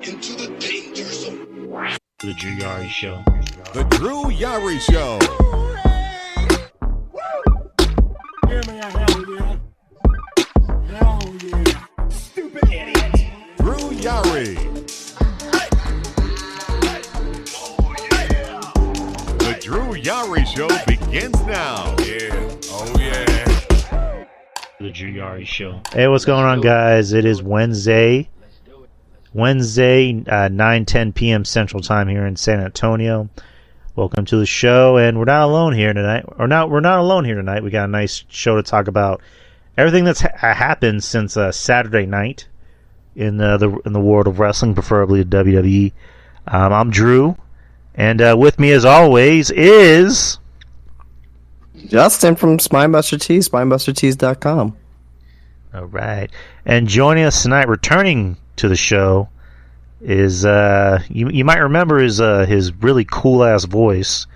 into the danger zone. The Drew Yari Show. The Drew Yari Show. Hell yeah. Stupid idiot. Drew Yari. The Drew Yari Show begins now. Yeah. Oh yeah. The Drew Yari Show. Hey, what's going on, guys? It is Wednesday, 9:10 p.m. Central Time here in San Antonio. Welcome to the show, and we're not alone here tonight. We're not alone here tonight. We got a nice show to talk about everything that's happened since Saturday night in the world of wrestling, preferably the WWE. I'm Drew, and with me, as always, is Justin from Spinebuster Tees, SpinebusterTees.com. all right. And joining us tonight, returning to the show, is you might remember his really cool ass voice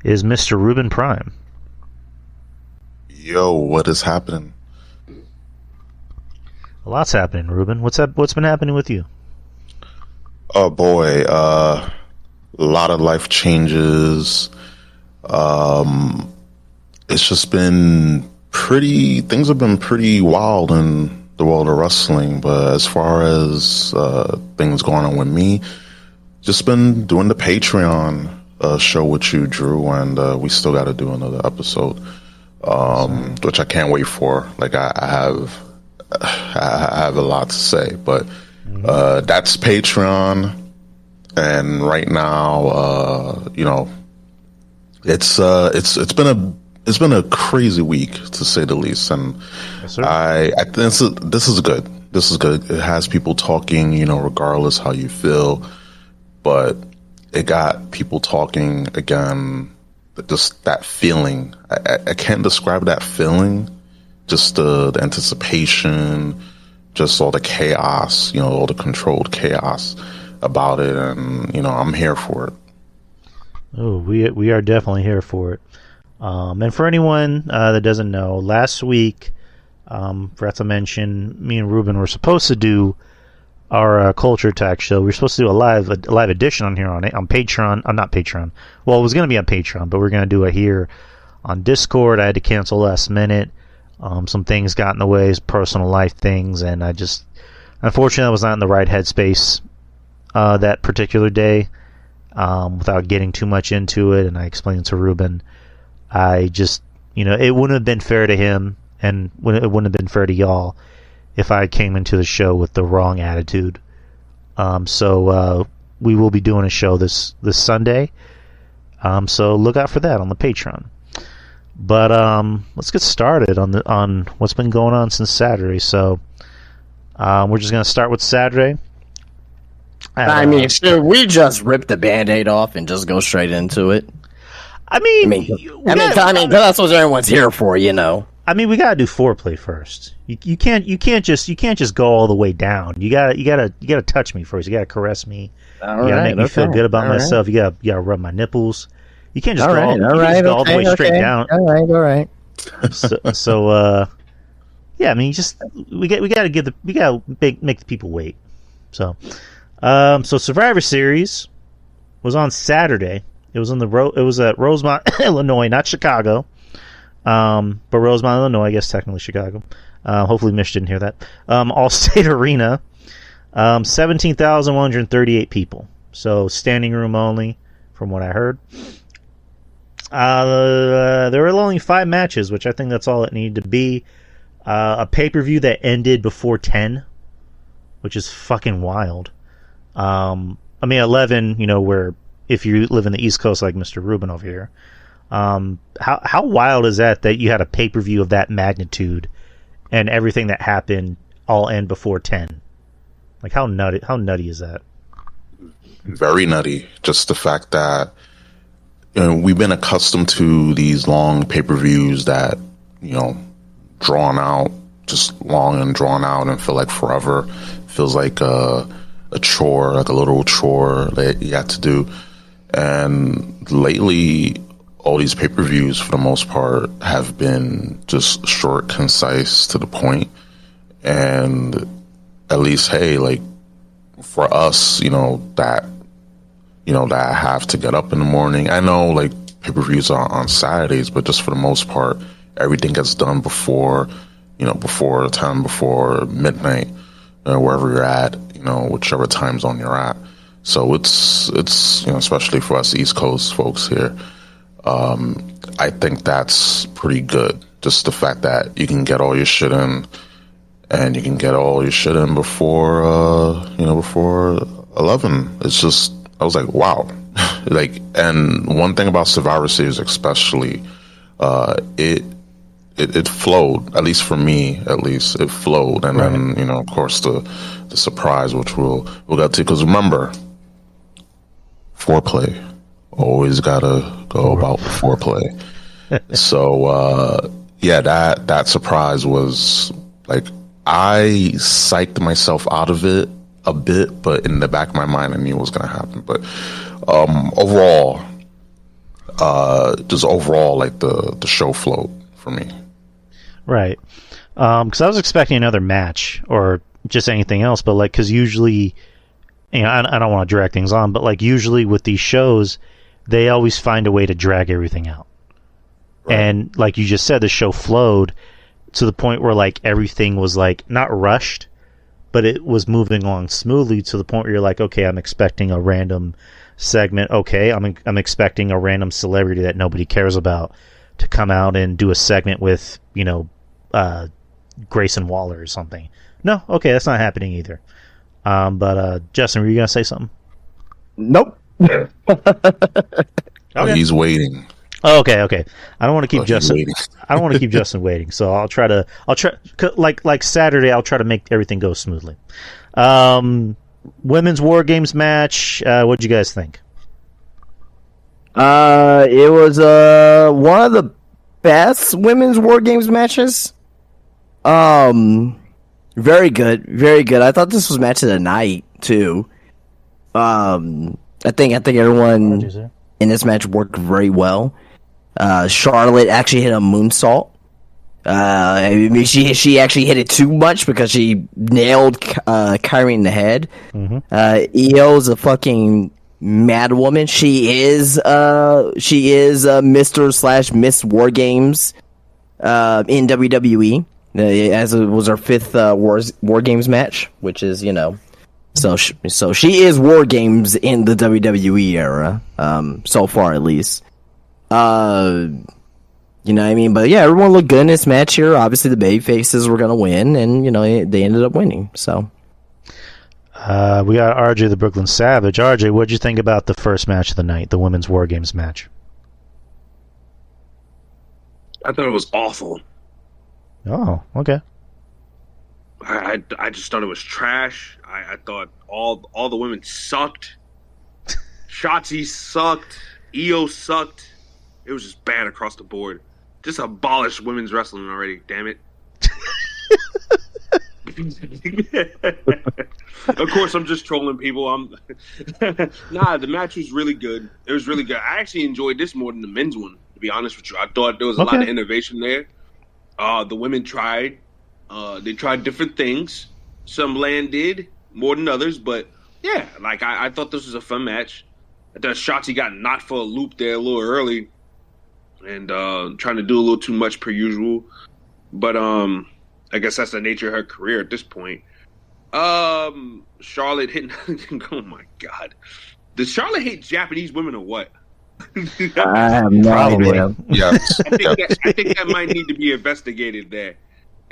is Mr. Ruben Prime. Yo, what is happening? A lot's happening, Ruben. What's been happening with you? Oh boy, a lot of life changes. It's just been things have been pretty wild in the world of wrestling, but as far as things going on with me, just been doing the Patreon show with you, Drew, and we still got to do another episode, which I can't wait for. Like I have a lot to say, but that's Patreon, and right now, it's been a crazy week, to say the least, and Yes, sir. I think this is good. This is good. It has people talking, regardless how you feel, but it got people talking again. Just that feeling, I can't describe that feeling. Just the anticipation, just all the chaos, all the controlled chaos about it, and I'm here for it. Oh, we are definitely here for it. And for anyone that doesn't know, last week, forgot to mention, me and Ruben were supposed to do our Culture Attack show. We were supposed to do a live edition on here on Patreon. Not Patreon. Well, it was going to be on Patreon, but we're going to do it here on Discord. I had to cancel last minute. Some things got in the way, personal life things, and unfortunately, I was not in the right headspace that particular day. Without getting too much into it, and I explained to Ruben, I just, it wouldn't have been fair to him, and it wouldn't have been fair to y'all if I came into the show with the wrong attitude. So we will be doing a show this Sunday. So look out for that on the Patreon. But let's get started on what's been going on since Saturday. So we're just going to start with Saturday. Should we just rip the Band-Aid off and just go straight into it? I mean, that's what everyone's here for, I mean, we gotta do foreplay first. You can't just go all the way down. You gotta touch me first. You gotta caress me. You gotta make me feel good about myself. You gotta rub my nipples. You can't just go all the way straight down. All right. So yeah. I mean, we gotta make the people wait. So Survivor Series was on Saturday. It was at Rosemont, Illinois, not Chicago. But Rosemont, Illinois, I guess technically Chicago. Hopefully Mish didn't hear that. Allstate Arena, 17,138 people. So standing room only, from what I heard. There were only 5 matches, which I think that's all it needed to be. A pay-per-view that ended before 10, which is fucking wild. 11, where if you live in the East Coast like Mr. Ruben over here, how wild is that you had a pay-per-view of that magnitude and everything that happened all end before 10? Like, how nutty is that? Very nutty. Just the fact that we've been accustomed to these long pay-per-views that drawn out, just long and drawn out, and feel like forever. Feels like a chore, like a literal chore that you had to do. And lately, all these pay-per-views, for the most part, have been just short, concise, to the point. And at least, hey, like, for us, that I have to get up in the morning. I know like pay-per-views are on Saturdays, but just for the most part, everything gets done before 10, before midnight, wherever you're at, whichever time zone you're at. So it's especially for us East Coast folks here, I think that's pretty good. Just the fact that you can get all your shit in, and you can get all your shit in before 11. It's just, I was like, wow. Like, and one thing about Survivor Series especially, it flowed, at least for me, it flowed. And Right. then, of course, the surprise, which we'll get to, because remember, foreplay, always gotta go about foreplay. So, that surprise was like, I psyched myself out of it a bit, but in the back of my mind, I knew it was going to happen. But overall, like the show flowed for me. Right. Because I was expecting another match or just anything else, but like, because usually, I don't want to drag things on, but like usually with these shows, they always find a way to drag everything out. Right. And like you just said, the show flowed to the point where like everything was like not rushed, but it was moving along smoothly to the point where you're like, okay, I'm expecting a random segment. Okay, I'm expecting a random celebrity that nobody cares about to come out and do a segment with, Grayson Waller or something. No, okay, that's not happening either. But Justin, were you gonna say something? Nope. Oh, he's waiting. Oh, okay. I don't want to keep Justin. Waiting. I don't want to keep Justin waiting. So I'll try like Saturday. I'll try to make everything go smoothly. Women's War Games match. What'd you guys think? It was one of the best women's War Games matches. Very good, very good. I thought this was match of the night too. I think everyone in this match worked very well. Charlotte actually hit a moonsault. She actually hit it too much because she nailed Kyrie in the head. Mm-hmm. Io's a fucking mad woman. She is Mr./Miss War Games in WWE. As it was her fifth War Games match, which is so she is War Games in the WWE era, so far at least. You know what I mean? But yeah, everyone looked good in this match here. Obviously, the baby faces were going to win, and they ended up winning. So, we got RJ the Brooklyn Savage. RJ, what'd you think about the first match of the night, the Women's War Games match? I thought it was awful. Oh, okay. I just thought it was trash. I thought all the women sucked. Shotzi sucked. Io sucked. It was just bad across the board. Just abolish women's wrestling already, damn it. Of course, I'm just trolling people. Nah, the match was really good. It was really good. I actually enjoyed this more than the men's one, to be honest with you. I thought there was a lot of innovation there. The women tried. They tried different things. Some landed more than others, but yeah, like I thought this was a fun match. I thought Shotzi got knocked for a loop there a little early, and trying to do a little too much per usual. But I guess that's the nature of her career at this point. Charlotte hitting. Oh my God, does Charlotte hate Japanese women or what? I have no idea. Yes. I think that might need to be investigated there.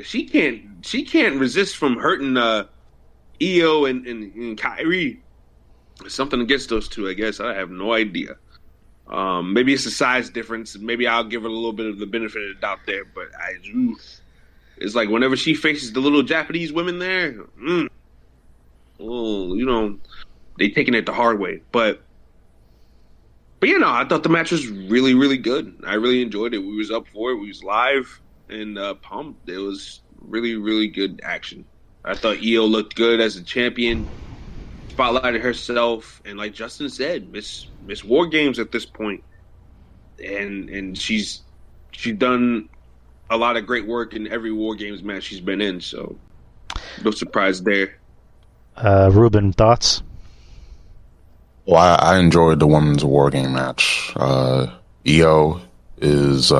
She can't resist from hurting Io and Kyrie. Something against those two, I guess. I have no idea. Maybe it's a size difference. Maybe I'll give her a little bit of the benefit of the doubt there. But it's like whenever she faces the little Japanese women there, they taking it the hard way. But I thought the match was really, really good. I really enjoyed it. We was up for it. We was live and pumped. It was really, really good action. I thought Io looked good as a champion. Spotlighted herself, and like Justin said, Miss War Games at this point, and she's done a lot of great work in every War Games match she's been in. So no surprise there. Ruben, thoughts? Well, I enjoyed the women's war game match. Io is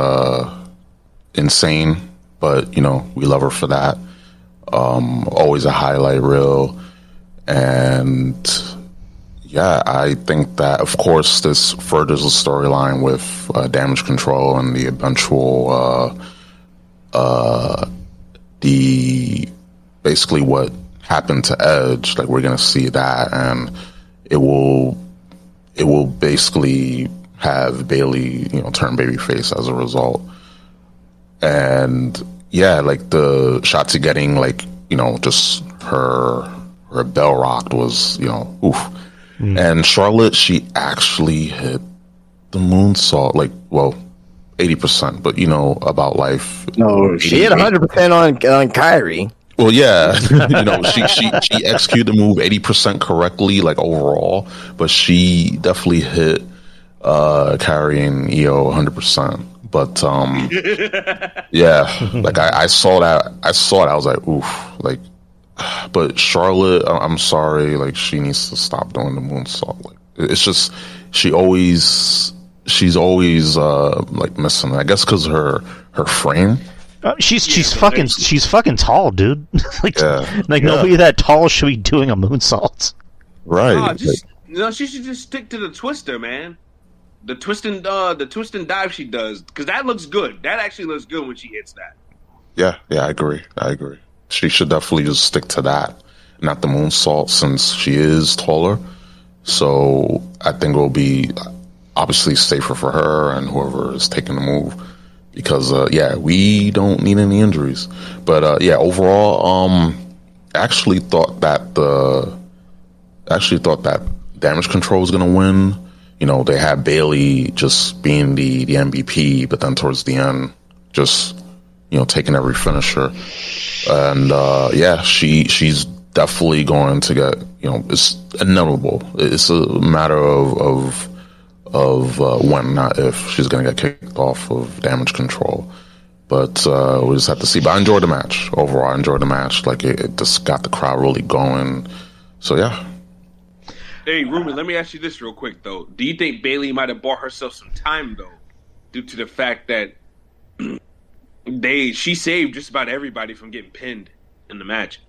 insane, but we love her for that. Always a highlight reel, and yeah, I think that of course this furthers the storyline with Damage Control and the eventual the basically what happened to Edge. Like, we're gonna see that, and it will basically have Bailey, turn babyface as a result. And yeah, like the Shotzi getting just her bell rocked was, oof. And Charlotte, she actually hit the moonsault, 80%, but about life. No, she hit 100% on Kyrie. Well, yeah, she executed the move 80% correctly, overall, but she definitely hit Kyrie and EO 100%. But yeah, I saw that. I was like, oof, but Charlotte, I'm sorry, she needs to stop doing the moonsault. It's just she's always missing. I guess because her frame. She's fucking tall, dude. Nobody that tall should be doing a moonsault. Right. She should just stick to the twister, man. The twist and dive she does, because that looks good. That actually looks good when she hits that. Yeah, I agree. She should definitely just stick to that, not the moonsault, since she is taller. So I think it will be obviously safer for her and whoever is taking the move, because we don't need any injuries. But overall, I actually thought that Damage Control was gonna win. They had Bailey just being the MVP, but then towards the end, just taking every finisher. And she's definitely going to get, it's inevitable. It's a matter of when, not if, she's going to get kicked off of Damage Control. But we just have to see. But I enjoyed the match. Overall, I enjoyed the match. It just got the crowd really going. So yeah. Hey, Ruben, let me ask you this real quick, though. Do you think Bailey might have bought herself some time, though, due to the fact that she saved just about everybody from getting pinned in the match?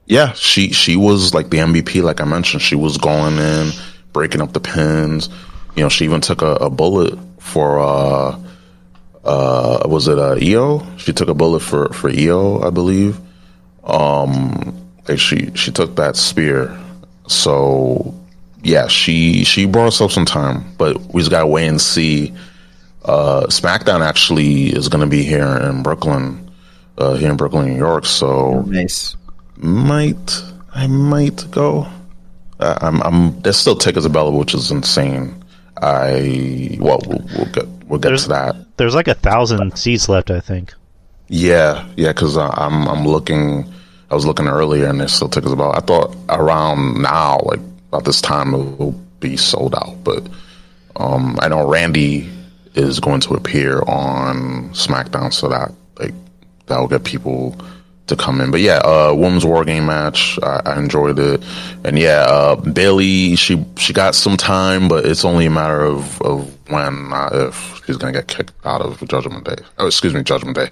Yeah, she was the MVP, like I mentioned. She was going in, breaking up the pins. She even took a bullet for was it EO? She took a bullet for EO, I believe. She took that spear. So yeah, she brought herself some time, but we just gotta wait and see. SmackDown actually is going to be here in Brooklyn, New York. So nice. I might go. There's still tickets available, which is insane. We'll get to that. There's 1,000 seats left, I think. Yeah, because I'm looking. I was looking earlier, and there's still tickets available. I thought around now, about this time, it will be sold out. But I know Randy is going to appear on SmackDown, so that will get people to come in. But yeah, women's war game match, I enjoyed it. And yeah, Bailey, she got some time, but it's only a matter of when, not if, she's gonna get kicked out of Judgment Day. Oh, excuse me, Judgment Day,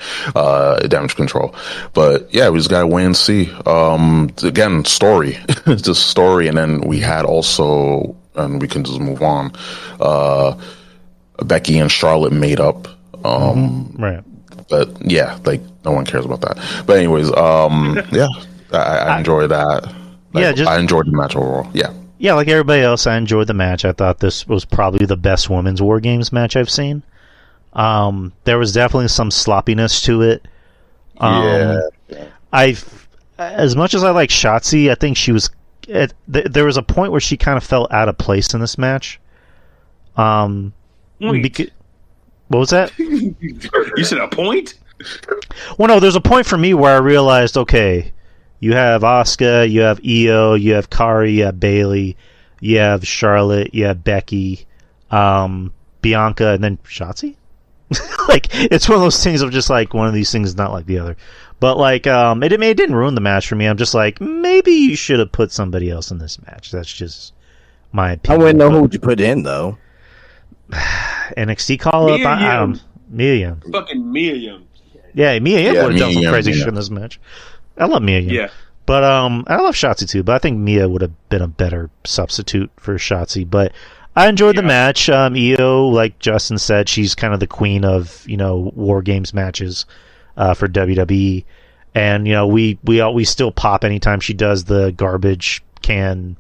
Damage Control. But yeah, we just gotta wait and see. Again, story, it's just story, and then we had also, and we can just move on. Becky and Charlotte made up. Right. But yeah, no one cares about that. But anyways, yeah, I enjoyed that. I enjoyed the match overall. Yeah. Yeah, like everybody else, I enjoyed the match. I thought this was probably the best women's War Games match I've seen. There was definitely some sloppiness to it. As much as I like Shotzi, I think she was. There was a point where she kind of felt out of place in this match. What was that? You said a point? Well, no, there's a point for me where I realized, okay, you have Asuka, you have Io, you have Kari, you have Bailey, you have Charlotte, you have Becky, Bianca, and then Shotzi? It's one of those things of just one of these things is not like the other. But like, it didn't ruin the match for me. I'm just like, maybe you should have put somebody else in this match. That's just my I opinion. wouldn't know who to put in though. NXT call up. Mia Yim. Fucking Mia Yim. Yeah, Mia Yim Yeah, would have done Mia some Yim, crazy yeah. shit in this match. I love Mia Yim. Yeah. But I love Shotzi too. But I think Mia would have been a better substitute for Shotzi. But I enjoyed the match. Io, like Justin said, she's kind of the queen of War Games matches for WWE. And we still pop anytime she does the garbage can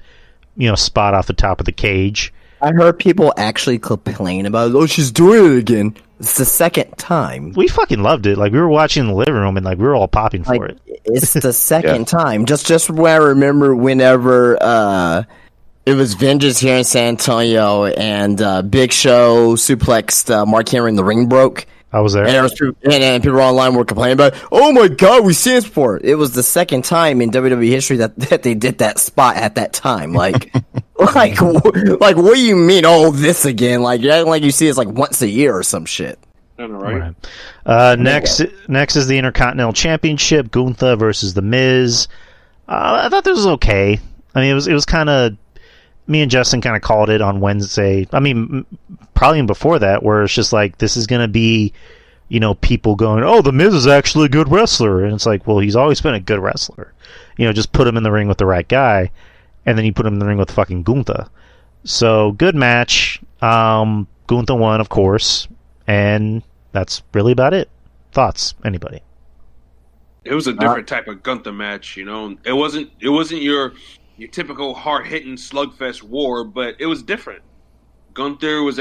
spot off the top of the cage. I heard people actually complain about it. Oh, she's doing it again. It's the second time. We fucking loved it. Like, we were watching in the living room and like we were all popping for it. It's the second time. Just where I remember whenever it was Vengeance here in San Antonio and Big Show suplexed Mark Henry and the ring broke. I was there. And people online were complaining about, oh my god, we've seen this before. It was the second time in WWE history that they did that spot at that time. Like, like what do you mean? Oh, this again? Like, you acting like you see this like once a year or some shit. I know, right? Next is the Intercontinental Championship, Gunther versus The Miz. I thought this was okay. I mean, it was kind of, me and Justin kind of called it on Wednesday. I mean, probably even before that, where it's just like, this is going to be, people going, oh, The Miz is actually a good wrestler. And it's like, well, he's always been a good wrestler. Just put him in the ring with the right guy, and then you put him in the ring with fucking Gunther. So, good match. Gunther won, of course. And that's really about it. Thoughts? Anybody? It was a different type of Gunther match, It wasn't your typical hard hitting slugfest war, but it was different. Gunther was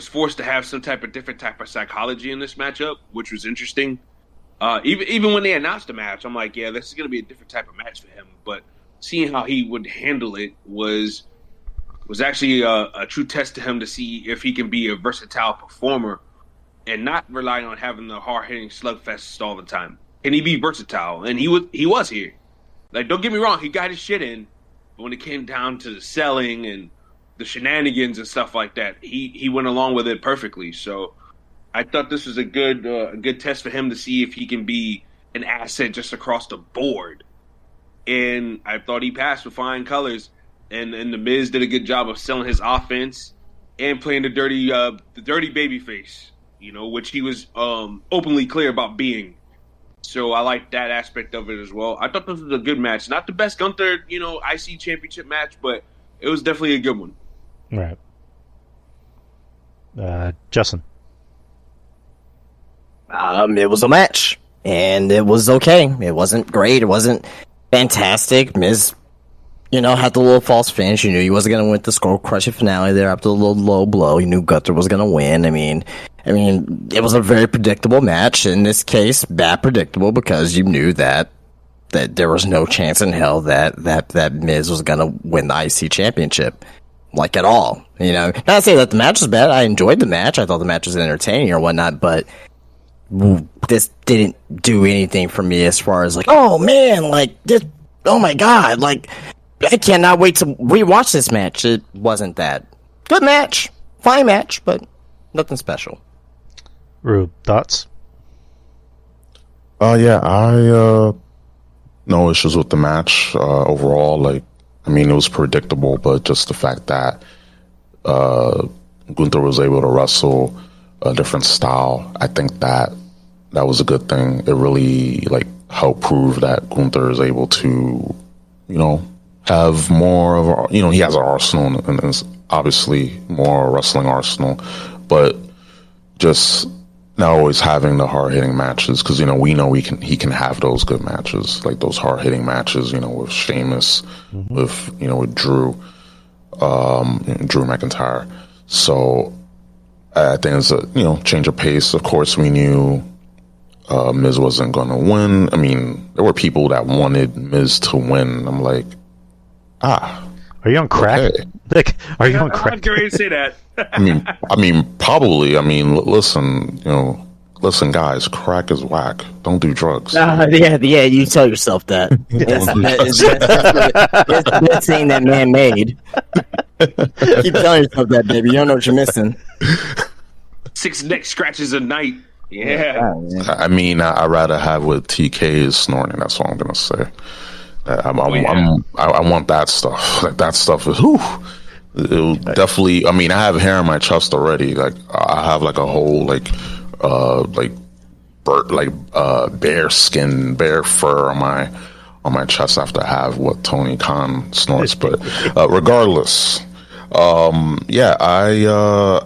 forced to have some different type of psychology in this matchup, which was interesting. Even when they announced the match, I'm like, yeah, this is going to be a different type of match for him. But seeing how he would handle it was actually a true test to him to see if he can be a versatile performer and not relying on having the hard-hitting slugfest all the time. Can he be versatile? And he was here. Like, don't get me wrong, he got his shit in, but when it came down to the selling and the shenanigans and stuff like that, he went along with it perfectly. So I thought this was a good test for him to see if he can be an asset just across the board. And I thought he passed with flying colors. And The Miz did a good job of selling his offense and playing the dirty baby face, which he was openly clear about being. So I like that aspect of it as well. I thought this was a good match. Not the best Gunther, IC championship match, but it was definitely a good one. Right. Justin. It was a match, and it was okay. It wasn't great. It wasn't fantastic. Miz, had the little false finish. You knew he wasn't going to win the skull crushing finale there after the little low blow. You knew Gunther was going to win. I mean, it was a very predictable match. In this case, bad predictable because you knew that there was no chance in hell that Miz was going to win the IC championship, like at all. Not to say that the match was bad. I enjoyed the match. I thought the match was entertaining or whatnot, but this didn't do anything for me as far as like, oh man, like this, oh my god, like I cannot wait to rewatch this match. It wasn't that good match, fine match, but nothing special. Rube, thoughts? Yeah, I no issues with the match overall. Like, it was predictable, but just the fact that Gunther was able to wrestle a different style, I think that was a good thing. It really helped prove that Gunther is able to, have more of he has an arsenal and is obviously more wrestling arsenal, but just not always having the hard hitting matches because we know he can have those good matches, like those hard hitting matches, with Sheamus, with Drew McIntyre. So I think it's a change of pace. Of course, we knew Miz wasn't going to win. There were people that wanted Miz to win. I'm like, are you on crack? Okay. Are you on crack? I'm going to say that. Probably. Listen, guys, crack is whack. Don't do drugs. Yeah, you tell yourself that. It's the best thing that man made. Keep telling yourself that, baby. You don't know what you're missing. 6 neck scratches a night. Yeah. I mean, I'd rather have what TK is snorting. That's all I'm gonna say. I want that stuff. Like that stuff is. Whew, it'll definitely. I mean, I have hair on my chest already. Like I have like a whole bear skin, bear fur on my chest after I have what Tony Khan snorts. But regardless, I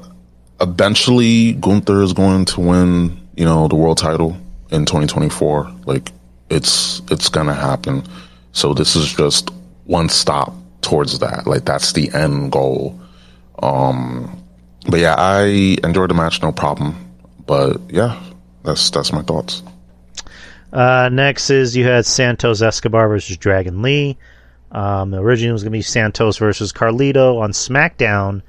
eventually Gunther is going to win, the world title in 2024. Like it's gonna happen. So this is just one stop towards that. Like that's the end goal. But yeah, I enjoyed the match, no problem. But yeah, that's my thoughts. Next is you had Santos Escobar versus Dragon Lee. Originally it was going to be Santos versus Carlito. On SmackDown,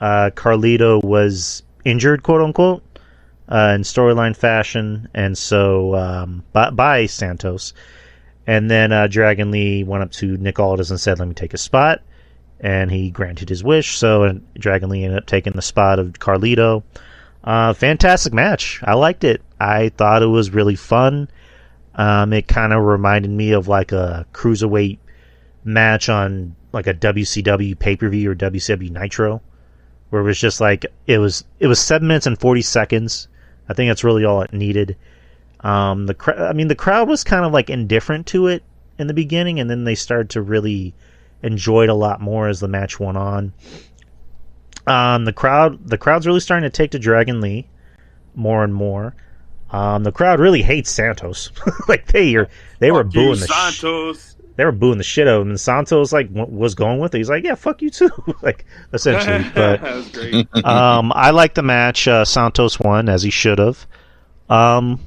Carlito was injured, quote unquote, in storyline fashion, and so by Santos. And then Dragon Lee went up to Nick Aldis and said, "Let me take his spot," and he granted his wish. So Dragon Lee ended up taking the spot of Carlito. Fantastic match. I liked it. I thought it was really fun. It kind of reminded me of like a cruiserweight match on like a WCW pay-per-view or WCW Nitro, where it was just like it was 7 minutes and 40 seconds. I think that's really all it needed. The crowd was kind of like indifferent to it in the beginning, and then they started to really enjoy it a lot more as the match went on. The crowd's really starting to take to Dragon Lee more and more. The crowd really hates Santos. Like they were booing the Santos. They were booing the shit out of him, and Santos was going with it. He's like, "Yeah, fuck you too," like essentially. But that was great. I liked the match. Santos won as he should have. I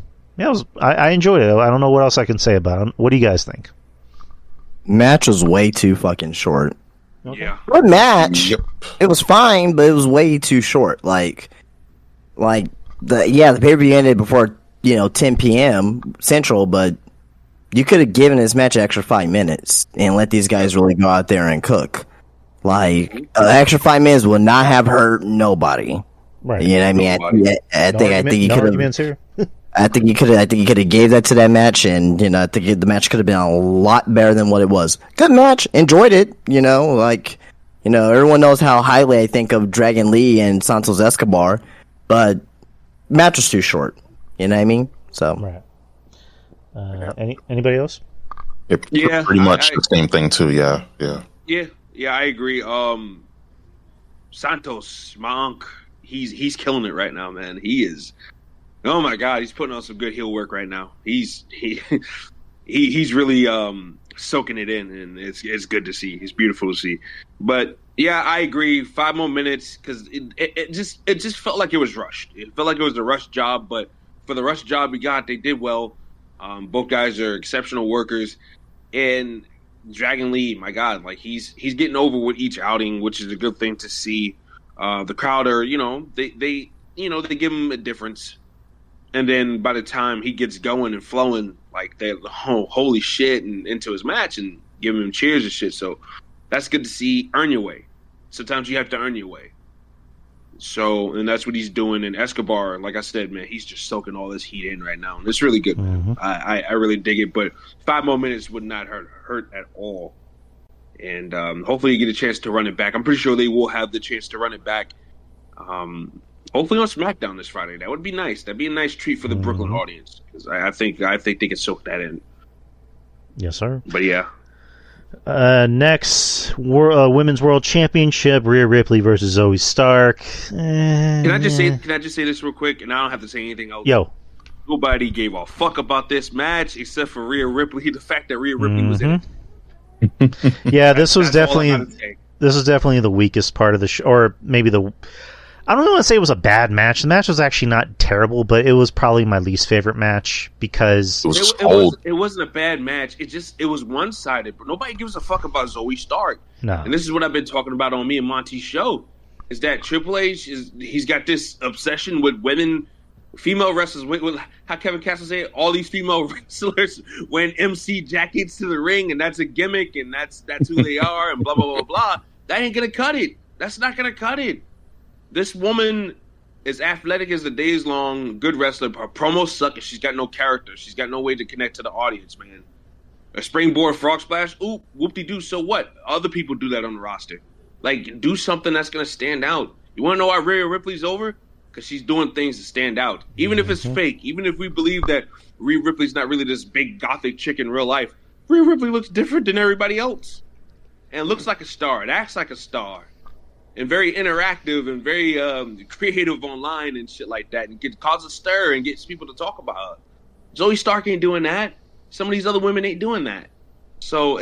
enjoyed it. I don't know what else I can say about it. What do you guys think? Match was way too fucking short. Okay. Yeah. Good match. Yep. It was fine, but it was way too short. The pay-per-view ended before 10 p.m. Central, but you could have given this match an extra 5 minutes and let these guys really go out there and cook. An extra 5 minutes would not have hurt nobody. Right. You know what I mean? I think you could arguments here. I think you could have gave that to that match, and I think the match could have been a lot better than what it was. Good match, enjoyed it. Everyone knows how highly I think of Dragon Lee and Santos Escobar, but match was too short. You know what I mean? So right. Anybody else? Yeah, Pretty much the same thing too. Yeah. Yeah, I agree. Santos, my uncle, he's killing it right now, man. He is. Oh my God, he's putting on some good heel work right now. He's really soaking it in, and it's good to see. It's beautiful to see. But yeah, I agree. 5 more minutes, because it just felt like it was rushed. It felt like it was a rushed job, but for the rushed job we got, they did well. Both guys are exceptional workers, and Dragon Lee, my God, like he's getting over with each outing, which is a good thing to see. The crowd are, they give him a difference. And then by the time he gets going and flowing, like they're holy shit, and into his match and giving him cheers and shit. So that's good to see. Earn your way. Sometimes you have to earn your way. So, and that's what he's doing. And Escobar, like I said, man, he's just soaking all this heat in right now. And it's really good, man. I really dig it. But 5 more minutes would not hurt at all. And hopefully you get a chance to run it back. I'm pretty sure they will have the chance to run it back. Hopefully on SmackDown this Friday. That would be nice. That'd be a nice treat for the Brooklyn audience, because I think they can soak that in. Yes, sir. But yeah. Next, Women's World Championship: Rhea Ripley versus Zoe Stark. Can I just say this real quick, and I don't have to say anything else. Yo. Nobody gave a fuck about this match except for Rhea Ripley. The fact that Rhea Ripley was in it. Yeah, this was That's all I definitely gotta say. this was definitely the weakest part of the show, or maybe I don't want to say it was a bad match. The match was actually not terrible, but it was probably my least favorite match because it wasn't a bad match. It was one sided. But nobody gives a fuck about Zoe Stark. No. And this is what I've been talking about on me and Monty's show. Is that Triple H he's got this obsession with women, female wrestlers. With how Kevin Castle said, all these female wrestlers wearing MC jackets to the ring, and that's a gimmick, and that's who they are, and blah blah blah blah. That ain't gonna cut it. That's not gonna cut it. This woman as athletic as the day is long, good wrestler. Her promos suck and she's got no character. She's got no way to connect to the audience, man. A springboard frog splash, ooh, whoop-de-doo, so what? Other people do that on the roster. Like, do something that's going to stand out. You want to know why Rhea Ripley's over? Because she's doing things to stand out. Even if it's fake, even if we believe that Rhea Ripley's not really this big gothic chick in real life, Rhea Ripley looks different than everybody else. And looks like a star. It acts like a star. And very interactive and very creative online and shit like that. And cause a stir and gets people to talk about her. Zoe Stark ain't doing that. Some of these other women ain't doing that. So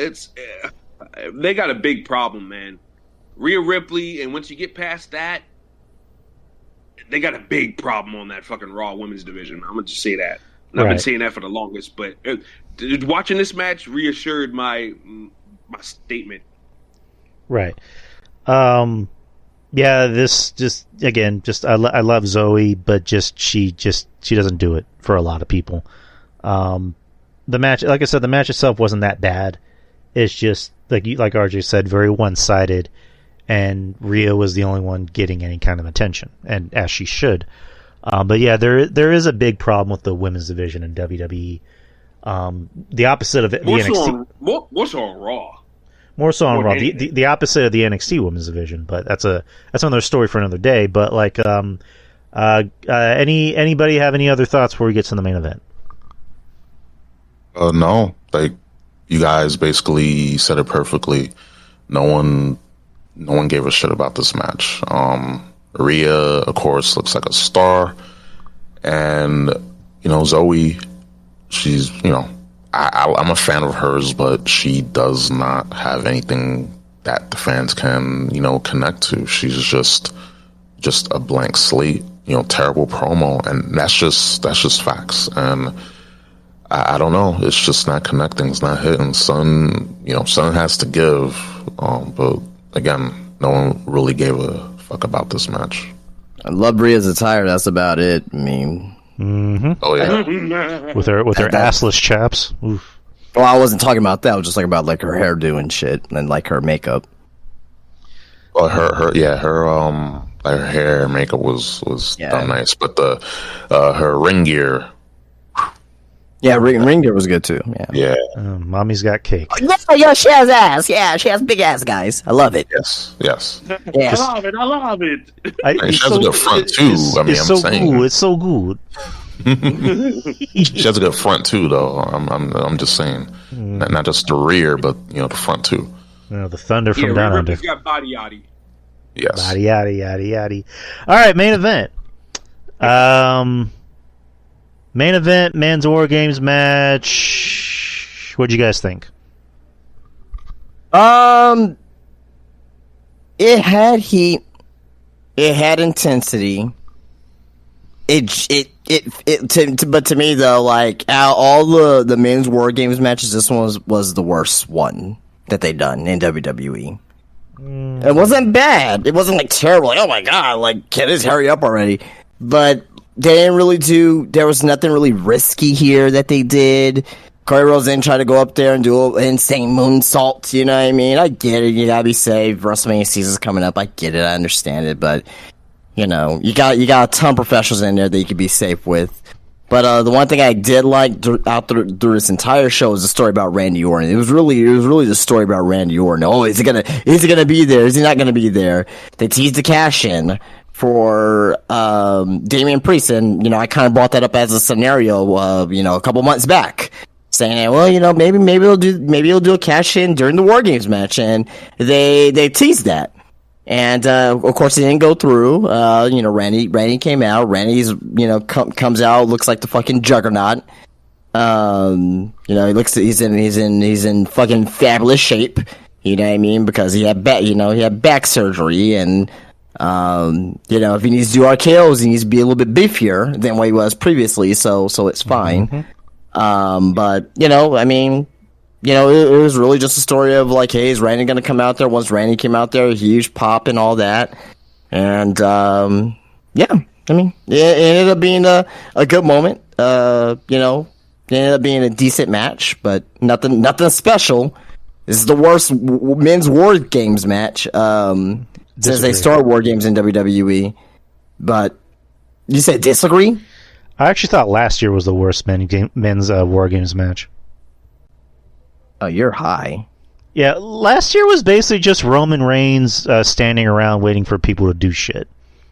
they got a big problem, man. Rhea Ripley, and once you get past that, they got a big problem on that fucking Raw women's division. I'm going to just say that. And I've been saying that for the longest, but watching this match reassured my statement. Right. Yeah, this just again, I love Zoe, but she doesn't do it for a lot of people. The match, like I said, the match itself wasn't that bad. It's just like RJ said, very one-sided, and Rhea was the only one getting any kind of attention, and as she should. But yeah, there is a big problem with the women's division in WWE. The opposite of the NXT. What's on Raw? More so on Raw. The opposite of the NXT women's division, but that's another story for another day. But like, anybody have any other thoughts before we get to the main event? No, like you guys basically said it perfectly. No one gave a shit about this match. Rhea, of course, looks like a star, and Zoe, she's I'm a fan of hers, but she does not have anything that the fans can connect to. She's just a blank slate, terrible promo, and that's just facts. And I don't know. It's just not connecting. It's not hitting. Sun has to give. But again, no one really gave a fuck about this match. I love Rhea's attire. That's about it. I mean, oh yeah, with her assless chaps. Oof. Well, I wasn't talking about that. I was just talking about like her hairdo and shit, and like her makeup. Well, her hair and makeup was done nice, but her ring gear. Yeah, ring gear was good too. Yeah. Mommy's got cake. Yeah, she has ass. Yeah, she has big ass, guys. I love it. Yes. Yeah. I love it. She has a good front too. It's so good. She has a good front too, though. I'm just saying, not just the rear, but the front too. The thunder from down under. Got body yaddy. Yes. Body yaddy. All right, main event. Main event, men's War Games match. What'd you guys think? It had heat. It had intensity. But to me though, like out all the men's War Games matches, this one was the worst one that they done in WWE. It wasn't bad. It wasn't like terrible. Like, oh my god, like can this hurry up already? But they didn't really there was nothing really risky here that they did. Corey Rose didn't try to go up there and do an insane moonsault, you know what I mean? I get it, you gotta be safe. WrestleMania season's coming up, I get it, I understand it, but you got a ton of professionals in there that you could be safe with. But the one thing I did like through this entire show is the story about Randy Orton. It was really the story about Randy Orton. Oh, is he gonna be there? Is he not gonna be there? They teased the cash in for Damian Priest, and I kind of brought that up as a scenario, a couple months back, saying, well, maybe he'll do a cash in during the War Games match, and they teased that, and of course it didn't go through. Randy came out. Randy's comes out, looks like the fucking juggernaut. He's in fucking fabulous shape. You know what I mean? Because he had back surgery, and if he needs to do RKOs, he needs to be a little bit beefier than what he was previously, so it's fine. But it was really just a story of like, hey, is Randy gonna come out there? Once Randy came out there, huge pop and all that, and it ended up being a good moment. It ended up being a decent match, but nothing special. This is the worst men's War Games match since they started War Games in WWE. But You said disagree? I actually thought last year was the worst men's War Games match. Oh, you're high. Yeah, last year was basically just Roman Reigns standing around waiting for people to do shit.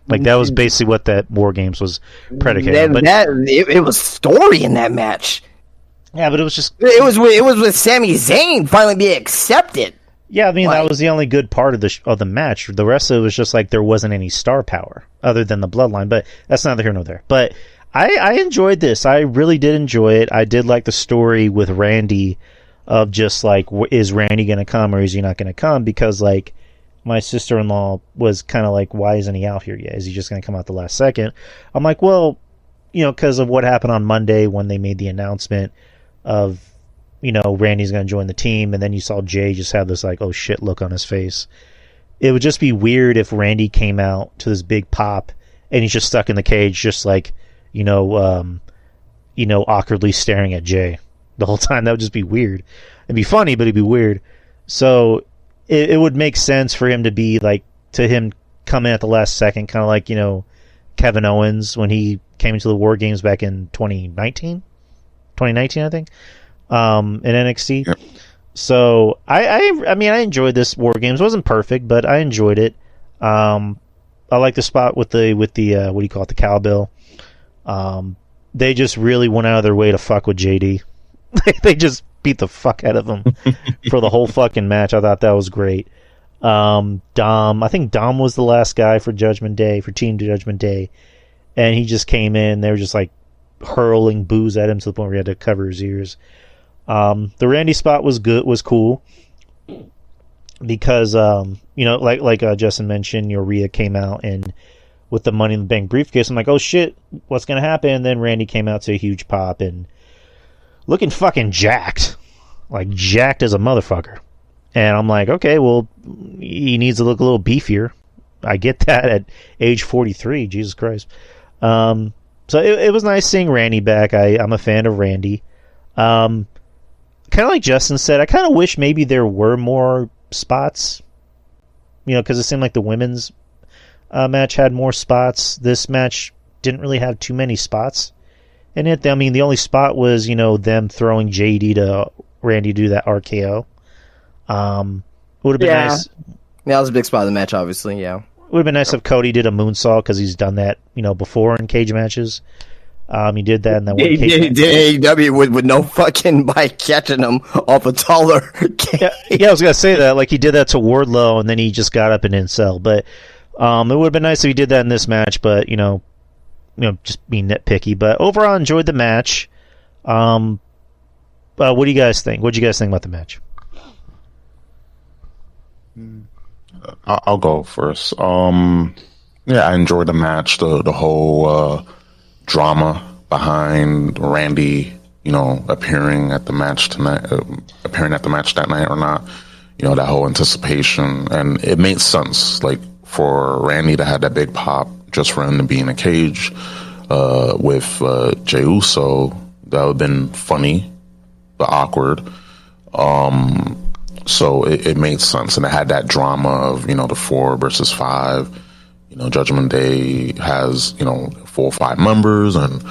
Like, that was basically what that War Games was predicated on. It was story in that match. Yeah, but it was just... It was with Sami Zayn finally being accepted. Yeah, I mean, that was the only good part of the match. The rest of it was just like there wasn't any star power other than the bloodline, but that's neither here nor there. But I enjoyed this. I really did enjoy it. I did like the story with Randy of just like, is Randy going to come or is he not going to come? Because like my sister-in-law was kind of like, why isn't he out here yet? Is he just going to come out the last second? I'm like, well, because of what happened on Monday when they made the announcement of, Randy's going to join the team, and then you saw Jay just have this like, oh shit look on his face. It would just be weird if Randy came out to this big pop and he's just stuck in the cage, just like, awkwardly staring at Jay the whole time. That would just be weird. It'd be funny, but it'd be weird. So it would make sense for him to be like, to him come in at the last second, kind of like, Kevin Owens when he came into the War Games back in 2019, I think. In NXT. Yep. So I mean I enjoyed this War Games. It wasn't perfect, but I enjoyed it. I like the spot with the what do you call it, the cowbell. They just really went out of their way to fuck with JD. They just beat the fuck out of him for the whole fucking match. I thought that was great. I think Dom was the last guy for Judgment Day, for Team Judgment Day, and he just came in. They were just like hurling booze at him to the point where he had to cover his ears. The Randy spot was cool because like Justin mentioned, Rhea came out and with the Money in the Bank briefcase, I'm like, oh shit, what's gonna happen? And then Randy came out to a huge pop and looking fucking jacked, like jacked as a motherfucker. And I'm like, okay, well, he needs to look a little beefier. I get that at age 43, Jesus Christ. So it was nice seeing Randy back. I'm a fan of Randy. Kind of like Justin said, I kind of wish maybe there were more spots, because it seemed like the women's match had more spots. This match didn't really have too many spots in it. I mean, the only spot was, them throwing JD to Randy to do that RKO. Would have been nice. Yeah, that was a big spot of the match, obviously, yeah. Would have been nice if Cody did a moonsault because he's done that, before in cage matches. He did that in that one cage match. AEW with no fucking bike catching him off a taller cage. Yeah, I was gonna say that. Like he did that to Wardlow, and then he just got up and didn't sell. But it would have been nice if he did that in this match. But just being nitpicky. But overall, I enjoyed the match. What do you guys think? What do you guys think about the match? I'll go first. Yeah, I enjoyed the match. The whole drama behind Randy, appearing at the match that night or not. That whole anticipation, and it made sense. Like for Randy to have that big pop, just for him to be in a cage with Jey Uso, that would have been funny but awkward. So it made sense, and it had that drama of the 4 versus 5. Judgment Day has 4 or 5 members, and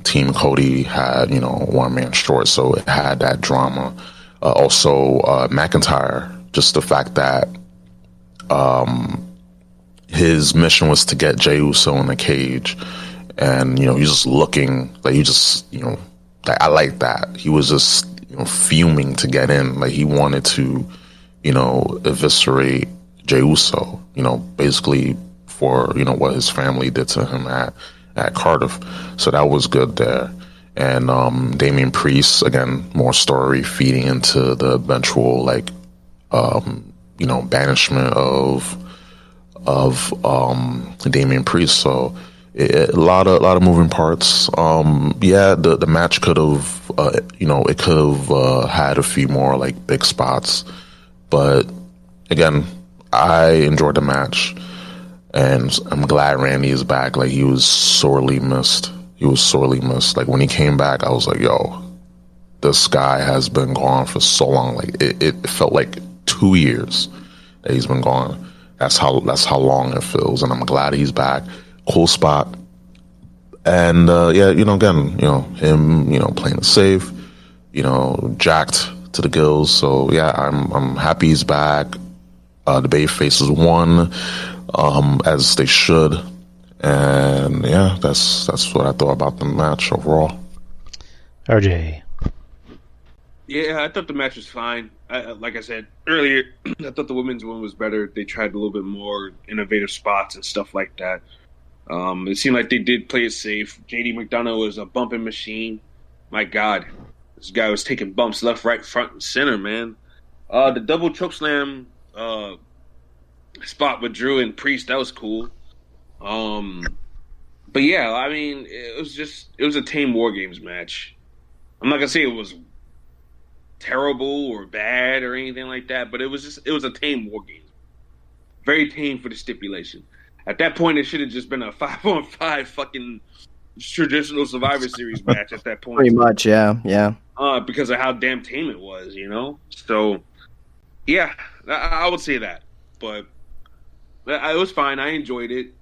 Team Cody had 1 man short, so it had that drama. Also, McIntyre, just the fact that his mission was to get Jey Uso in the cage, and you're just looking like I like that he was just fuming to get in, like he wanted to eviscerate Jey Uso, basically for what his family did to him at Cardiff. So that was good there. And Damian Priest, again, more story feeding into the eventual banishment of Damian Priest. So a lot of moving parts. The match could have it could have had a few more big spots, but again, I enjoyed the match, and I'm glad Randy is back. Like he was sorely missed. Like when he came back, I was like, yo, this guy has been gone for so long. Like it felt like 2 years that he's been gone. That's how long it feels, and I'm glad he's back. Cool spot. And yeah, again, him, playing it safe, jacked to the gills. So yeah, I'm happy he's back. The Bay Faces won, as they should. And yeah, that's what I thought about the match overall. RJ. Yeah, I thought the match was fine. Like I said earlier, I thought the women's one was better. They tried a little bit more innovative spots and stuff like that. It seemed like they did play it safe. JD McDonough was a bumping machine. My God, this guy was taking bumps left, right, front, and center, man. The double chokeslam spot with Drew and Priest, that was cool. But yeah, I mean, it was a tame War Games match. I'm not gonna say it was terrible or bad or anything like that, but it was a tame War Games. Very tame for the stipulation. At that point, it should have just been a 5-on-5 fucking traditional Survivor Series match at that point. Pretty much, yeah. Because of how damn tame it was, So, yeah, I would say that. But it was fine. I enjoyed it.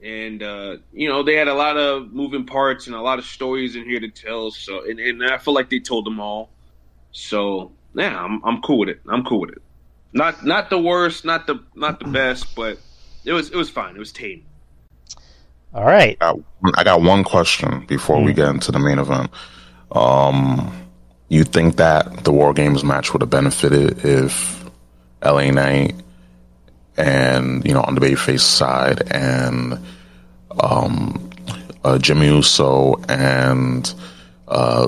And, they had a lot of moving parts and a lot of stories in here to tell. So, and I feel like they told them all. So, yeah, I'm cool with it. Not the worst, not the best, but it was fine. It was tame. All right. I got one question before we get into the main event. You think that the War Games match would have benefited if LA Knight and, on the babyface side and Jimmy Uso and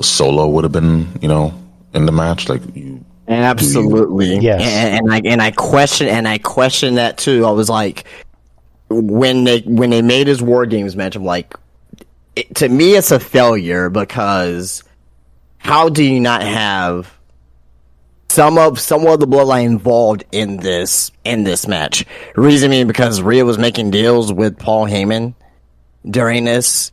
Solo would have been, in the match? Like you. Absolutely. Yes. And I question that too. I was like, when they made his War Games match, I'm like, to me it's a failure, because how do you not have some of the bloodline involved in this match? Reason being because Rhea was making deals with Paul Heyman during this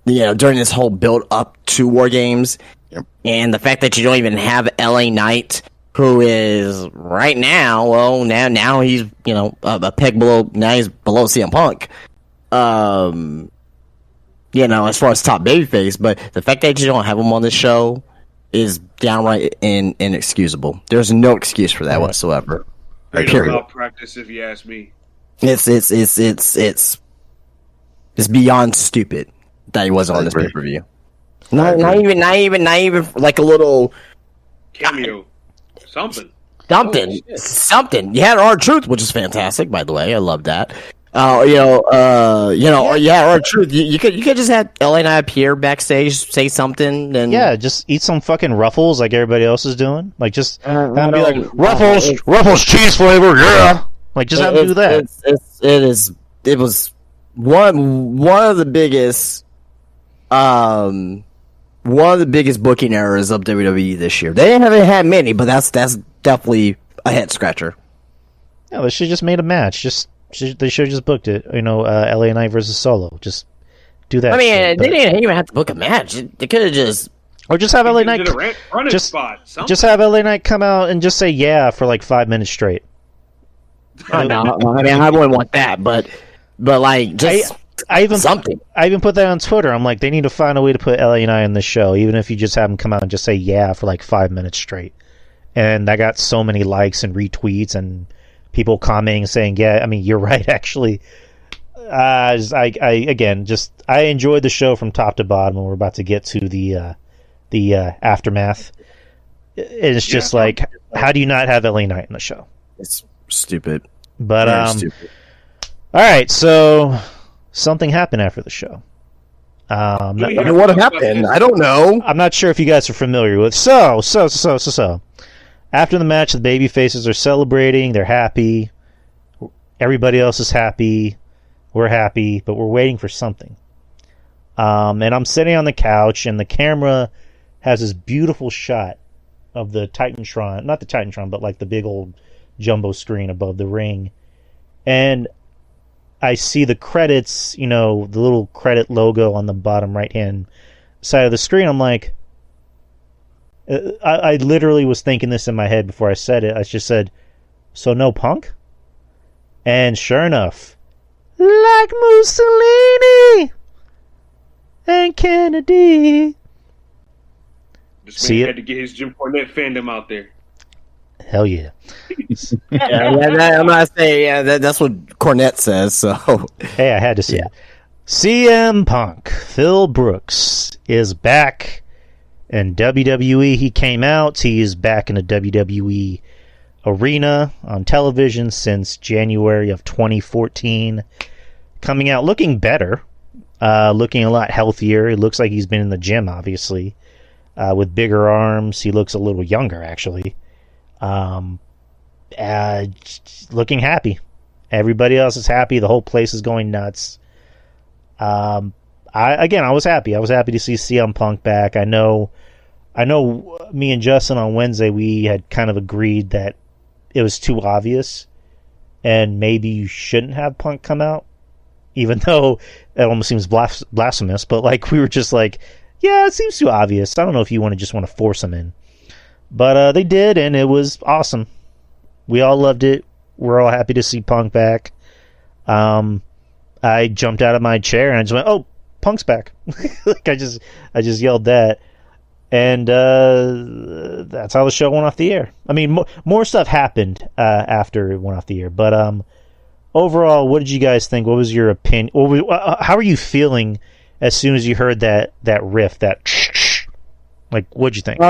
whole build up to War Games. Yep. And the fact that you don't even have LA Knight, who is right now, now he's, a peg below, now he's below CM Punk. As far as top babyface, but the fact that you don't have him on the show is downright inexcusable. There's no excuse for that whatsoever. About practice, if you ask me. It's beyond stupid that he wasn't on this pay-per-view. Not even like a little cameo. Something. You had R-Truth, which is fantastic, by the way. I love that. R-Truth. You could just have LA Knight appear backstage, say something, and just eat some fucking Ruffles like everybody else is doing. Like just be like Ruffles cheese flavor, yeah. Like just have him do that. It was one of the biggest booking errors of WWE this year. They haven't had many, but that's definitely a head scratcher. Yeah, they should just made a match. They should have just booked it. LA Knight versus Solo. Just do that. I mean, they didn't even have to book a match. They could have just have LA Knight just have LA Knight come out and just say yeah for like 5 minutes straight. I wouldn't want that, but like just. I even something. I even put that on Twitter. I'm like, they need to find a way to put LA Knight in the show, even if you just have him come out and just say yeah for like 5 minutes straight. And I got so many likes and retweets and people commenting saying, yeah, I mean, you're right, actually. I enjoyed the show from top to bottom, and we're about to get to the aftermath. It's just like, how do you not have LA Knight in the show? It's stupid. But stupid. All right, so something happened after the show. What happened? I don't know. I'm not sure if you guys are familiar with. So. After the match, the baby faces are celebrating. They're happy. Everybody else is happy. We're happy, but we're waiting for something. And I'm sitting on the couch, and the camera has this beautiful shot of the Titantron. Not the Titantron, but like the big old jumbo screen above the ring. And I see the credits, the little credit logo on the bottom right-hand side of the screen. I'm like, I literally was thinking this in my head before I said it. I just said, so no Punk? And sure enough, like Mussolini, and Kennedy. This man had to get his Jim Cornette fandom out there. Hell yeah. I'm not saying that's what Cornette says. So Hey, I had to see it. CM Punk, Phil Brooks, is back in WWE. He came out. He is back in the WWE arena on television since January of 2014. Coming out looking better, looking a lot healthier. It looks like he's been in the gym, obviously, with bigger arms. He looks a little younger, actually. Looking happy. Everybody else is happy. The whole place is going nuts. I was happy. I was happy to see CM Punk back. I know me and Justin on Wednesday, we had kind of agreed that it was too obvious and maybe you shouldn't have Punk come out, even though it almost seems blasphemous, but like we were just like, yeah, it seems too obvious. I don't know if you just want to force him in. But they did, and it was awesome. We all loved it. We're all happy to see Punk back. I jumped out of my chair and I just went, "Oh, Punk's back!" Like I just yelled that, and that's how the show went off the air. I mean, more stuff happened after it went off the air, but overall, what did you guys think? What was your opinion? How are you feeling as soon as you heard that riff? That like, what'd you think?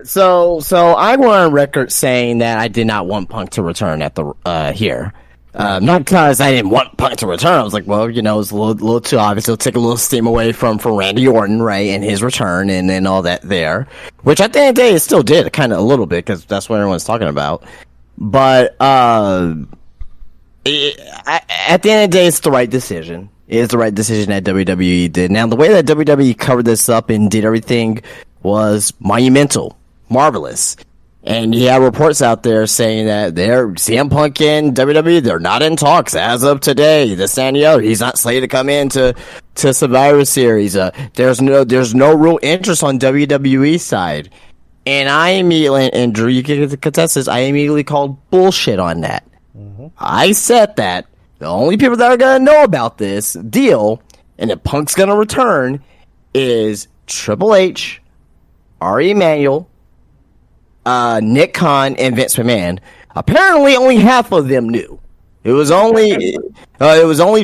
So I went on record saying that I did not want Punk to return at the here. Not because I didn't want Punk to return. I was like, well, it's a little too obvious. It'll take a little steam away from Randy Orton, right, and his return and all that there. Which at the end of the day, it still did, kind of a little bit, because that's what everyone's talking about. But at the end of the day, it's the right decision. It is the right decision that WWE did. Now, the way that WWE covered this up and did everything was monumental, marvelous. And you have reports out there saying that CM Punk and WWE, they're not in talks as of today. This and the other. He's not slated to come in to Survivor Series. There's no real interest on WWE side. And I immediately, and Drew, you can contest this, I immediately called bullshit on that. Mm-hmm. I said that the only people that are going to know about this deal and that Punk's going to return is Triple H, Ari Emanuel, Nick Khan, and Vince McMahon. Apparently, only half of them knew. It was only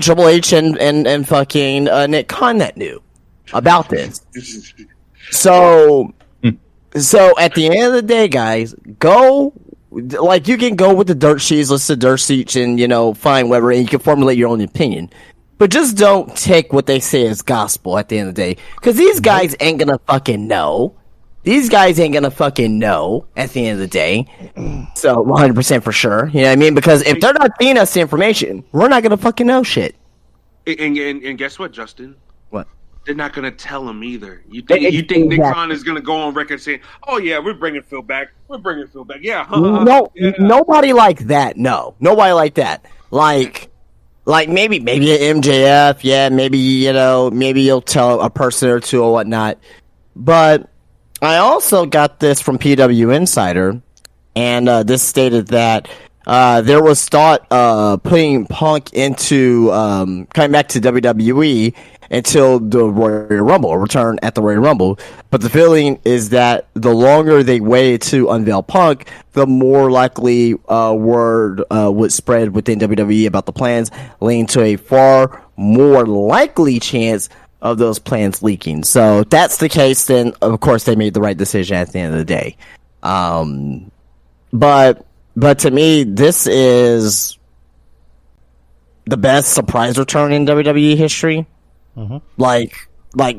Triple H and fucking Nick Khan that knew about this. So at the end of the day, guys, go. Like, you can go with the dirt sheets, listen to dirt sheets, and find whatever, and you can formulate your own opinion. But just don't take what they say as gospel at the end of the day, because these guys ain't gonna fucking know. These guys ain't gonna fucking know at the end of the day. So 100% for sure. You know what I mean? Because if they're not feeding us the information, we're not gonna fucking know shit. And guess what, Justin? What? They're not gonna tell him either. You think Nick Khan is gonna go on record saying, "Oh yeah, we're bringing Phil back. We're bringing Phil back." Yeah. No, yeah. Nobody like that. No, nobody like that. Like maybe an MJF. Yeah, maybe you'll tell a person or two or whatnot. But I also got this from PW Insider, and this stated that there was thought putting Punk into coming back to WWE until the Royal Rumble, or return at the Royal Rumble. But the feeling is that the longer they waited to unveil Punk, the more likely word would spread within WWE about the plans, leading to a far more likely chance of those plans leaking. So if that's the case, then of course they made the right decision at the end of the day. But to me, this is the best surprise return in WWE history. Mm-hmm. Like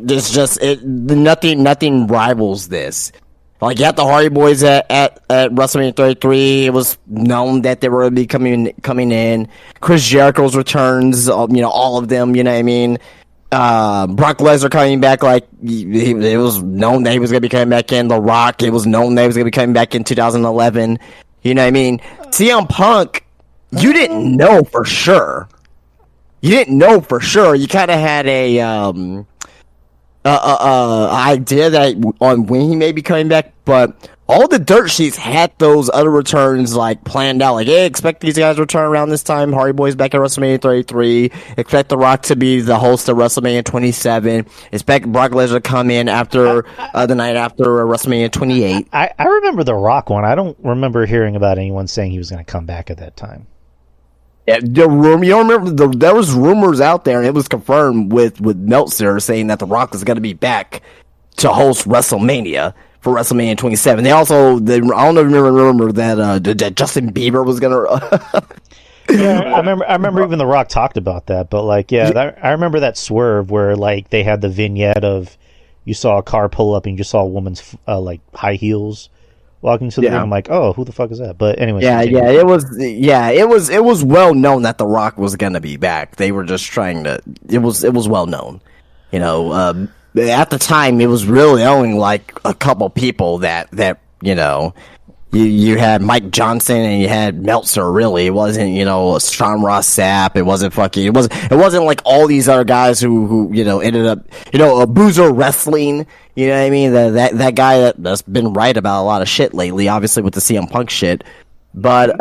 this nothing rivals this. Like, you had the Hardy Boys at WrestleMania 33. It was known that they were going to be coming in. Chris Jericho's returns, all of them. You know what I mean? Brock Lesnar coming back, like, it was known that he was going to be coming back in. The Rock, it was known that he was going to be coming back in 2011. You know what I mean? CM Punk, you didn't know for sure. You kind of had a idea that on when he may be coming back, but all the dirt sheets had those other returns like planned out. Like, hey, expect these guys to return around this time. Hardy Boy's back at WrestleMania 33. Expect The Rock to be the host of WrestleMania 27. Expect Brock Lesnar to come in after the night after WrestleMania 28. I remember the Rock one. I don't remember hearing about anyone saying he was going to come back at that time. Yeah, you don't remember there was rumors out there, and it was confirmed with Meltzer saying that The Rock was going to be back to host WrestleMania for WrestleMania 27. They also, I don't know if you remember that Justin Bieber was going to. Yeah, I remember even The Rock talked about that, but like, I remember that swerve where like they had the vignette of you saw a car pull up and you just saw a woman's like high heels walking to the room. I'm like, oh, who the fuck is that? But anyway, it was well known that The Rock was gonna be back. They were just trying to. It was well known, you know. At the time, it was really only like a couple people that you know. You had Mike Johnson and you had Meltzer. Really, it wasn't Sean Ross Sapp. It wasn't like all these other guys who ended up a Boozer Wrestling. You know what I mean? That guy that's been right about a lot of shit lately. Obviously with the CM Punk shit, but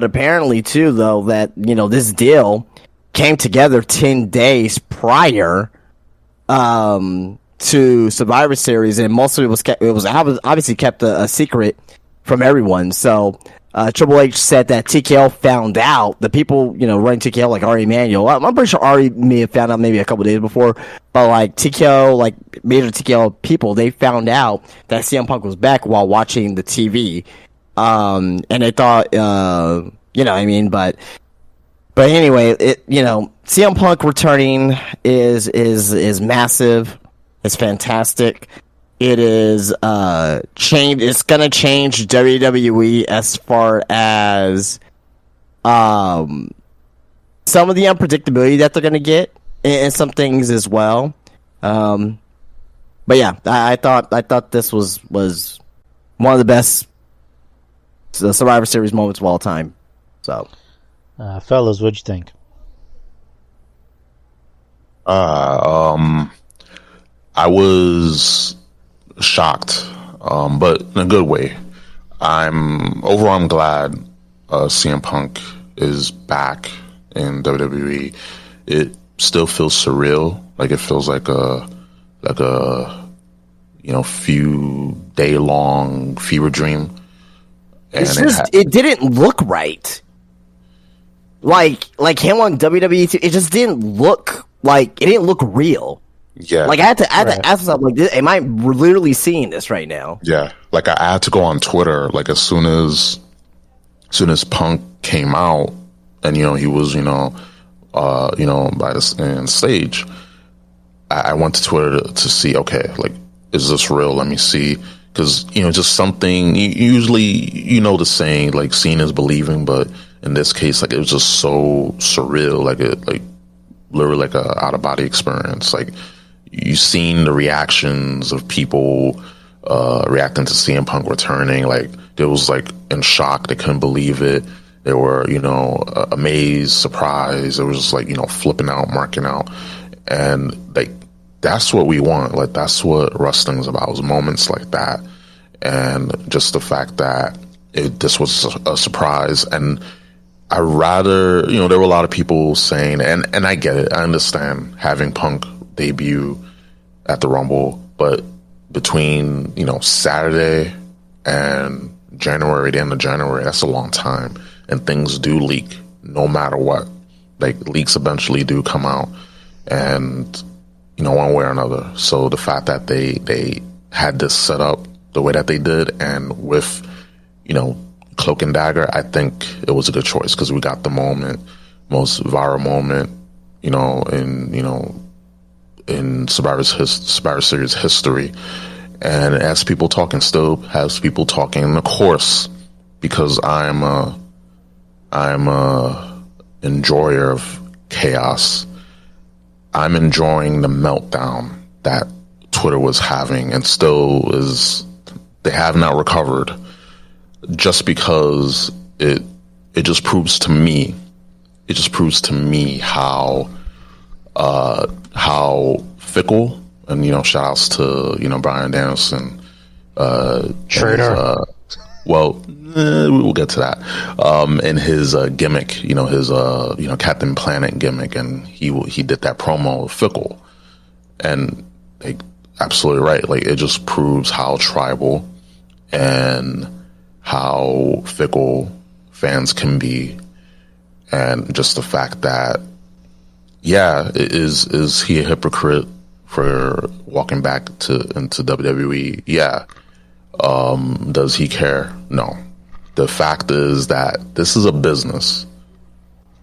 apparently too though that this deal came together 10 days prior to Survivor Series, and most of it was obviously kept a secret from everyone. So Triple H said that TKO found out, the people running TKO like Ari Emanuel. I'm pretty sure Ari may have found out maybe a couple days before, but like TKO, like major TKO people, they found out that CM Punk was back while watching the TV, and they thought but anyway, CM Punk returning is massive. It's fantastic. It is change. It's gonna change WWE as far as some of the unpredictability that they're gonna get, and some things as well. But yeah, I thought this was one of the best Survivor Series moments of all time. So, fellas, what'd you think? I was shocked, but in a good way. I'm glad CM Punk is back in WWE. It still feels surreal, like it feels like a few day long fever dream. And it didn't look right. Like him on WWE, it just didn't look like, it didn't look real. Yeah, like I had to ask myself, like, am I literally seeing this right now? Yeah, like I had to go on Twitter, like as soon as Punk came out, and he was by the stage, I went to Twitter to see, okay, like, is this real? Let me see, because just something. Usually, the saying, like, seeing is believing, but in this case, like, it was just so surreal, like literally like a out of body experience, like. You seen the reactions of people reacting to CM Punk returning. Like, they was like in shock. They couldn't believe it. They were, amazed, surprised. It was just like, flipping out, marking out. And like, that's what we want. Like, that's what wrestling's about, is moments like that. And just the fact that this was a surprise. And I rather, there were a lot of people saying, and I get it. I understand having Punk debut at the Rumble, but between Saturday and January, the end of January, that's a long time, and things do leak no matter what. Like, leaks eventually do come out, and one way or another. So the fact that they had this set up the way that they did, and with Cloak and Dagger, I think it was a good choice, because we got the most viral moment in Survivor Series history, and it has people talking. Still has people talking, and of course, because I'm a enjoyer of chaos, I'm enjoying the meltdown that Twitter was having, and still is. They have not recovered, just because it just proves to me. It just proves to me how fickle, and shout outs to Bryan Danielson, Traitor. We'll get to that. In his gimmick, his Captain Planet gimmick, and he did that promo with Fickle, and like absolutely right. Like it just proves how tribal and how fickle fans can be, and just the fact that, is he a hypocrite for walking back into WWE? Yeah. Does he care? No. The fact is that this is a business.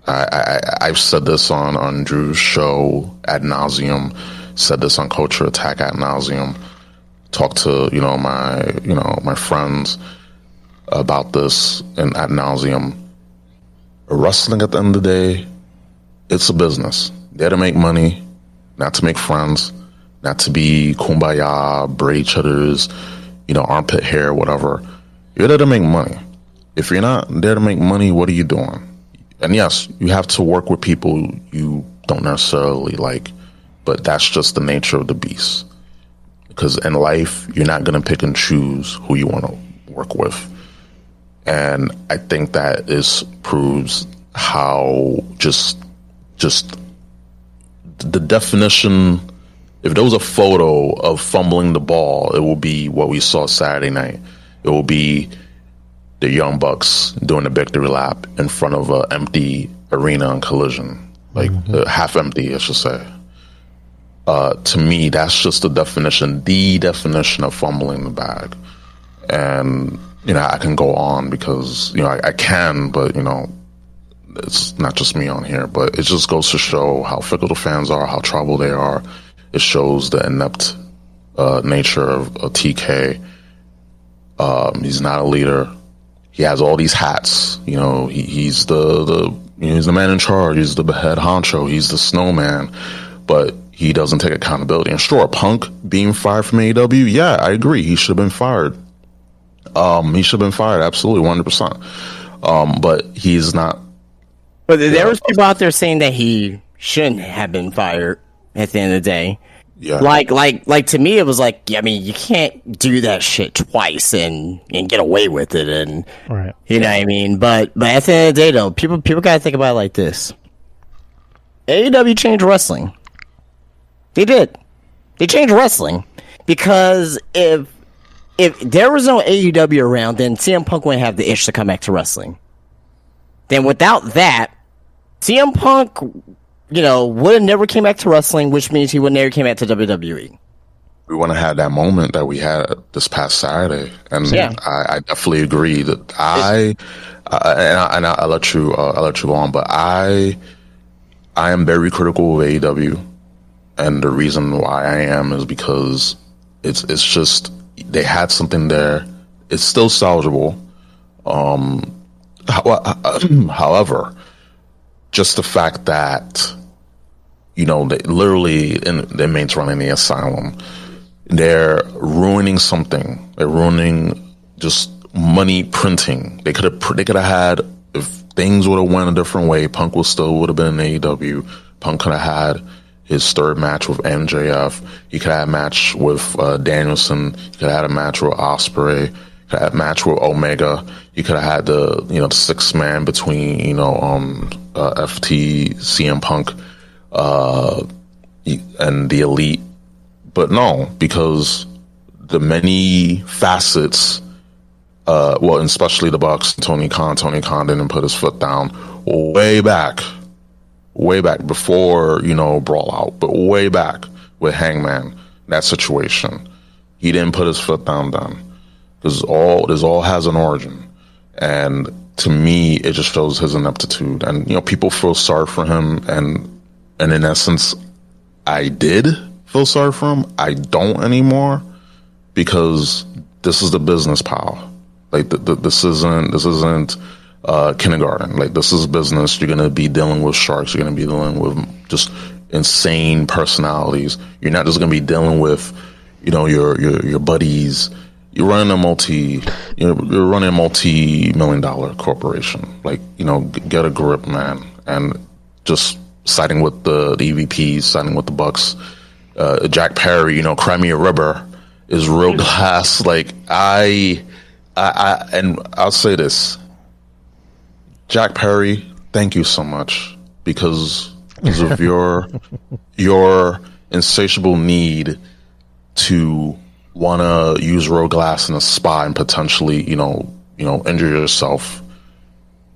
I've said this on Drew's show ad nauseum, said this on Culture Attack ad nauseum, talked to, my friends about this and ad nauseum. Wrestling at the end of the day, it's a business. There to make money, not to make friends, not to be kumbaya, braid each other's, armpit hair, whatever. You're there to make money. If you're not there to make money, what are you doing? And yes, you have to work with people you don't necessarily like, but that's just the nature of the beast. Because in life, you're not going to pick and choose who you want to work with. And I think that proves how just the definition. If there was a photo of fumbling the ball, it will be what we saw Saturday night. It will be the Young Bucks doing the victory lap in front of an empty arena on Collision, like half empty, I should say. To me, that's just the definition of fumbling the bag. And I can go on because I can, but it's not just me on here. But it just goes to show how fickle the fans are, how tribal they are. It shows the inept nature of TK. He's not a leader. He has all these hats. He's the man in charge. He's the head honcho. He's the snowman. But he doesn't take accountability. And sure, Punk being fired from AEW, yeah, I agree. He should have been fired. He should have been fired, absolutely, 100%. But he's not. But there was people out there saying that he shouldn't have been fired at the end of the day. Yeah. Like to me, it was like, you can't do that shit twice and get away with it, and right. You know what I mean? But at the end of the day, though, people gotta think about it like this: AEW changed wrestling. They did. They changed wrestling because if there was no AEW around, then CM Punk wouldn't have the itch to come back to wrestling. Then without that, CM Punk, would have never came back to wrestling, which means he would never came back to WWE. We want to have that moment that we had this past Saturday, and I definitely agree that I'll let you go on, but I am very critical of AEW, and the reason why I am is because it's just they had something there. It's still salvageable. However, just the fact that they literally, the inmates running the asylum, they're ruining something. They're ruining just money printing. They could have had, if things would have went a different way, Punk would have been in AEW. Punk could have had his third match with MJF. He could have had a match with Danielson. He could have had a match with Ospreay. Could have had a match with Omega. You could have had the sixth man between FT, CM Punk, and the Elite. But no, because the many facets, and especially the Bucks, Tony Khan didn't put his foot down way back before, Brawl Out, but way back with Hangman, that situation. He didn't put his foot down then. Because this all has an origin. And to me, it just shows his ineptitude. And, people feel sorry for him. And in essence, I did feel sorry for him. I don't anymore, because this is the business, pal. Like, this isn't kindergarten. Like, this is business. You're going to be dealing with sharks. You're going to be dealing with just insane personalities. You're not just going to be dealing with, your buddies. You're running a multi-million dollar corporation. Like, get a grip, man. And just siding with the EVPs, siding with the Bucks. Jack Perry, cry me a rubber. is real glass. Like and I'll say this, Jack Perry, thank you so much because of your insatiable need to want to use real glass in a spot and potentially, injure yourself.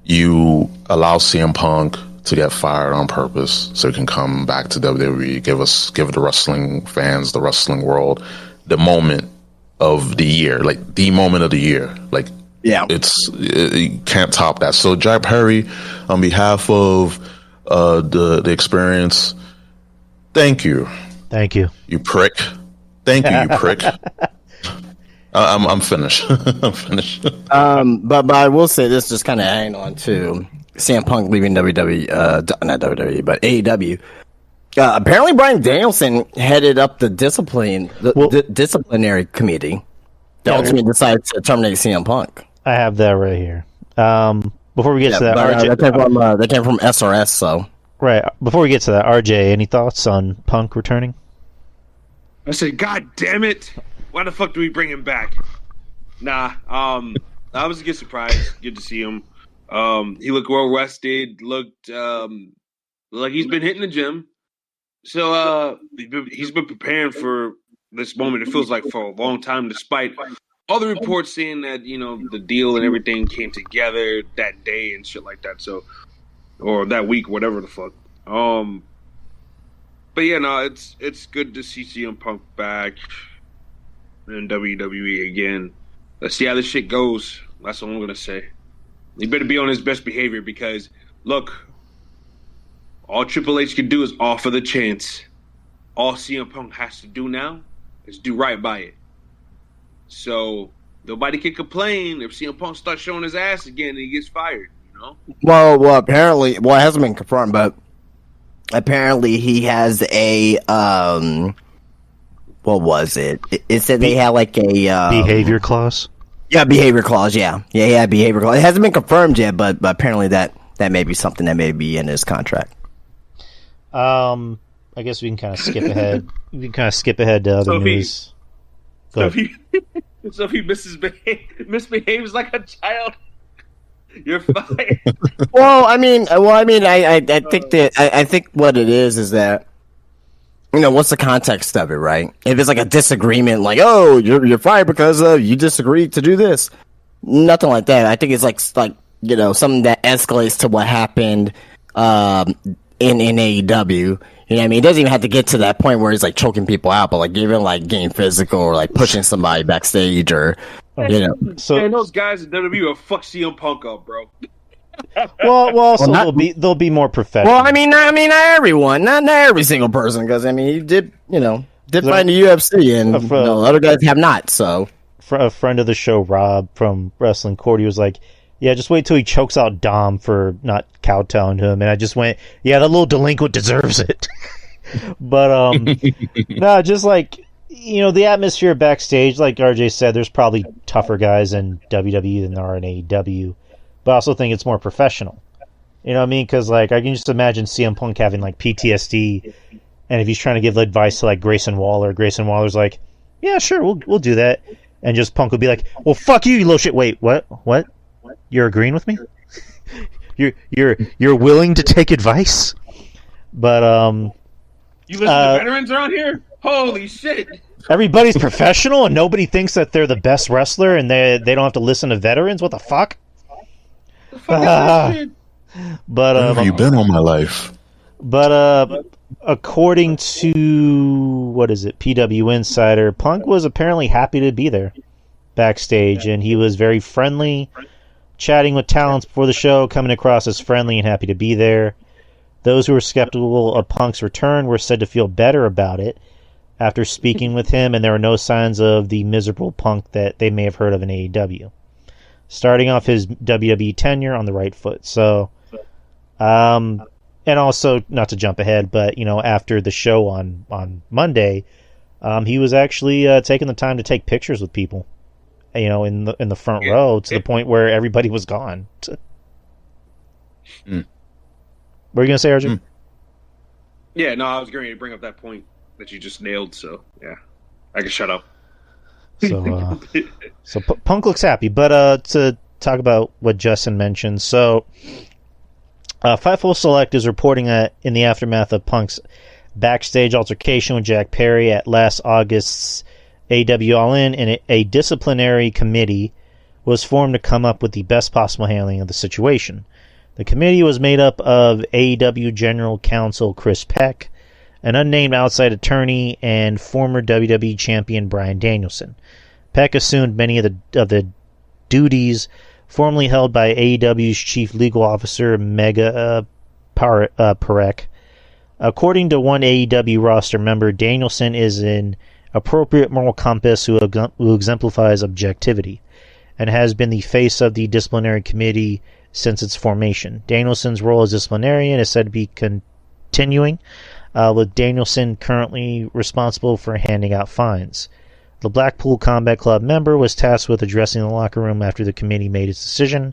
You allow CM Punk to get fired on purpose so he can come back to WWE, give the wrestling fans, the wrestling world, the moment of the year, like the moment of the year. Like, yeah, you can't top that. So Jack Perry, on behalf of the experience, thank you. Thank you. You prick. Thank you, you prick. I'm finished. I'm finished. But I will say this, just kind of hanging on to CM Punk leaving WWE, not WWE, but AEW. Apparently, Bryan Danielson headed up the disciplinary committee that ultimately decided to terminate CM Punk. I have that right here. Before we get to that, RJ, that came from SRS. So right before we get to that, RJ, any thoughts on Punk returning? I said, God damn it! Why the fuck do we bring him back? Nah, I was a good surprise. Good to see him. He looked well rested. Looked like he's been hitting the gym. So he's been preparing for this moment. It feels like for a long time, despite all the reports saying that the deal and everything came together that day and shit like that. So, or that week, whatever the fuck. But yeah, no, it's good to see CM Punk back in WWE again. Let's see how this shit goes. That's all I'm gonna say. He better be on his best behavior because look, all Triple H can do is offer the chance. All CM Punk has to do now is do right by it. So nobody can complain if CM Punk starts showing his ass again and he gets fired. Well, apparently, it hasn't been confirmed, but apparently he has a what was it? It said they had like a behavior clause. Yeah, behavior clause. Yeah, behavior clause. It hasn't been confirmed yet, but apparently that may be something that may be in his contract. I guess we can kind of skip ahead. We can kind of skip ahead to other news. So if he misbehaves like a child, you're fired. I think what it is that what's the context of it, right? If it's like a disagreement, like you're fired because you disagreed to do this, nothing like that. I think it's like something that escalates to what happened in AEW. You know what I mean? It doesn't even have to get to that point where he's like choking people out, but like even like getting physical or like pushing somebody backstage or So man, those guys in WWE will fuck CM Punk up, bro. They'll be more professional. Well, I mean, not everyone, not every single person, because he did fight in the UFC, and other guys have not. So, a friend of the show, Rob from Wrestling Court, he was like, "Yeah, just wait till he chokes out Dom for not kowtowing to him." And I just went, "Yeah, that little delinquent deserves it." But no, just like the atmosphere backstage, like RJ said, there's probably tougher guys in WWE than there are in AEW. But I also think it's more professional. You know what I mean? Because like I can just imagine CM Punk having like PTSD, and if he's trying to give advice to like Grayson Waller's like, "Yeah, sure, we'll do that," and just Punk would be like, "Well, fuck you, you little shit. Wait, what? You're agreeing with me? You're willing to take advice?" But you listen to veterans around here? Holy shit! Everybody's professional, and nobody thinks that they're the best wrestler, and they don't have to listen to veterans. What the fuck? But where have you been all my life? But according to PW Insider, Punk was apparently happy to be there backstage, and he was very friendly, chatting with talents before the show, coming across as friendly and happy to be there. Those who were skeptical of Punk's return were said to feel better about it after speaking with him, and there were no signs of the miserable Punk that they may have heard of in AEW. Starting off his WWE tenure on the right foot. So, and also, not to jump ahead, but, after the show on Monday, he was actually taking the time to take pictures with people, in the front row to the point where everybody was gone. What were you going to say, RJ? Yeah, no, I was going to bring up that point that you just nailed, so, yeah. I can shut up. So Punk looks happy. But to talk about what Justin mentioned, so Fightful Select is reporting that in the aftermath of Punk's backstage altercation with Jack Perry at last August's AEW All In, and a disciplinary committee was formed to come up with the best possible handling of the situation. The committee was made up of AEW General Counsel Chris Peck, an unnamed outside attorney, and former WWE champion Bryan Danielson. Peck assumed many of the duties formerly held by AEW's chief legal officer Mega Parek. According to one AEW roster member, Danielson is an appropriate moral compass who exemplifies objectivity, and has been the face of the disciplinary committee since its formation. Danielson's role as disciplinarian is said to be continuing, with Danielson currently responsible for handing out fines. The Blackpool Combat Club member was tasked with addressing the locker room after the committee made its decision.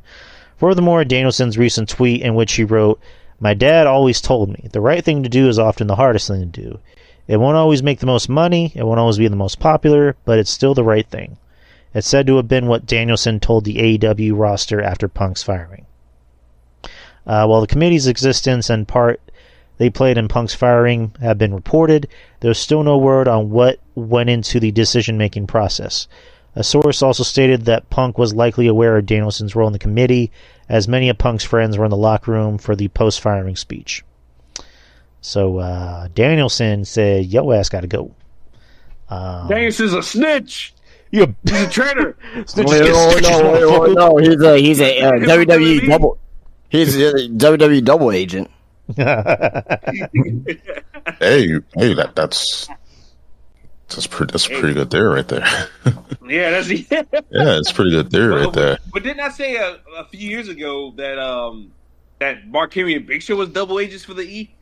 Furthermore, Danielson's recent tweet in which he wrote, "My dad always told me, the right thing to do is often the hardest thing to do. It won't always make the most money, it won't always be the most popular, but it's still the right thing." It's said to have been what Danielson told the AEW roster after Punk's firing. While the committee's existence and part they played in Punk's firing have been reported, there's still no word on what went into the decision-making process. A source also stated that Punk was likely aware of Danielson's role in the committee, as many of Punk's friends were in the locker room for the post-firing speech. So Danielson said, "Yo ass gotta go." Danielson's a snitch. He's a traitor. No, he's a WWE double. He's a WWE double agent. Hey, that's pretty good there, right there. Yeah, that's Yeah, it's pretty good there, right there. But didn't I say a few years ago that that Mark Henry and Big Show was double agents for the E?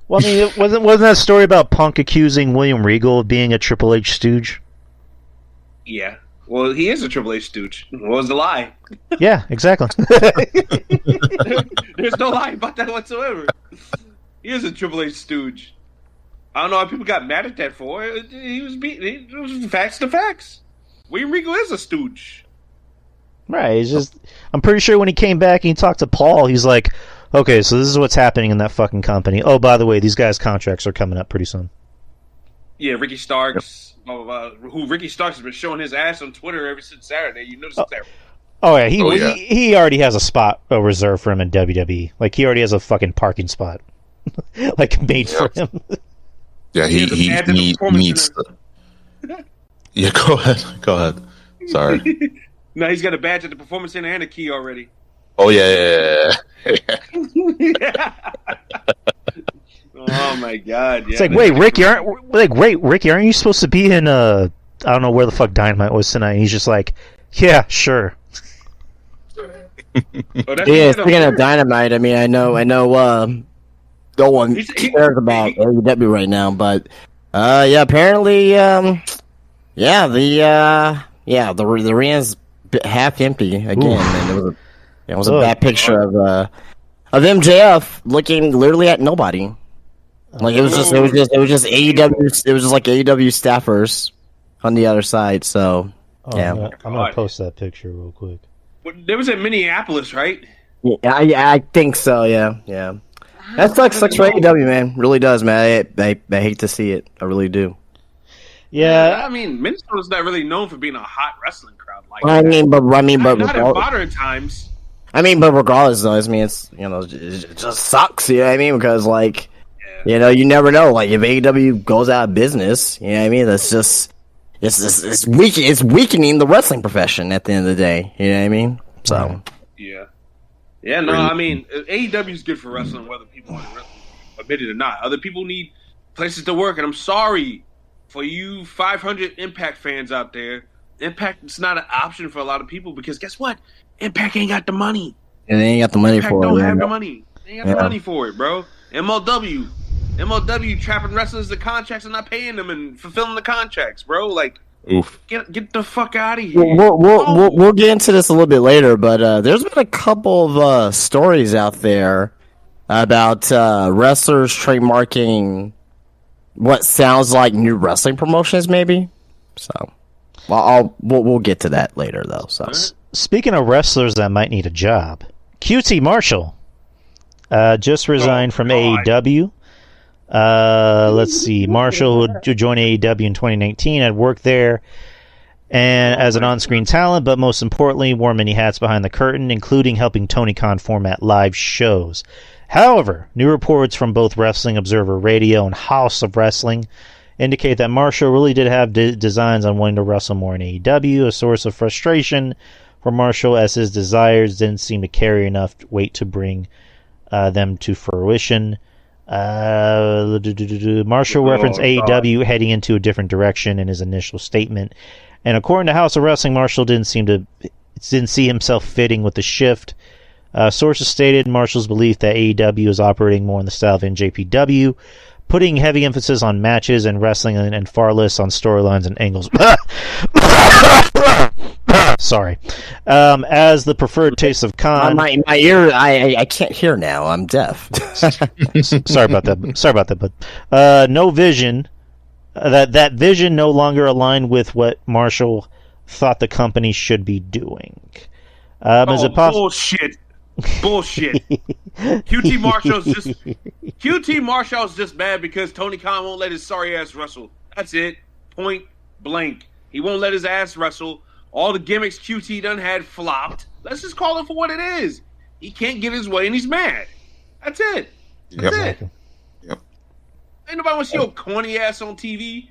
Well, I mean, wasn't that a story about Punk accusing William Regal of being a Triple H stooge? Yeah. Well, he is a Triple H stooge. What was the lie? Yeah, exactly. There's no lie about that whatsoever. He is a Triple H stooge. I don't know why people got mad at that for. It was facts to facts. William Regal is a stooge. Right. It's just, I'm pretty sure when he came back and he talked to Paul, he's like, "Okay, so this is what's happening in that fucking company. Oh, by the way, these guys' contracts are coming up pretty soon." Yeah, Ricky Starks. Who Ricky Starks has been showing his ass on Twitter ever since Saturday. You notice that? Oh yeah, he already has a spot reserved for him in WWE. Like he already has a fucking parking spot, like made for him. Yeah, he needs. Yeah, go ahead. Sorry. No, he's got a badge at the Performance Center and a key already. Oh yeah. Oh my God! Yeah. It's like, wait, Ricky, aren't you supposed to be in I don't know where the fuck Dynamite was tonight? And he's just like, "Yeah, sure." Yeah, speaking of Dynamite, I mean, I know, no one cares about AEW right now, but yeah, apparently, the arena's half empty again, and it was a bad picture of MJF looking literally at nobody. Like it was just AEW. It was just like AEW staffers on the other side. So yeah, I'm gonna post that picture real quick. There was in Minneapolis, right? Yeah, I think so. Yeah. That sucks for AEW, man. Really does, man. I hate to see it. I really do. Yeah, I mean, Minnesota's not really known for being a hot wrestling crowd. Like, I mean, but not in modern times. I mean, but regardless, though, I mean, it's it just sucks. You know what I mean? Because like, you never know. Like, if AEW goes out of business, you know what I mean? That's just it's weakening the wrestling profession at the end of the day. You know what I mean? So yeah. No, I mean, AEW is good for wrestling, whether people want to admit it or not. Other people need places to work, and I'm sorry for you 500 Impact fans out there. Impact is not an option for a lot of people because guess what? Impact ain't got the money. And they ain't got the money Impact for it. Don't have the money. They ain't got the money for it, bro. MLW trapping wrestlers the contracts and not paying them and fulfilling the contracts, bro. Like, oof. Get the fuck out of here. We'll get into this a little bit later, but there's been a couple of stories out there about wrestlers trademarking what sounds like new wrestling promotions, maybe. So we'll get to that later though. So Speaking of wrestlers that might need a job, QT Marshall just resigned from AEW. Let's see, Marshall, who joined AEW in 2019, had worked there and as an on-screen talent, but most importantly, wore many hats behind the curtain, including helping Tony Khan format live shows. However, new reports from both Wrestling Observer Radio and House of Wrestling indicate that Marshall really did have designs on wanting to wrestle more in AEW, a source of frustration for Marshall as his desires didn't seem to carry enough weight to bring them to fruition. Marshall referenced AEW heading into a different direction in his initial statement, and according to House of Wrestling, Marshall didn't see himself fitting with the shift. Sources stated Marshall's belief that AEW is operating more in the style of NJPW, putting heavy emphasis on matches and wrestling and far less on storylines and angles. Sorry. As the preferred taste of Khan. My ear, I can't hear now. I'm deaf. Sorry about that. But no vision. That vision no longer aligned with what Marshall thought the company should be doing. Is it possible? Bullshit. QT Marshall's just mad because Tony Khan won't let his sorry ass wrestle. That's it. Point blank. He won't let his ass wrestle. All the gimmicks QT done had flopped. Let's just call it for what it is. He can't get his way and he's mad. That's it. That's it. Yep. Ain't nobody want to see your corny ass on TV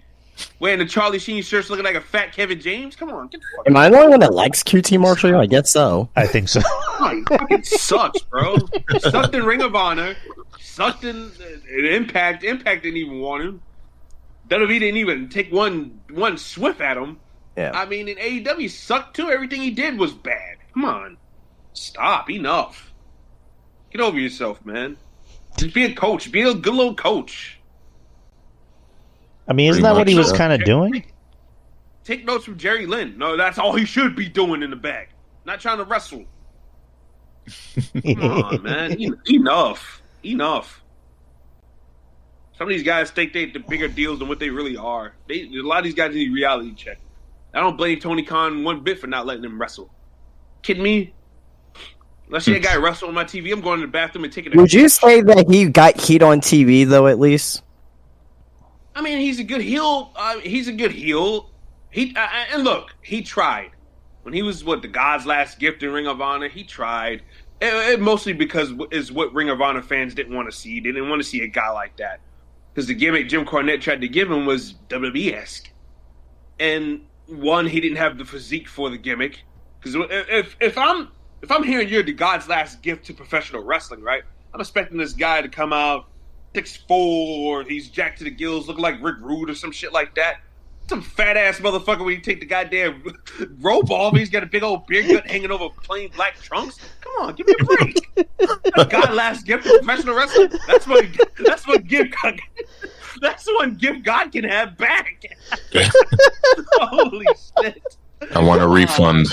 wearing the Charlie Sheen shirts looking like a fat Kevin James. Come on. Get the fuck Am I the only one that likes QT Marshall? I guess so. I think so. He fucking sucks, bro. Sucked in Ring of Honor. Sucked in Impact. Impact didn't even want him. WWE didn't even take one swift at him. Yeah. I mean, in AEW, sucked too. Everything he did was bad. Come on. Stop. Enough. Get over yourself, man. Just be a coach. Be a good little coach. I mean, isn't that what he was kind of doing? Take notes from Jerry Lynn. No, that's all he should be doing in the back. Not trying to wrestle. Come on, man. Enough. Some of these guys think they're the bigger deals than what they really are. A lot of these guys need a reality check. I don't blame Tony Khan one bit for not letting him wrestle. Kidding me? Let's see a guy wrestle on my TV. I'm going to the bathroom and taking a Would you say that he got heat on TV, though, at least? I mean, he's a good heel. And look, he tried. When he was, the God's Last Gift in Ring of Honor, he tried. It mostly because is what Ring of Honor fans didn't want to see. They didn't want to see a guy like that. Because the gimmick Jim Cornette tried to give him was WWE-esque. And one, he didn't have the physique for the gimmick. Because if I'm hearing you're the God's Last Gift to professional wrestling, right? I'm expecting this guy to come out 6'4", or he's jacked to the gills, looking like Rick Rude or some shit like that. Some fat ass motherfucker when you take the goddamn robe off, he's got a big old beard gut hanging over plain black trunks. Come on, give me a break. God Last Gift to professional wrestling. That's what gift one gift God can have back. Holy shit! I want a refund.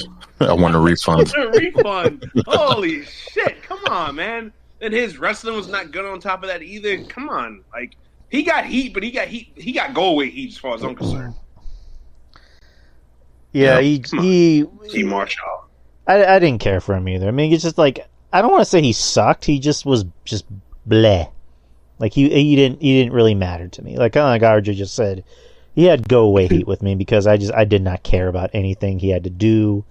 Holy shit! Come on, man. And his wrestling was not good on top of that either. Come on, like he got heat, but he got go away heat as far as I'm concerned. Yeah, he Marshall. I didn't care for him either. I mean, it's just like, I don't want to say he sucked. He just was just bleh. Like he didn't really matter to me. Like RJ just said, he had go away heat with me because I did not care about anything he had to do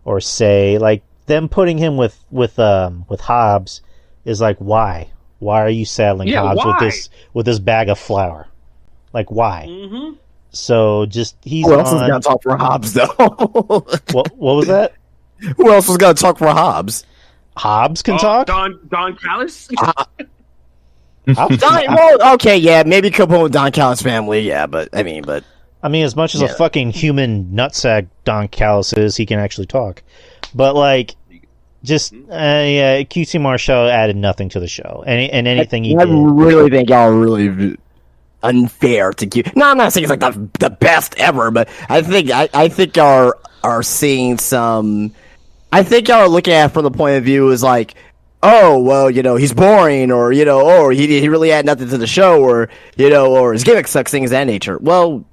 or say. Like them putting him with Hobbs is like, why? Why are you saddling Hobbs with this bag of flour? Like, why? Mm-hmm. So just he's Who else is gonna talk for Hobbs though? What was that? Who else was gonna talk for Hobbs? Hobbs can talk. Don Callis. Okay, yeah, maybe couple with Don Callis' family, yeah, but I mean, as much as a fucking human nutsack Don Callis is, he can actually talk. But like, just QT Marshall added nothing to the show, and anything he did. I really think y'all are really unfair to QT. No, I'm not saying it's like the best ever, but I think y'all are seeing some. I think y'all are looking at it from the point of view is like, oh, well, he's boring, or, or he really had nothing to the show, or, or his gimmick sucks, things of that nature. Well,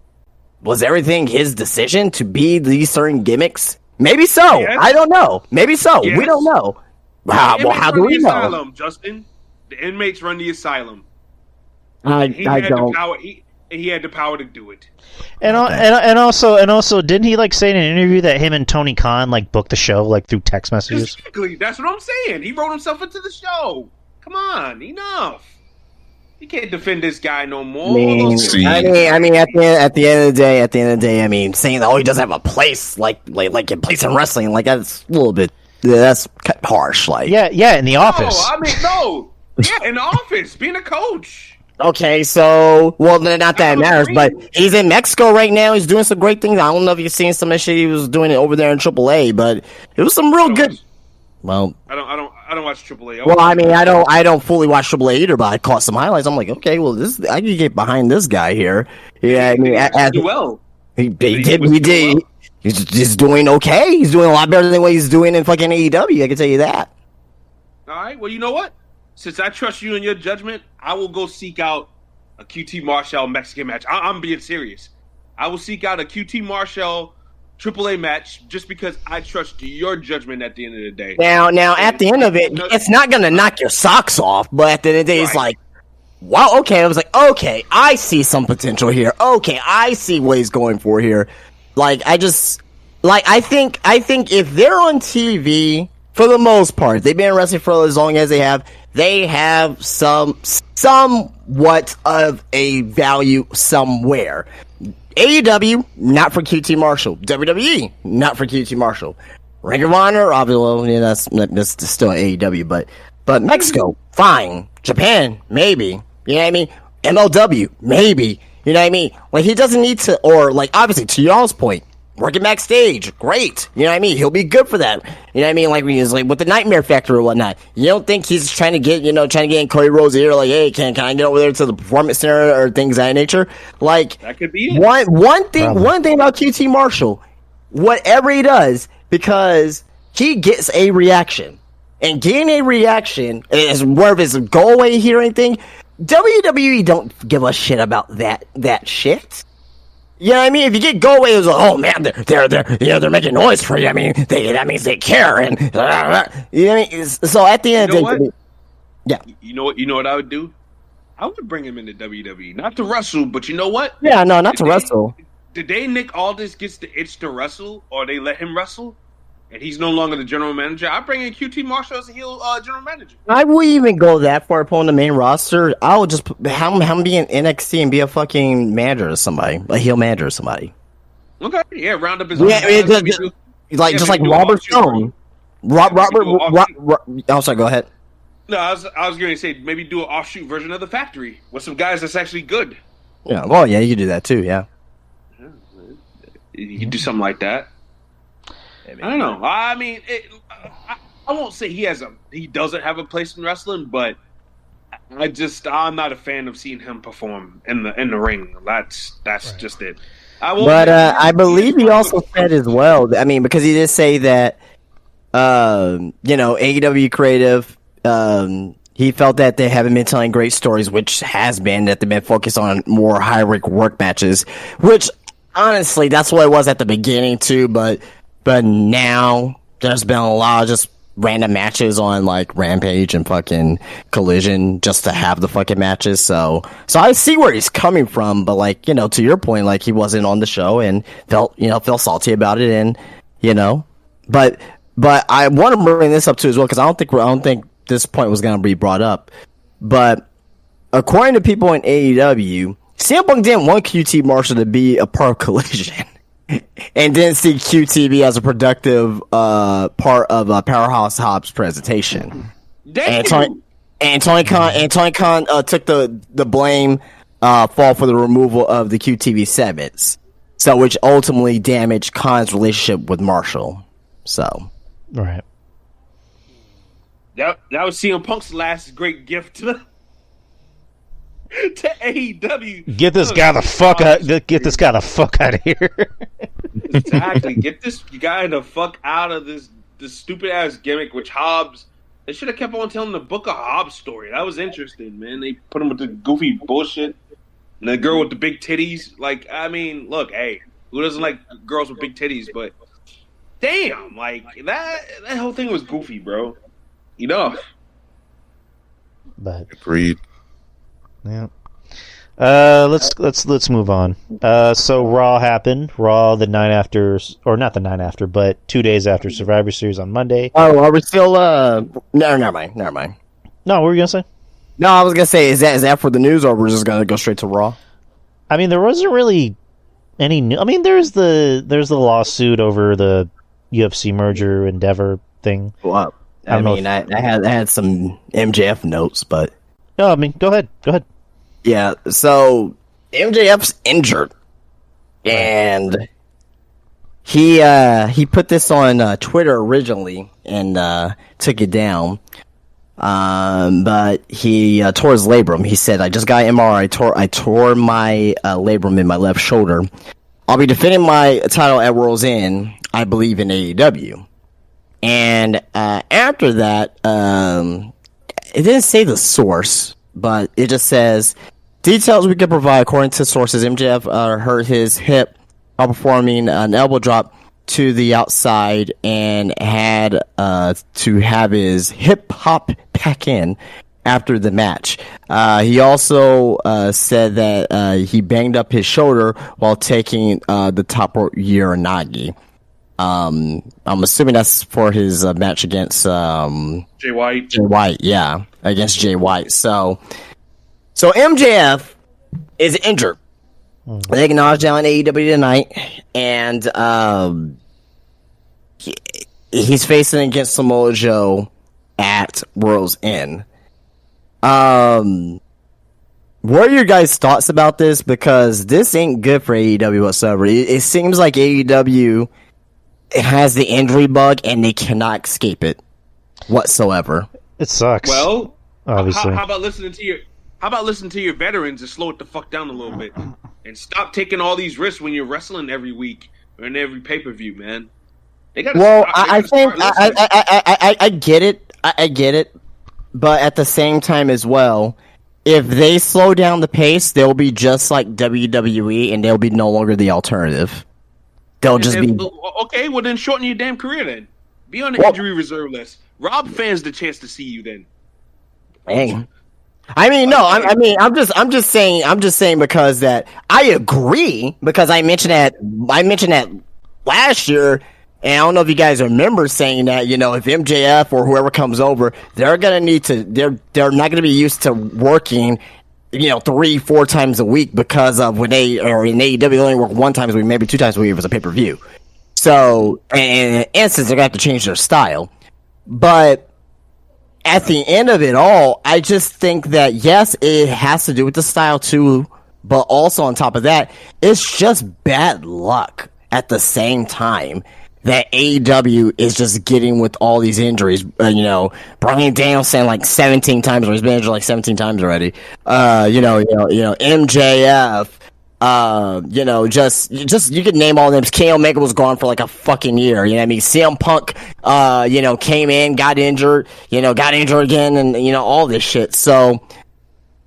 Was everything his decision to be these certain gimmicks? Maybe so. Yes. I don't know. Maybe so. Yes. We don't know. How do we know? Asylum, Justin. The inmates run the asylum. I had don't. the power. He had the power to do it. And also, didn't he like say in an interview that him and Tony Khan like booked the show like through text messages? Exactly. That's what I'm saying. He wrote himself into the show. Come on, enough. You can't defend this guy no more. I mean, at the end of the day, I mean, saying that he doesn't have a place like a place in wrestling, like that's a little bit that's harsh. Like, yeah, in the office. Yeah, in the office, being a coach. Okay, so not that it matters, but he's in Mexico right now. He's doing some great things. I don't know if you've seen some of the shit he was doing it over there in AAA, but it was some real good. Well, I don't watch AAA. Well, I mean, I don't fully watch AAA either, but I caught some highlights. I'm like, okay, well, I can get behind this guy here. Yeah, I mean, he did. He's doing okay. He's doing a lot better than what he's doing in fucking AEW. I can tell you that. All right. Well, you know what? Since I trust you in your judgment, I will go seek out a QT Marshall Mexican match. I'm being serious. I will seek out a QT Marshall AAA match just because I trust your judgment at the end of the day. Now, at the end of it, it's not going to knock your socks off, but at the end of the day, it's like, wow, okay. I was like, okay, I see some potential here. Okay, I see what he's going for here. Like, I think if they're on TV, for the most part, they've been wrestling for as long as they have somewhat of a value somewhere. AEW, not for QT Marshall. WWE, not for QT Marshall. Ring of Honor, obviously, well, yeah, that's still AEW, but Mexico, fine. Japan, maybe. You know what I mean? MLW, maybe. You know what I mean? Like, he doesn't need to, or, like, obviously, to y'all's point, working backstage, great. You know what I mean? He'll be good for that. You know what I mean? Like when he's like with the Nightmare Factor or whatnot. You don't think he's trying to get in Cody Rhodes' ear, like, hey, can I get over there to the Performance Center or things of that nature? Like, that could be it. One thing about QT Marshall, whatever he does, because he gets a reaction. And getting a reaction is whether it's a go away here or anything, WWE don't give a shit about that shit. You know what I mean? If you get go away, it's like, oh man, they're making noise for you. I mean, that means they care, and you know what I mean. So at the end of the day, yeah. You know what I would do? I would bring him into WWE, not to wrestle, but you know what? Yeah, no, not to wrestle. Did they Nick Aldis gets the itch to wrestle, or they let him wrestle, and he's no longer the general manager? I bring in QT Marshall as a heel general manager. I wouldn't even go that far upon the main roster. I would just have him be in NXT and be a fucking manager to somebody, a heel manager to somebody. Okay, yeah, round up his just like Robert Stone. Oh, sorry, go ahead. No, I was going to say maybe do an offshoot version of the Factory with some guys that's actually good. Yeah, well, yeah, you could do that too. Yeah, you could do something like that. I don't know. I mean, I won't say he doesn't have a place in wrestling, but I'm not a fan of seeing him perform in the ring. That's right. Just it. I believe he also said as well. I mean, because he did say that, AEW creative, he felt that they haven't been telling great stories, which has been that they've been focused on more high-risk work matches, which honestly, that's what it was at the beginning too, but now there's been a lot of just random matches on like Rampage and fucking Collision just to have the fucking matches. So I see where he's coming from, but like, to your point, like he wasn't on the show and felt salty about it, and but I want to bring this up too as well because I don't think this point was going to be brought up. But according to people in AEW, CM Punk didn't want QT Marshall to be a part of Collision. And didn't see QTV as a productive part of Powerhouse Hobbs' presentation. And Tony Khan took the blame fall for the removal of the QTV segments, so which ultimately damaged Khan's relationship with Marshall. So, right. That was CM Punk's last great gift to AEW. Get this guy the fuck out. Get this guy the fuck out of here. Exactly. Get this guy the fuck out of this stupid ass gimmick. Which Hobbs, they should have kept on telling the Book of Hobbs story. That was interesting, man. They put him with the goofy bullshit. And the girl with the big titties, like, I mean, look, hey, who doesn't like girls with big titties? But damn, like that whole thing was goofy, bro. You know. But Agreed. yeah. Let's move on. So Raw happened. Raw the night after, or not the night after, but 2 days after Survivor Series on Monday. Oh, are we still? No, never mind. Never mind. No, what were you gonna say? No, I was gonna say, is that for the news, or we're just gonna go straight to Raw? I mean, there wasn't really any new. I mean, there's the lawsuit over the UFC merger Endeavor thing. Well, I had some MJF notes, but No, I mean, go ahead. yeah. So MJF's injured, and he put this on Twitter originally and took it down. But he tore his labrum. He said, "I just got MRI. I tore my labrum in my left shoulder. I'll be defending my title at World's End. I believe in AEW." And after that, it didn't say the source, but it just says details we could provide according to sources. MJF hurt his hip while performing an elbow drop to the outside and had to have his hip hop back in after the match. He also said that he banged up his shoulder while taking the top rope Uranagi. I'm assuming that's for his match against Jay White. Jay White, yeah, against Jay White. So MJF is injured. They acknowledged that on AEW tonight, and he's facing against Samoa Joe at World's End. What are your guys' thoughts about this? Because this ain't good for AEW whatsoever. It seems like AEW has the injury bug, and they cannot escape it whatsoever. It sucks. Well, obviously. how about listening to your veterans and slow it the fuck down a little bit, and stop taking all these risks when you're wrestling every week or in every pay-per-view, man. They gotta I think I get it. I get it, but at the same time as well, if they slow down the pace, they'll be just like WWE, and they'll be no longer the alternative. They'll just be okay. Well, then shorten your damn career. Then be on the injury reserve list. Rob fans the chance to see you. Then, dang. I mean, no. I'm just saying because that I agree, because I mentioned that last year. And I don't know if you guys remember saying that, you know, if MJF or whoever comes over, they're gonna need to, they're not gonna be used to working, you know, 3-4 times a week, because of when in AEW they only work 1 time a week, maybe 2 times a week if it's a pay-per-view. So, in an instance, they're gonna have to change their style. But at the end of it all, I just think that yes, it has to do with the style too, but also on top of that, it's just bad luck at the same time that AEW is just getting with all these injuries. You know, Bryan Danielson like 17 times, or he's been injured like 17 times already. MJF. Just you could name all names. Kenny Omega was gone for like a fucking year. You know what I mean? CM Punk, came in, got injured, got injured again, and all this shit. So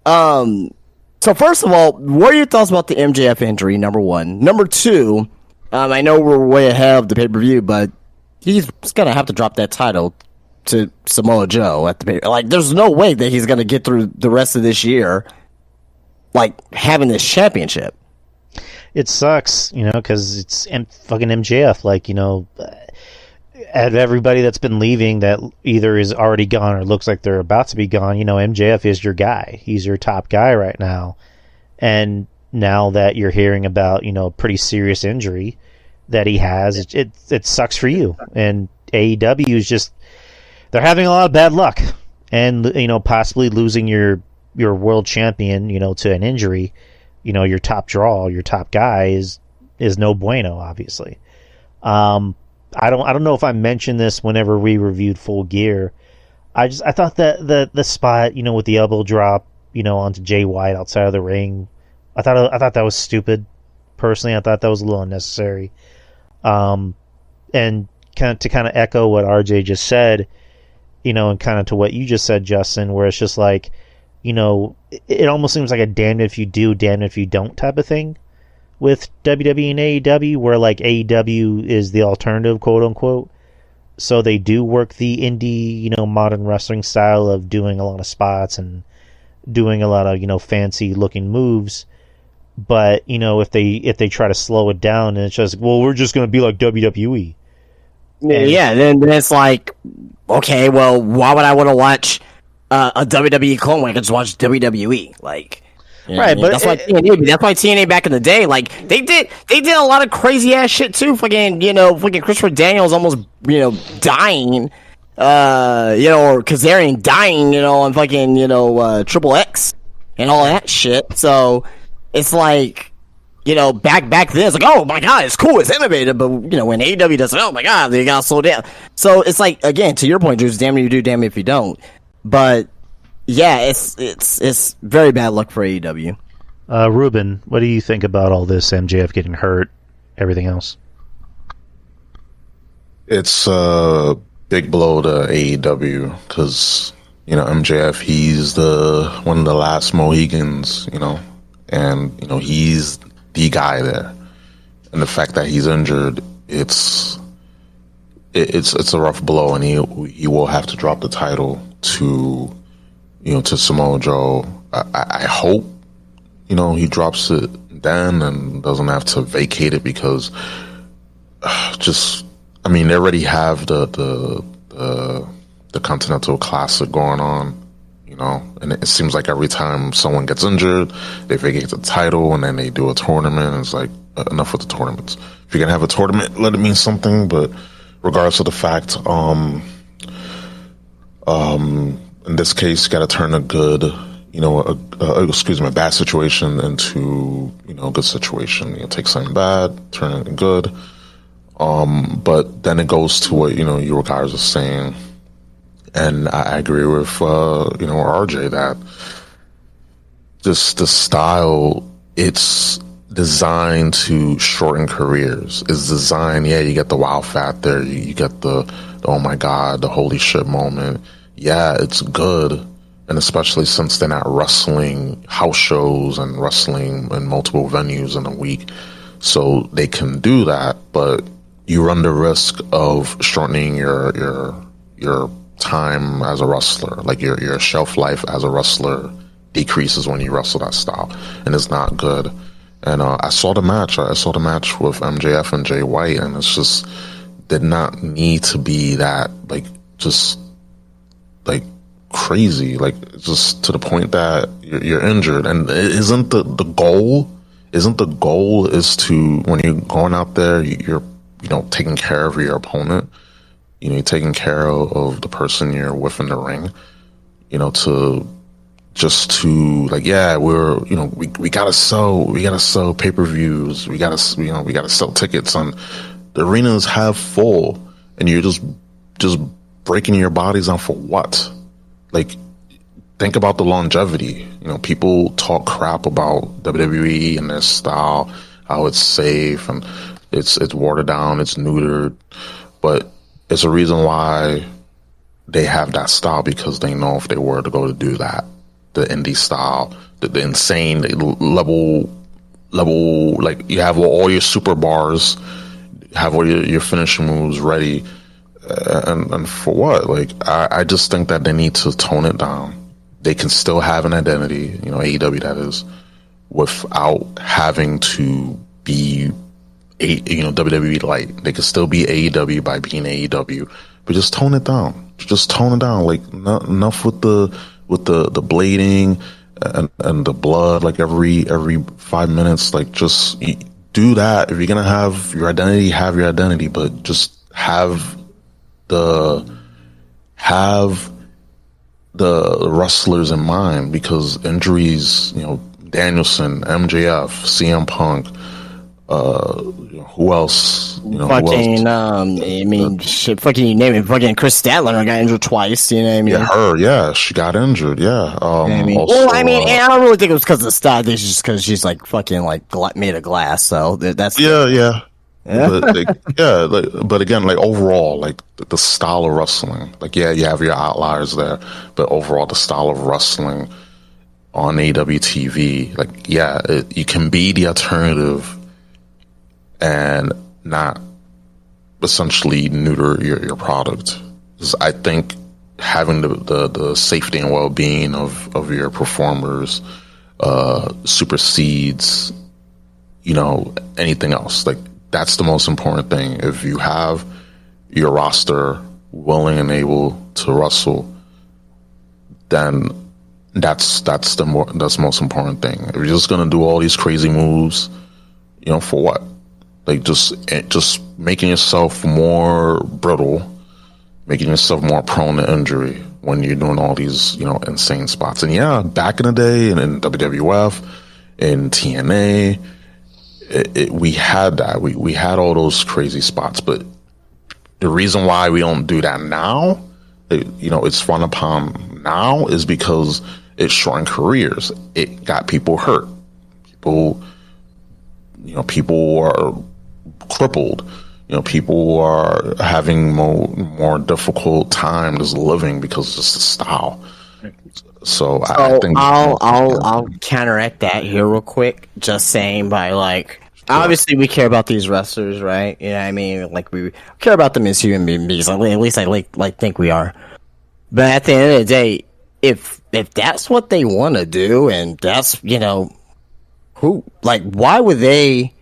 first of all, what are your thoughts about the MJF injury? Number one. Number two. I know we're way ahead of the pay-per-view, but he's gonna have to drop that title to Samoa Joe at the pay. Like, there's no way that he's gonna get through the rest of this year, like, having this championship. It sucks, because it's fucking MJF. Like, out of everybody that's been leaving that either is already gone or looks like they're about to be gone, MJF is your guy. He's your top guy right now. And now that you're hearing about, a pretty serious injury that he has, it sucks for you. And AEW is just, they're having a lot of bad luck, and possibly losing your world champion, to an injury, your top draw, your top guy is no bueno, obviously. I don't know if I mentioned this whenever we reviewed Full Gear. I thought that the spot, with the elbow drop, onto Jay White outside of the ring, I thought that was stupid. Personally, I thought that was a little unnecessary. And kind of echo what RJ just said, and kind of to what you just said, Justin, where it's just like, it almost seems like a damned if you do, damned if you don't type of thing with WWE and AEW, where like AEW is the alternative, quote unquote. So they do work the indie, modern wrestling style of doing a lot of spots and doing a lot of, fancy looking moves. But, if they try to slow it down and it's just, well, we're just going to be like WWE. Yeah, then it's like, okay, well, why would I want to watch a WWE clone when I can just watch WWE? Like, right, but that's why TNA back in the day, like they did a lot of crazy ass shit too. Fucking Christopher Daniels almost dying, or Kazarian dying, on fucking Triple X and all that shit. So it's like, back then it's like, oh my god, it's cool, it's innovative, but when AEW does it, oh my god, they gotta slow down. So it's like, again, to your point, Drew, damn if you do, damn if you don't. But yeah, it's very bad luck for AEW. Ruben, what do you think about all this? MJF getting hurt, everything else? It's a big blow to AEW because MJF, he's one of the last Mohicans, and he's the guy there, and the fact that he's injured, it's a rough blow, and he will have to drop the title to Samoa Joe. I hope he drops it then and doesn't have to vacate it, because they already have the Continental Classic going on, and it seems like every time someone gets injured, they vacate the title and then they do a tournament. And it's like, enough with the tournaments. If you're gonna have a tournament, let it mean something. But regardless of the fact, in this case, you got to turn a good, a bad situation into, a good situation. Take something bad, turn it good. But then it goes to what, you guys are saying. And I agree with, RJ that just the style, it's designed to shorten careers. It's designed, you get the wow factor, you get the oh my god, the holy shit moment. Yeah, it's good. And especially since they're not wrestling house shows and wrestling in multiple venues in a week. So they can do that, but you run the risk of shortening your time as a wrestler. Like your shelf life as a wrestler decreases when you wrestle that style, and it's not good. And I saw the match with MJF and Jay White, and it's just did not need to be that crazy, just to the point that you're injured. And isn't the goal is to, when you're going out there, you're taking care of your opponent. You're taking care of the person you're with in the ring, we gotta sell pay-per-views. We gotta sell tickets, and the arenas have full, and you're just breaking your bodies down for what? Think about the longevity. People talk crap about WWE and their style, how it's safe and it's watered down, it's neutered, but it's a reason why they have that style, because they know if they were to go to do that, the indie style, the insane level, you have all your super bars, have all your finishing moves ready, and for what? I just think that they need to tone it down. They can still have an identity, AEW that is, without having to be WWE light. They could still be AEW by being AEW, but just tone it down. Enough with the blading and the blood, every 5 minutes. Just do that. If you're gonna have your identity, but just have the wrestlers in mind, because injuries, Danielson, MJF, CM Punk, who else? Fucking, shit, fucking, you name it. Fucking Chris Statler got injured twice. You know what I mean? Yeah, she got injured. Yeah. And I don't really think it was because of the style. It's just because she's fucking made of glass. So that's yeah. But again, overall, the style of wrestling, you have your outliers there, but overall, the style of wrestling, on AWTV. Like, yeah, you can be the alternative and not essentially neuter your product. 'Cause I think having the safety and well-being of your performers supersedes, anything else. Like, that's the most important thing. If you have your roster willing and able to wrestle, then that's the most important thing. If you're just gonna do all these crazy moves, for what? Like, just making yourself more brittle, making yourself more prone to injury when you're doing all these, insane spots. And yeah, back in the day, and in WWF, in TNA, we had that. We had all those crazy spots. But the reason why we don't do that now, it's frowned upon now, is because it shortened careers. It got people hurt. People are crippled. People are having more difficult time just living because it's just the style. So I think I'll counteract that here real quick. Just saying by obviously we care about these wrestlers, right? You know what I mean? Like, we care about them as human beings. At least I think we are. But at the end of the day, if that's what they want to do, and that's why would they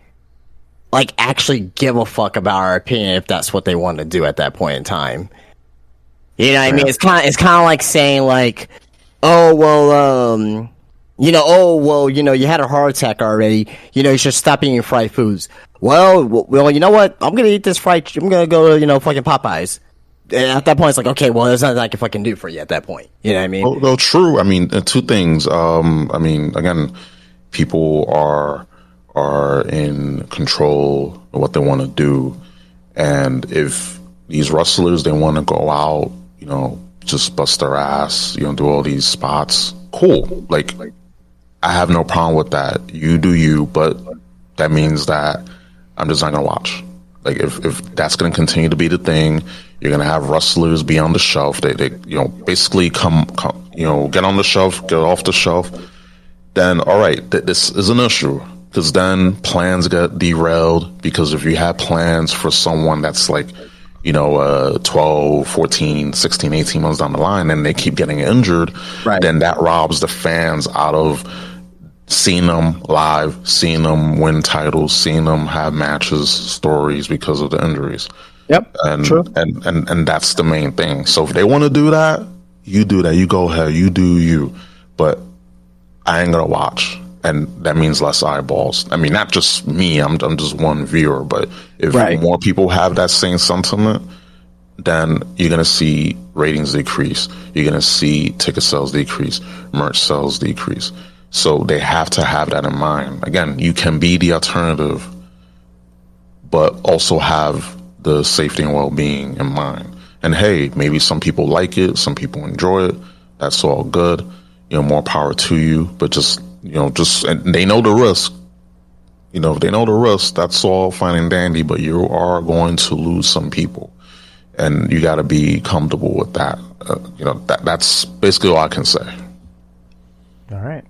actually give a fuck about our opinion if that's what they want to do at that point in time? You know what I mean? It's kind of like saying you had a heart attack already. You should stop eating fried foods. Well, you know what? I'm gonna eat this fried. I'm gonna go to fucking Popeyes. And at that point, it's like, okay, well, there's nothing I can fucking do for you at that point. You know what I mean? Well, true. I mean, two things. Again, people are in control of what they want to do, and if these wrestlers, they want to go out, just bust their ass, do all these spots, cool. Like, I have no problem with that. You do you, but that means that I'm just not gonna watch. Like, if that's gonna continue to be the thing, you're gonna have wrestlers be on the shelf. They basically come get on the shelf, get off the shelf. Then all right, this is an issue. Because then plans get derailed, because if you have plans for someone that's 12, 14, 16, 18 months down the line, and they keep getting injured, right, then that robs the fans out of seeing them live, seeing them win titles, seeing them have matches, stories because of the injuries. Yep, and true. And that's the main thing. So if they want to do that, you do that. You go ahead, you do you. But I ain't gonna watch. And that means less eyeballs. I mean, not just me. I'm just one viewer. But if more people have that same sentiment, then you're going to see ratings decrease. You're going to see ticket sales decrease, merch sales decrease. So they have to have that in mind. Again, you can be the alternative, but also have the safety and well-being in mind. And hey, maybe some people like it. Some people enjoy it. That's all good. More power to you. But just and they know the risk. If they know the risk, that's all fine and dandy, but you are going to lose some people. And you got to be comfortable with that. That's basically all I can say. All right.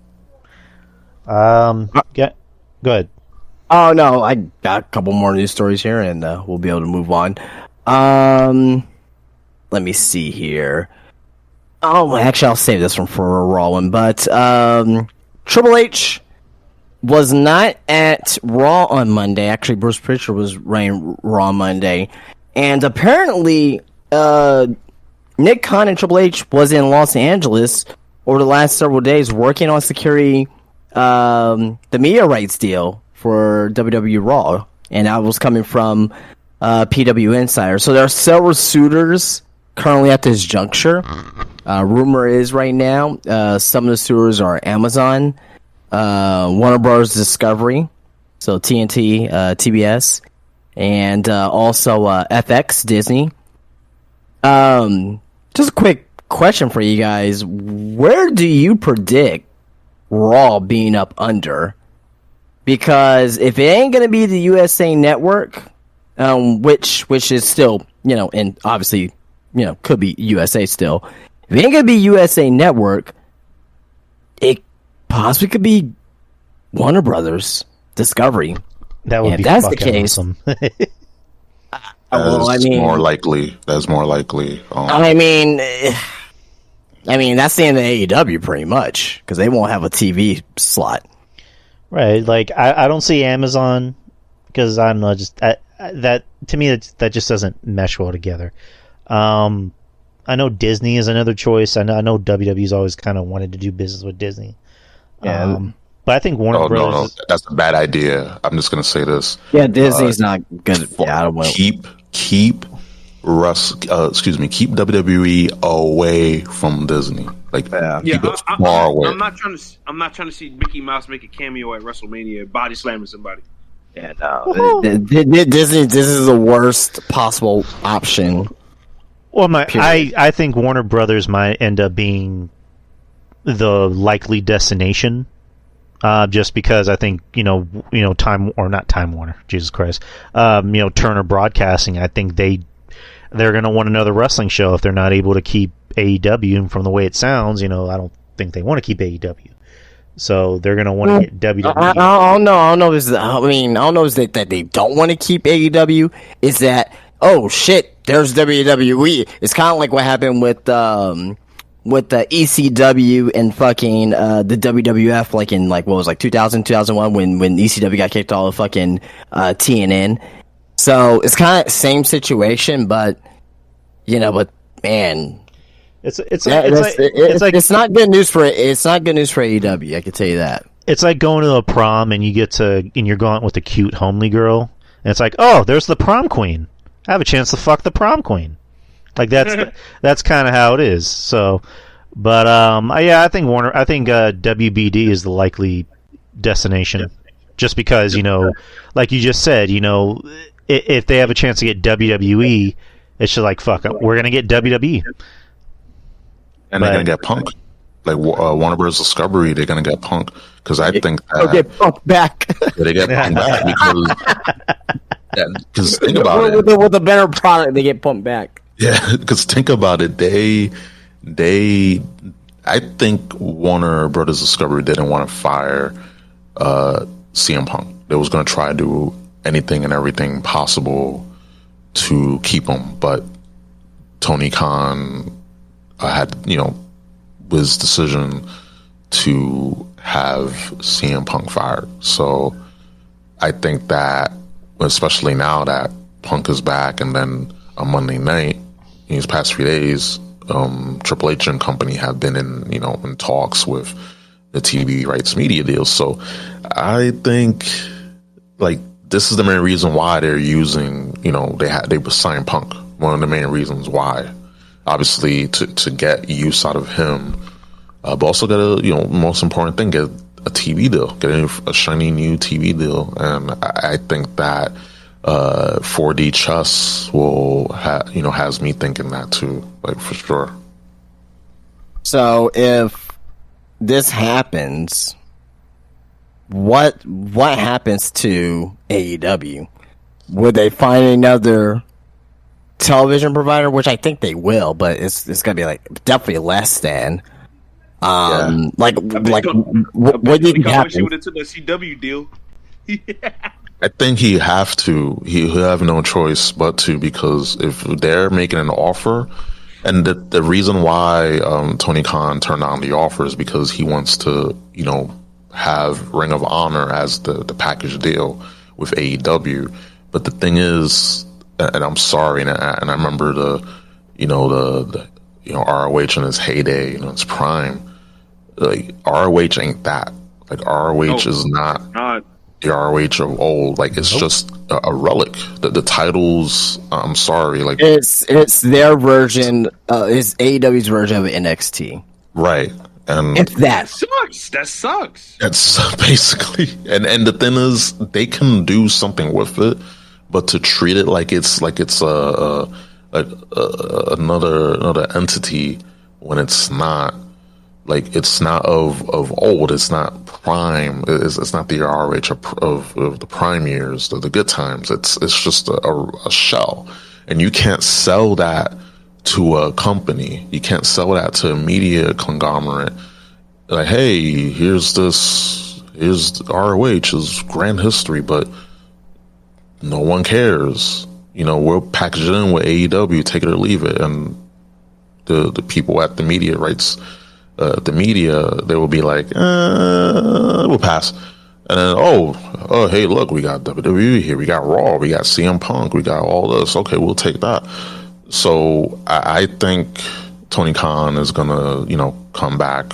Go ahead. Oh, no, I got a couple more news stories here, and we'll be able to move on. Let me see here. Oh, actually, I'll save this one for a Raw one, but Triple H was not at Raw on Monday. Actually, Bruce Prichard was running Raw Monday. And apparently, Nick Khan and Triple H was in Los Angeles over the last several days working on securing the media rights deal for WWE Raw. And that was coming from PW Insider. So there are several suitors currently at this juncture. Rumor is right now, some of the suitors are Amazon, Warner Bros. Discovery, so TNT, TBS, and also FX, Disney. Just a quick question for you guys. Where do you predict Raw being up under? Because if it ain't going to be the USA Network, which is still, and obviously, could be USA still. If it ain't going to be USA Network, it possibly could be Warner Brothers Discovery. That would Yeah, be if that's the fucking case. awesome. Well, I mean, more likely. That's more likely. I mean, that's the end of AEW pretty much because they won't have a TV slot. Right, like I don't see Amazon because I don't know, that to me that just doesn't mesh well together. I know Disney is another choice. I know WWE's always kind of wanted to do business with Disney. Yeah. But I think Warner Brothers. No, that's a bad idea. I'm just gonna say this. Yeah, Disney's not good. Yeah, I don't want keep WWE away from Disney. Like, keep it far away. I'm not trying to see Mickey Mouse make a cameo at WrestleMania, body slamming somebody. Yeah, no. Disney. This is the worst possible option. Well, I think Warner Brothers might end up being the likely destination, just because I think Time Warner, Jesus Christ, Turner Broadcasting. I think they're going to want another wrestling show if they're not able to keep AEW. And from the way it sounds, I don't think they want to keep AEW. So they're going to want to get WWE. I don't know. I don't know is that they don't want to keep AEW. Is that, oh shit, there's WWE. It's kind of like what happened with the ECW and fucking the WWF, like in what was 2000, 2001 when ECW got kicked off of fucking TNN. So it's kind of same situation, but man, it's not good news for AEW. I can tell you that. It's like going to a prom and you're going with a cute homely girl, and it's like, oh, there's the prom queen. I have a chance to fuck the prom queen. Like that's kind of how it is. So, but I think WBD is the likely destination, just because like you just said, if they have a chance to get WWE, it's just like fuck, we're gonna get WWE, and they're gonna get Punk. Like Warner Bros. Discovery, they're gonna get Punk because I think they'll get Punk back. They get Punk back because think about it. With a better product, they get Punk back. Yeah, because think about it. I think Warner Brothers Discovery didn't want to fire CM Punk. They was going to try to do anything and everything possible to keep him, but Tony Khan had his decision to have CM Punk fired. So I think that, especially now that Punk is back, and then on Monday night, these past few days, Triple H and company have been in talks with the TV rights media deals. So I think this is the main reason why they're using, they signed Punk. One of the main reasons why, obviously to get use out of him, but also get a, most important thing, get a TV deal, get a shiny new TV deal. And I think that 4D Chess will has me thinking that too, for sure. So if this happens, what happens to AEW? Would they find another television provider? Which I think they will, but it's gonna be definitely less than. What did happen with the CW deal? I think he have to. He'll have no choice but to, because if they're making an offer, and the reason why Tony Khan turned down the offer is because he wants to, have Ring of Honor as the package deal with AEW. But the thing is, and I'm sorry, and I remember the ROH in its heyday, its prime. ROH ain't that. ROH is not the ROH of old. It's just a relic. The titles, I'm sorry, it's their version, it's AEW's version of NXT, right? And if that sucks. That's basically, and the thing is, they can do something with it, but to treat it like it's another entity when it's not. It's not of old. It's not prime. It's not the RH of the prime years, the good times. It's just a shell, and you can't sell that to a company. You can't sell that to a media conglomerate like, hey, here's ROH's grand history, but no one cares. We'll package it in with AEW, take it or leave it. And the people at the media rights, they will be like, we'll pass. And then, hey, look, we got WWE here, we got Raw, we got CM Punk, we got all this. Okay, we'll take that. So I think Tony Khan is gonna, come back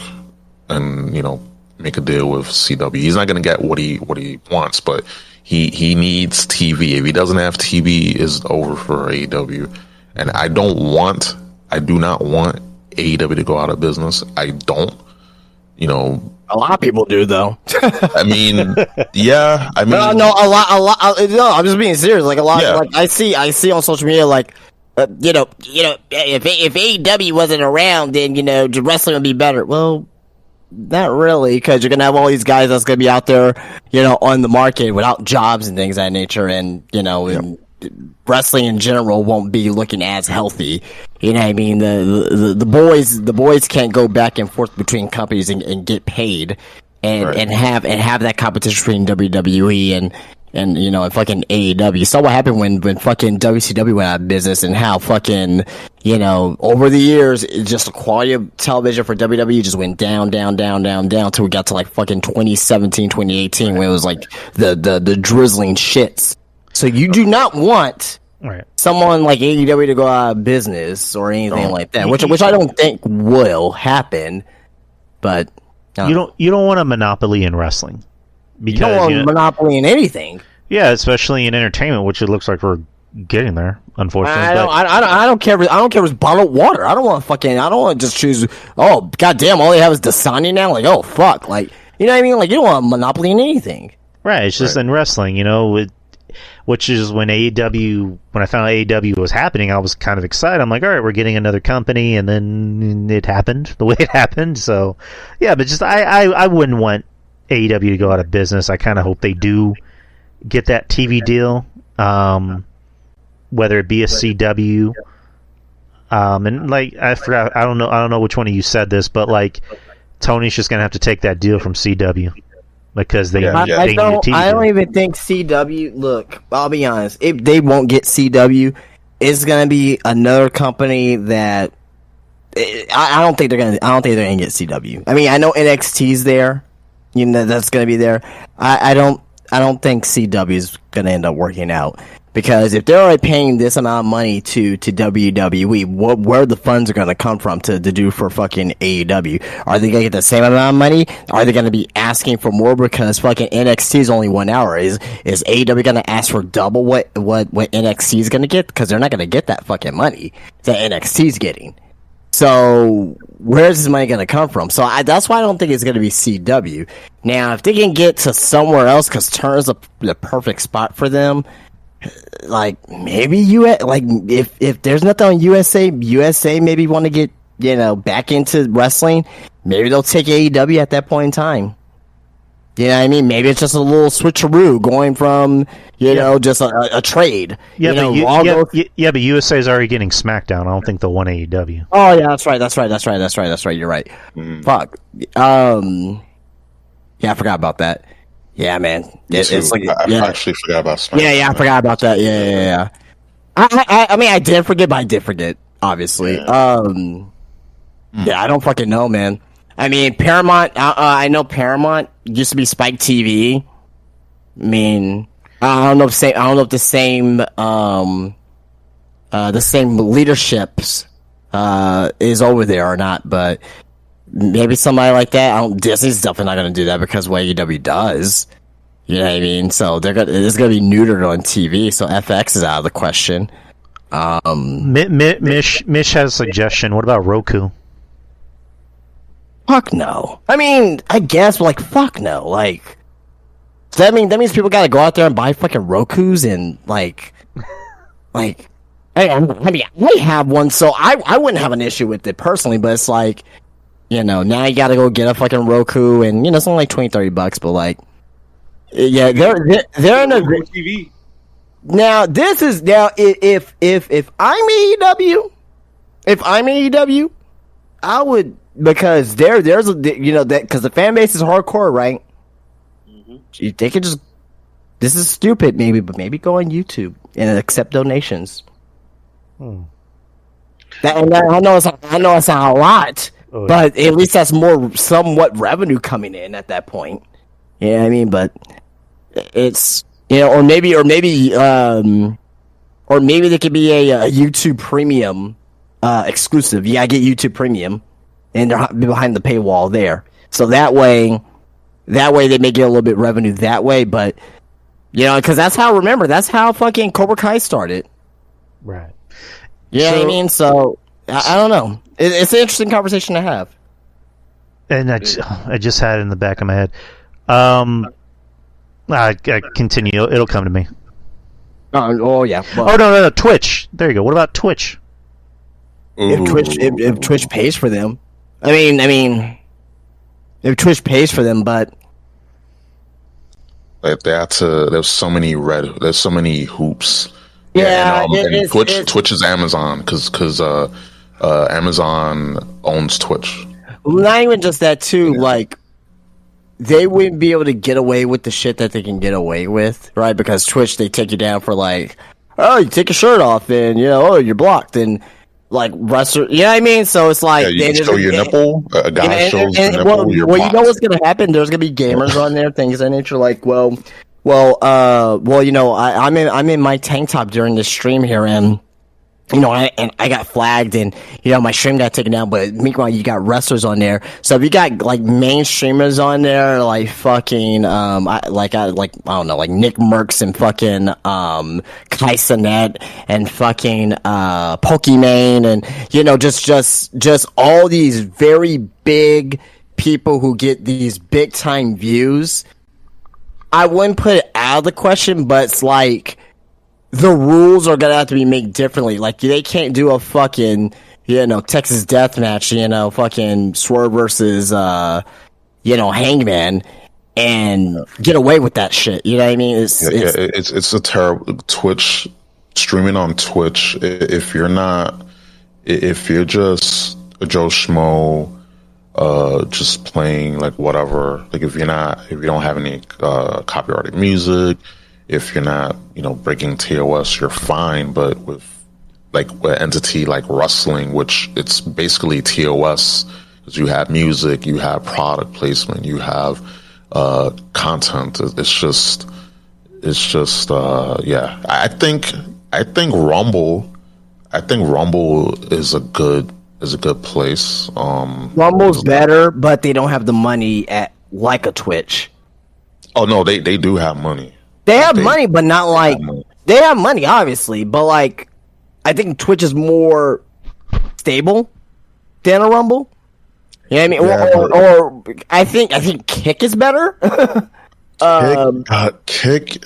and, make a deal with CW. He's not gonna get what he wants, but he needs TV. If he doesn't have TV, it's over for AEW. And I do not want AEW to go out of business. I don't. A lot of people do, though. I mean, yeah. I mean, no, a lot. No, I'm just being serious. Like a lot. Yeah. Like I see on social media, like if AEW wasn't around, then the wrestling would be better. Well, not really, because you're gonna have all these guys that's gonna be out there, on the market without jobs and things of that nature, and and wrestling in general won't be looking as healthy. You know what I mean? The boys can't go back and forth between companies and get paid and have that competition between WWE and fucking AEW. You saw what happened when fucking WCW went out of business, and how fucking over the years, just the quality of television for WWE just went down till we got to like fucking 2017, 2018, when it was like the drizzling shits. So you do not want someone like AEW to go out of business or anything like that, which I don't think will happen. But you don't want a monopoly in wrestling. Because, you don't want a monopoly in anything. Yeah, especially in entertainment, which it looks like we're getting there. Unfortunately, I don't care. I don't care if it's bottled water. I don't want to just choose. Oh, goddamn! All they have is Dasani now. Like, oh fuck! Like, you know what I mean? Like, you don't want a monopoly in anything. Right. It's just in wrestling, which is when I found out AEW was happening, I was kind of excited. I'm like, all right, we're getting another company, and then it happened the way it happened. So, yeah, but just I wouldn't want AEW to go out of business. I kind of hope they do get that TV deal, whether it be a CW. And like, I forgot, I don't know which one of you said this, but like, Tony's just gonna have to take that deal from CW. Because they need a TV deal. I don't even think CW. Look, I'll be honest. If they won't get CW, it's gonna be another company that I don't think they're gonna. I don't think they're gonna get CW. I mean, I know NXT's there. That's gonna be there. I don't think CW is gonna end up working out, because if they're already paying this amount of money to WWE, where the funds are gonna come from to do for fucking AEW? Are they gonna get the same amount of money? Are they gonna be asking for more because fucking NXT is only 1 hour? Is AEW gonna ask for double what NXT is gonna get? Because they're not gonna get that fucking money that NXT is getting. So where's this money gonna come from? So that's why I don't think it's gonna be CW. Now, if they can get to somewhere else, because Turner's the perfect spot for them. Like, maybe if there's nothing on USA maybe want to get back into wrestling, maybe they'll take AEW at that point in time. You know what I mean? Maybe it's just a little switcheroo going from just a trade. Yeah, but USA is already getting SmackDown. I don't think they'll want AEW. Oh yeah, that's right. You're right. Fuck. Yeah, I forgot about that. Yeah, man. It's like I actually forgot about SmackDown. Yeah, I forgot about that. Yeah. I mean, I did forget, but I did forget, obviously. Yeah, I don't fucking know, man. I mean, Paramount. I know Paramount used to be Spike TV. I mean, I don't know if the same leaderships is over there or not, but maybe somebody like that. Disney's definitely not going to do that because what AEW does. You know what I mean? So it's going to be neutered on TV. So FX is out of the question. Mish has a suggestion. What about Roku? Fuck no. I mean, I guess, but like, fuck no. Like, that means people got to go out there and buy fucking Rokus and like. I mean, I have one, so I wouldn't have an issue with it personally. But it's like, now you got to go get a fucking Roku, and it's only like $20-$30, but like. Yeah, they're in a TV. Now if I'm AEW, I would because there's a that because the fan base is hardcore, right? They could just this is stupid maybe, but maybe go on YouTube and accept donations. I know it's not a lot, but at least that's more somewhat revenue coming in at that point. You know what I mean? But it's or maybe there could be a YouTube Premium exclusive. You gotta get YouTube Premium, and they're behind the paywall there. So that way they may get a little bit revenue that way. But because that's how fucking Cobra Kai started. Right. Yeah, I mean, so I don't know. It's an interesting conversation to have. And I just had it in the back of my head. I continue. It'll come to me. Oh yeah. Well, oh no, Twitch. There you go. What about Twitch? If Twitch pays for them, I mean, if Twitch pays for them, but there's so many hoops. Yeah, and Twitch is Amazon because Amazon owns Twitch. Not even just that too. Like they wouldn't be able to get away with the shit that they can get away with, right? Because Twitch, they take you down for like, oh, you take your shirt off and oh, you're blocked and like wrestler. You know what I mean? So it's like you show your nipple. A guy shows your nipple. You're blocked. You know what's gonna happen? There's gonna be gamers on there, things of that nature. Like, I'm in my tank top during this stream here, and I got flagged, and my stream got taken down. But meanwhile, you got wrestlers on there. So if you got like main streamers on there, like fucking I don't know, like Nick Merckx and fucking Kai Cenat and fucking Pokimane, and just all these very big people who get these big time views. I wouldn't put it out of the question, but it's like the rules are gonna have to be made differently. Like they can't do a fucking Texas death match, fucking Swerve versus Hangman and get away with that shit. You know what I mean? It's a terrible Twitch streaming on Twitch. If you're just a Joe Schmo. Just playing like whatever. Like if you don't have any copyrighted music, if you're not breaking TOS, you're fine. But with like an entity like wrestling, which it's basically TOS, because you have music, you have product placement, you have content. It's just yeah. I think Rumble is a good place. Rumble's better, but they don't have the money at like a Twitch. Oh no, they do have money. They have money, but not like they have money, obviously. But like, I think Twitch is more stable than a Rumble. You know what I mean? Or I think Kick is better. Kick,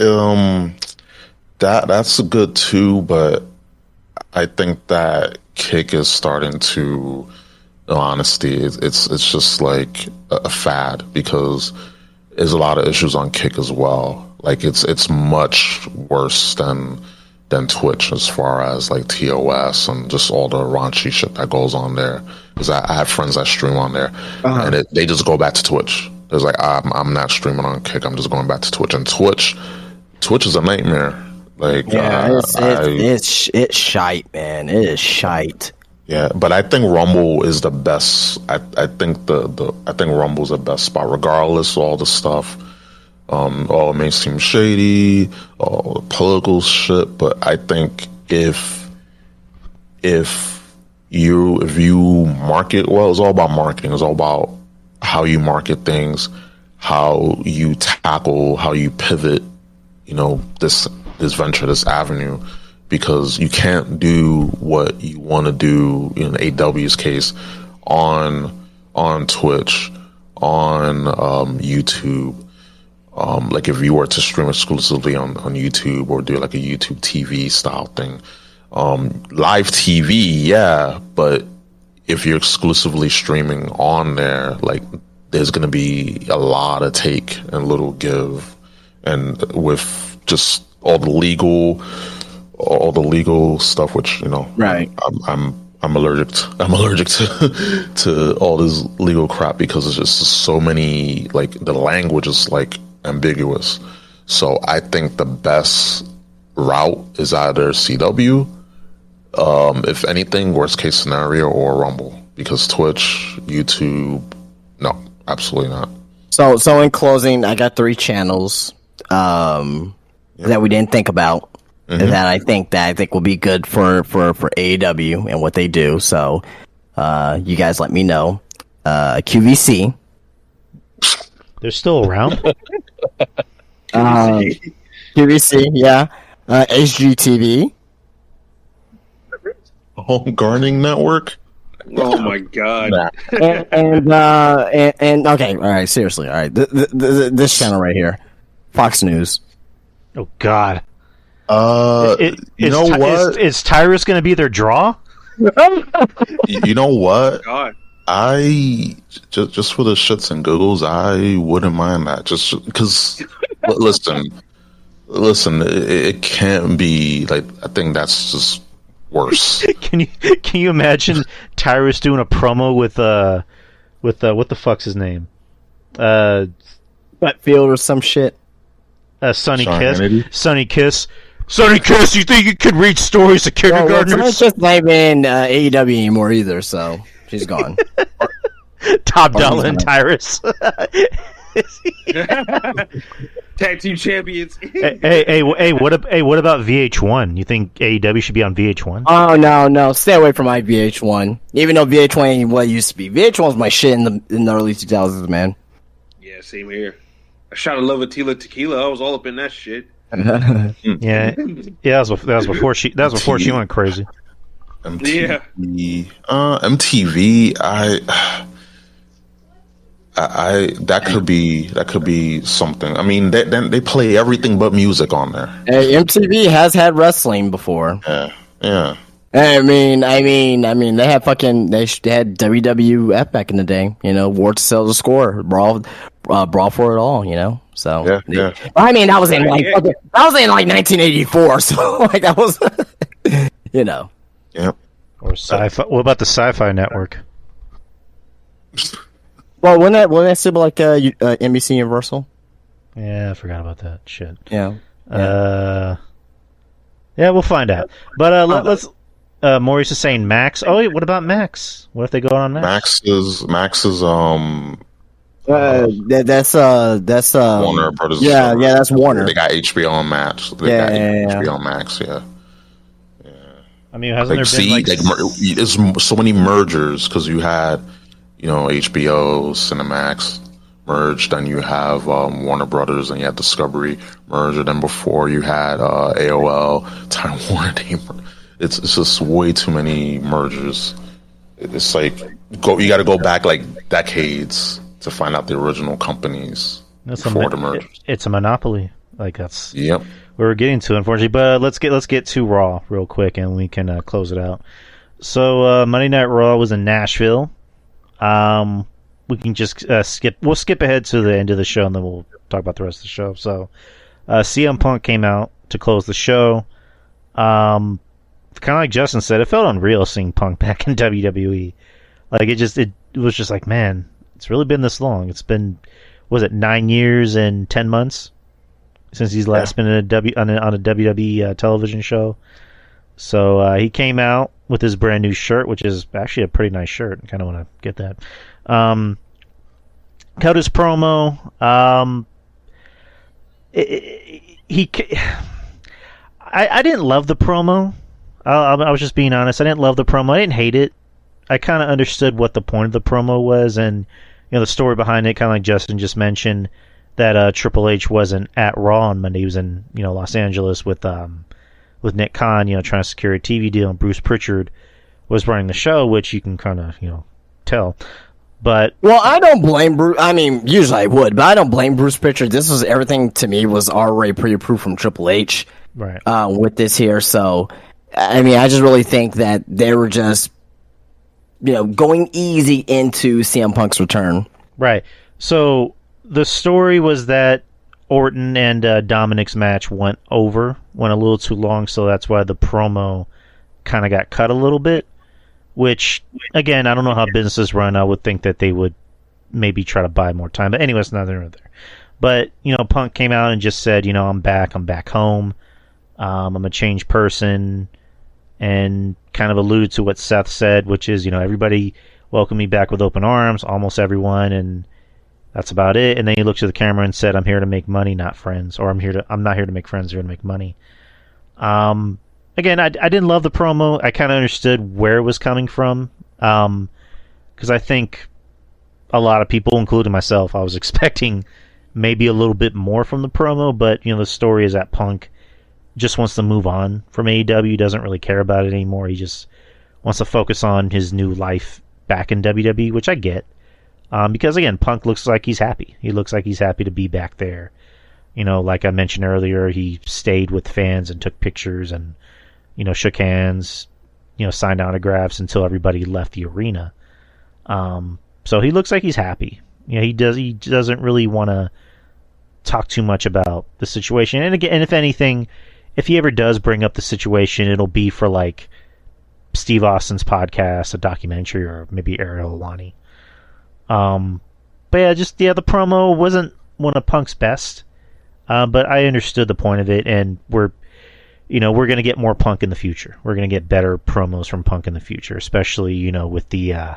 that's good too, but I think that Kick is starting to, in honesty, it's just like a fad because there's a lot of issues on Kick as well. Like it's much worse than Twitch as far as like TOS and just all the raunchy shit that goes on there. Because I have friends that stream on there, and they just go back to Twitch. There's like I'm not streaming on Kick. I'm just going back to Twitch, and Twitch is a nightmare. Like it's shite, man. It is shite. Yeah, but I think Rumble is the best. I think I think Rumble's the best spot, regardless of all the stuff, all mainstream shady, all the political shit. But I think if you market well, it's all about marketing. It's all about how you market things, how you tackle, how you pivot. This venture, this avenue. Because you can't do what you want to do in AW's case on Twitch, on YouTube. Like if you were to stream exclusively on YouTube or do like a YouTube TV style thing. Live TV, yeah, but if you're exclusively streaming on there, like there's going to be a lot of take and little give. And with just all the legal stuff, which right. I'm I'm allergic to to all this legal crap because it's just so many, like, the language is like ambiguous. So I think the best route is either CW, if anything, worst case scenario, or Rumble, because Twitch, YouTube, no, absolutely not. So in closing, I got 3 channels that we didn't think about. That I think will be good for AEW and what they do. So, you guys let me know. QVC. They're still around. QVC, yeah. HGTV. Home Gardening Network. Oh my god! and okay, all right, seriously, all right. This channel right here, Fox News. Oh God. You know what? Is Tyrus going to be their draw? You know what? God. I just for the shits and giggles, I wouldn't mind that. Just because, listen, it can't be like. I think that's just worse. Can you imagine Tyrus doing a promo with what the fuck's his name? Wetfield or some shit. Sonny Sean Kiss. Hannity? Sonny Kiss. Sonny Kiss, you think you could read stories of kindergartners? It's just not even AEW anymore either, so she's gone. Top dollar and Tyrus. Tag team champions. hey, what about VH1? You think AEW should be on VH1? Oh no, stay away from my VH1. Even though VH1 ain't what it used to be. VH1 was my shit in the early 2000s, man. Yeah, same here. I shot a Lovatila tequila. I was all up in that shit. Yeah, that was before she went crazy. MTV, MTV. I that could be something. I mean, they play everything but music on there. Hey, MTV has had wrestling before. Yeah. I mean, they had had WWF back in the day. You know, War to Sell the Score, Brawl for it all. You know, so yeah. I mean, that was in like 1984. So like that was, you know. Yep. Or sci-fi. What about the Sci-Fi Network? Well, wouldn't that still be like NBC Universal? Yeah, I forgot about that shit. Yeah. Yeah, we'll find out. But let's. Maurice is saying Max. Oh, wait, what about Max? What if they go on Max? Max is that's Warner Brothers. Yeah, that's Warner. They got HBO on Max. HBO on Max. Yeah. I mean, hasn't there been there's so many mergers because you had, HBO, Cinemax merged, then you have Warner Brothers, and you had Discovery merged, and then before you had AOL, Time Warner. It's just way too many mergers. It's like you got to go back like decades to find out the original companies before the mergers. It's a monopoly. Like that's yep. Where we're getting to, unfortunately. But let's get to Raw real quick, and we can close it out. So Monday Night Raw was in Nashville. We can just skip. We'll skip ahead to the end of the show, and then we'll talk about the rest of the show. So CM Punk came out to close the show. Kind of like Justin said, it felt unreal seeing Punk back in WWE. Like it was just like, man, it's really been this long. It's been, was it 9 years and 10 months since he's last been in on a WWE television show. So he came out with his brand new shirt, which is actually a pretty nice shirt. I kind of want to get that. Cut his promo. I didn't love the promo. I was just being honest. I didn't love the promo. I didn't hate it. I kind of understood what the point of the promo was, and the story behind it. Kind of like Justin just mentioned that Triple H wasn't at Raw on Monday. He was in Los Angeles with Nick Khan, trying to secure a TV deal, and Bruce Pritchard was running the show, which you can kind of tell. But I don't blame Bruce. I mean, usually I would, but I don't blame Bruce Pritchard. This was everything to me was already pre-approved from Triple H, right? With this here, so. I mean, I just really think that they were just, going easy into CM Punk's return. Right. So the story was that Orton and Dominic's match went a little too long, so that's why the promo kind of got cut a little bit. which, again, I don't know how businesses run. I would think that they would maybe try to buy more time. But anyway, it's neither nor there. But, Punk came out and just said, I'm back home. I'm a changed person, and kind of alluded to what Seth said, which is, everybody welcomed me back with open arms, almost everyone, and that's about it. And then he looked to the camera and said, I'm here to make money, not friends. Or I'm not here to make friends, I'm here to make money. Again, I didn't love the promo. I kind of understood where it was coming from, because I think a lot of people, including myself, I was expecting maybe a little bit more from the promo, but, the story is that Punk just wants to move on from AEW, doesn't really care about it anymore. He just wants to focus on his new life back in WWE, which I get. Because, again, Punk looks like he's happy. He looks like he's happy to be back there. Like I mentioned earlier, he stayed with fans and took pictures and, shook hands, signed autographs until everybody left the arena. So he looks like he's happy. He doesn't really want to talk too much about the situation. And again, if anything, if he ever does bring up the situation, it'll be for like Steve Austin's podcast, a documentary, or maybe Ariel Helwani. But the promo wasn't one of Punk's best. But I understood the point of it, and we're going to get more Punk in the future. We're going to get better promos from Punk in the future, especially, with the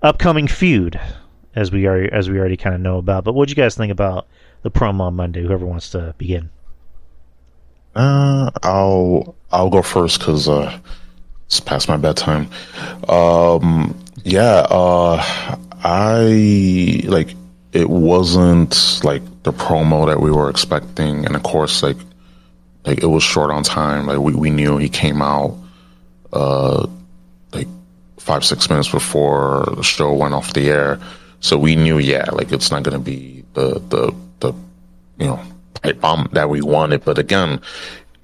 upcoming feud, as we already kind of know about. But what do you guys think about the promo on Monday? Whoever wants to begin. I'll go first because it's past my bedtime. It wasn't like the promo that we were expecting, and of course, like it was short on time. Like we knew he came out like 5-6 minutes before the show went off the air, so we knew, it's not gonna be the pipe bomb that we wanted. But again,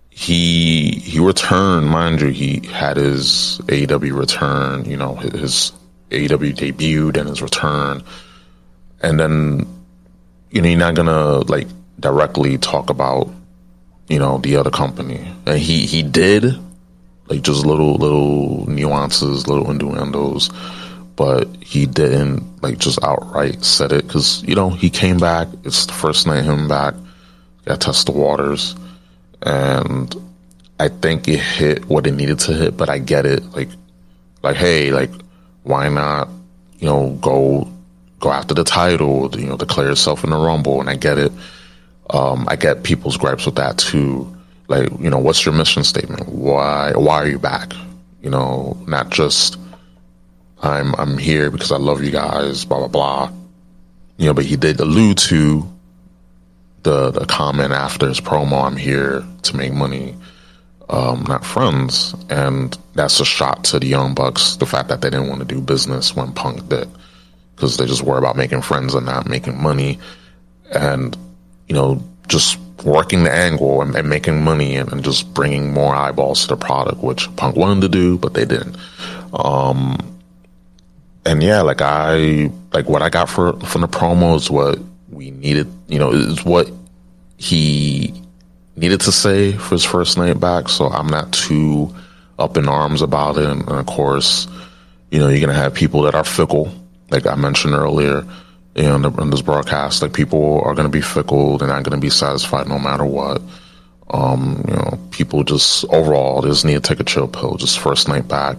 he returned, mind you. He had his AEW return, his AEW debuted and his return. And then, you're not gonna like directly talk about, the other company. And he did, like just little nuances, little innuendos, but he didn't like just outright said it because, he came back. It's the first night him back. Got to test the waters. And I think it hit what it needed to hit, but I get it. Like, hey, like, why not, go after the title, declare yourself in the Rumble, and I get it. I get people's gripes with that too. Like, what's your mission statement? Why are you back? Not just I'm here because I love you guys, blah blah blah. But he did allude to the comment after his promo, I'm here to make money, not friends. And that's a shot to the Young Bucks, the fact that they didn't want to do business when Punk did, because they just worry about making friends and not making money, and just working the angle and making money and just bringing more eyeballs to the product, which Punk wanted to do, but they didn't. And what I got from the promo is what we needed, is what he needed to say for his first night back. So I'm not too up in arms about it. And of course, you're going to have people that are fickle. Like I mentioned earlier, in this broadcast, like people are going to be fickle. They're not going to be satisfied no matter what. People just overall just need to take a chill pill. Just first night back.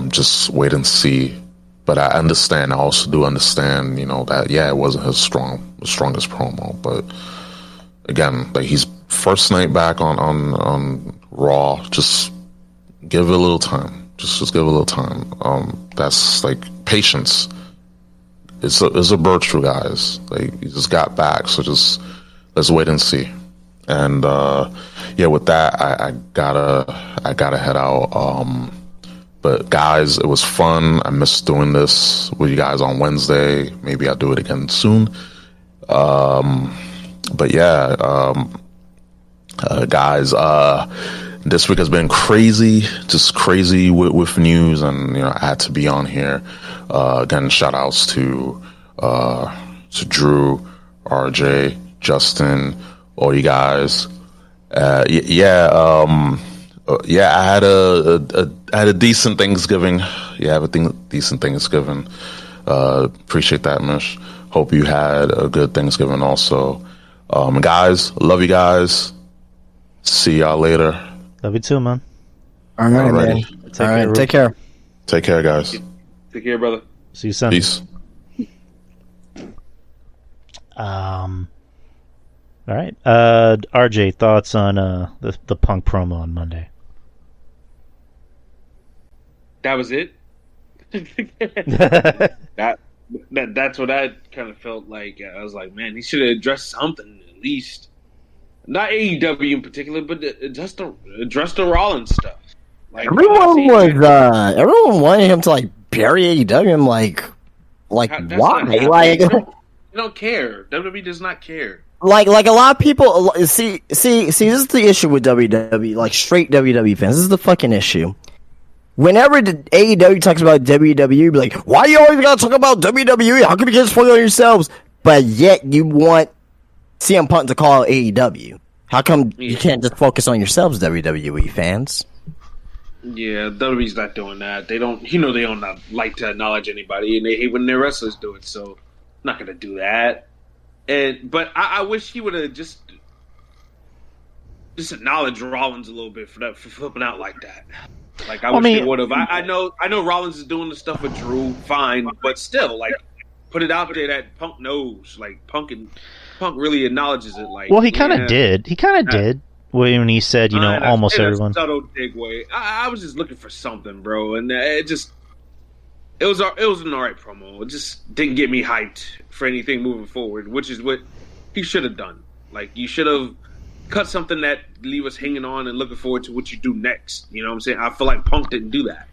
Just wait and see. But I understand. I also do understand, that it wasn't his strongest promo. But again, like he's first night back on Raw. Just give it a little time. Just give it a little time. That's like patience. It's a virtue, guys. Like he just got back, so just let's wait and see. And with that, I gotta head out. But guys, it was fun. I missed doing this with you guys on Wednesday. Maybe I'll do it again soon. Guys, this week has been crazy, just crazy with news, and I had to be on here. Again, shout outs to Drew, RJ, Justin, all you guys. Yeah, I had a decent Thanksgiving. Yeah, I have a decent Thanksgiving. Appreciate that, Mish. Hope you had a good Thanksgiving also. Guys, love you guys. See y'all later. Love you too, man. All right, man. Take care. Take care, guys. Take care, brother. See you Sunday. Peace. All right. RJ, thoughts on the Punk promo on Monday? That was it. That's what I kind of felt like. I was like, man, he should have addressed something at least. Not AEW in particular, but just address the Rollins stuff. Like everyone wanted him to like bury AEW. I'm like why? Like they don't care. WWE does not care. Like a lot of people see. This is the issue with WWE. Like straight WWE fans, this is the fucking issue. Whenever the AEW talks about WWE, be like, why you always gotta talk about WWE? How come you can't focus on yourselves? But yet you want CM Punk to call AEW. How come you can't just focus on yourselves, WWE fans? Yeah, WWE's not doing that. They don't. They don't like to acknowledge anybody, and they hate when their wrestlers do it. So, not gonna do that. But I wish he would have just acknowledged Rollins a little bit for flipping out like that. Like I wish he would have. I know Rollins is doing the stuff with Drew, fine, but still, like, put it out there that Punk knows. Like Punk really acknowledges it. Like, well, he kind of did. He kind of did when he said, almost everyone. A subtle dig way. I was just looking for something, bro, and it was an alright promo. It just didn't get me hyped for anything moving forward, which is what he should have done. Like, you should have cut something that leave us hanging on and looking forward to what you do next. You know what I'm saying? I feel like Punk didn't do that.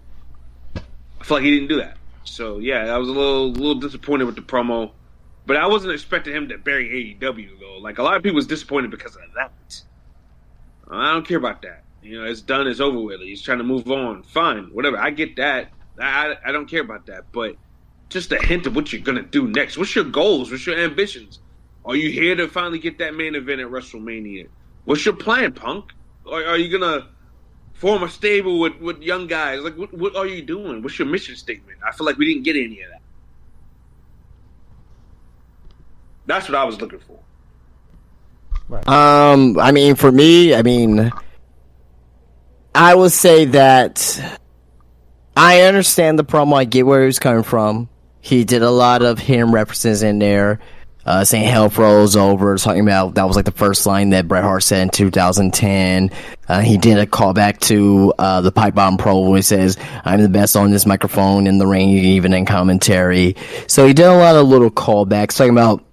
I feel like he didn't do that. So yeah, I was a little disappointed with the promo, but I wasn't expecting him to bury AEW though. Like a lot of people was disappointed because of that. I don't care about that. It's done. It's over with. He's trying to move on. Fine, whatever. I get that. I don't care about that. But just a hint of what you're gonna do next. What's your goals? What's your ambitions? Are you here to finally get that main event at WrestleMania? What's your plan, Punk? Are you gonna form a stable with young guys? Like, what are you doing? What's your mission statement? I feel like we didn't get any of that. That's what I was looking for. I mean, for me, I would say that I understand the promo. I get where he was coming from. He did a lot of him references in there. Saying hell froze over, talking about that was like the first line that Bret Hart said in 2010. He did a callback to the Pipe Bomb Pro where he says, I'm the best on this microphone in the ring, even in commentary. So he did a lot of little callbacks, talking about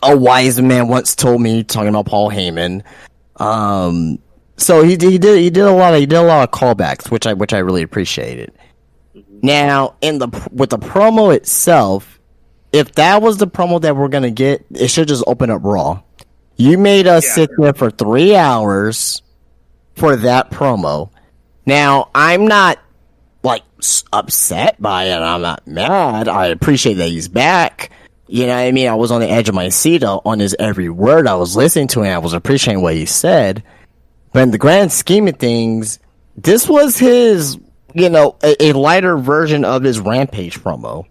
a wise man once told me, talking about Paul Heyman. So he did a lot of callbacks, which I really appreciated. Now, with the promo itself, if that was the promo that we're gonna get, it should just open up Raw. You made us sit there for 3 hours for that promo. Now, I'm not like upset by it. I'm not mad. I appreciate that he's back. You know what I mean? I was on the edge of my seat on his every word. I was listening to him. I was appreciating what he said. But in the grand scheme of things, this was his, a lighter version of his Rampage promo.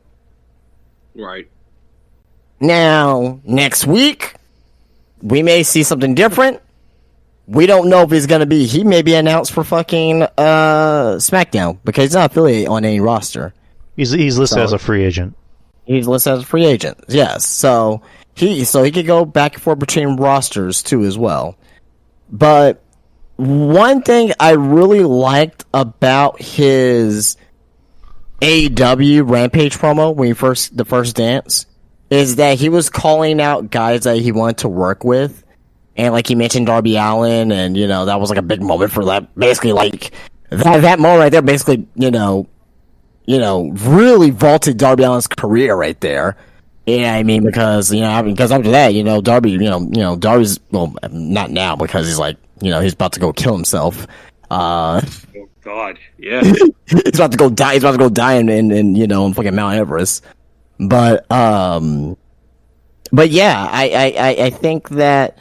Right. Now, next week, we may see something different. We don't know if he's going to be... He may be announced for fucking SmackDown because he's not affiliated on any roster. He's listed as a free agent. He's listed as a free agent, yes. So he could go back and forth between rosters, too, as well. But one thing I really liked about his AEW Rampage promo when the first dance is that he was calling out guys that he wanted to work with, and like he mentioned Darby Allin, and that was like a big moment for that. Basically, like that moment right there, basically, really vaulted Darby Allin's career right there. Yeah, I mean because after that, Darby, Darby's not now because he's like he's about to go kill himself. Oh God, yeah. He's about to go die. He's about to go die in fucking Mount Everest. But yeah, I think that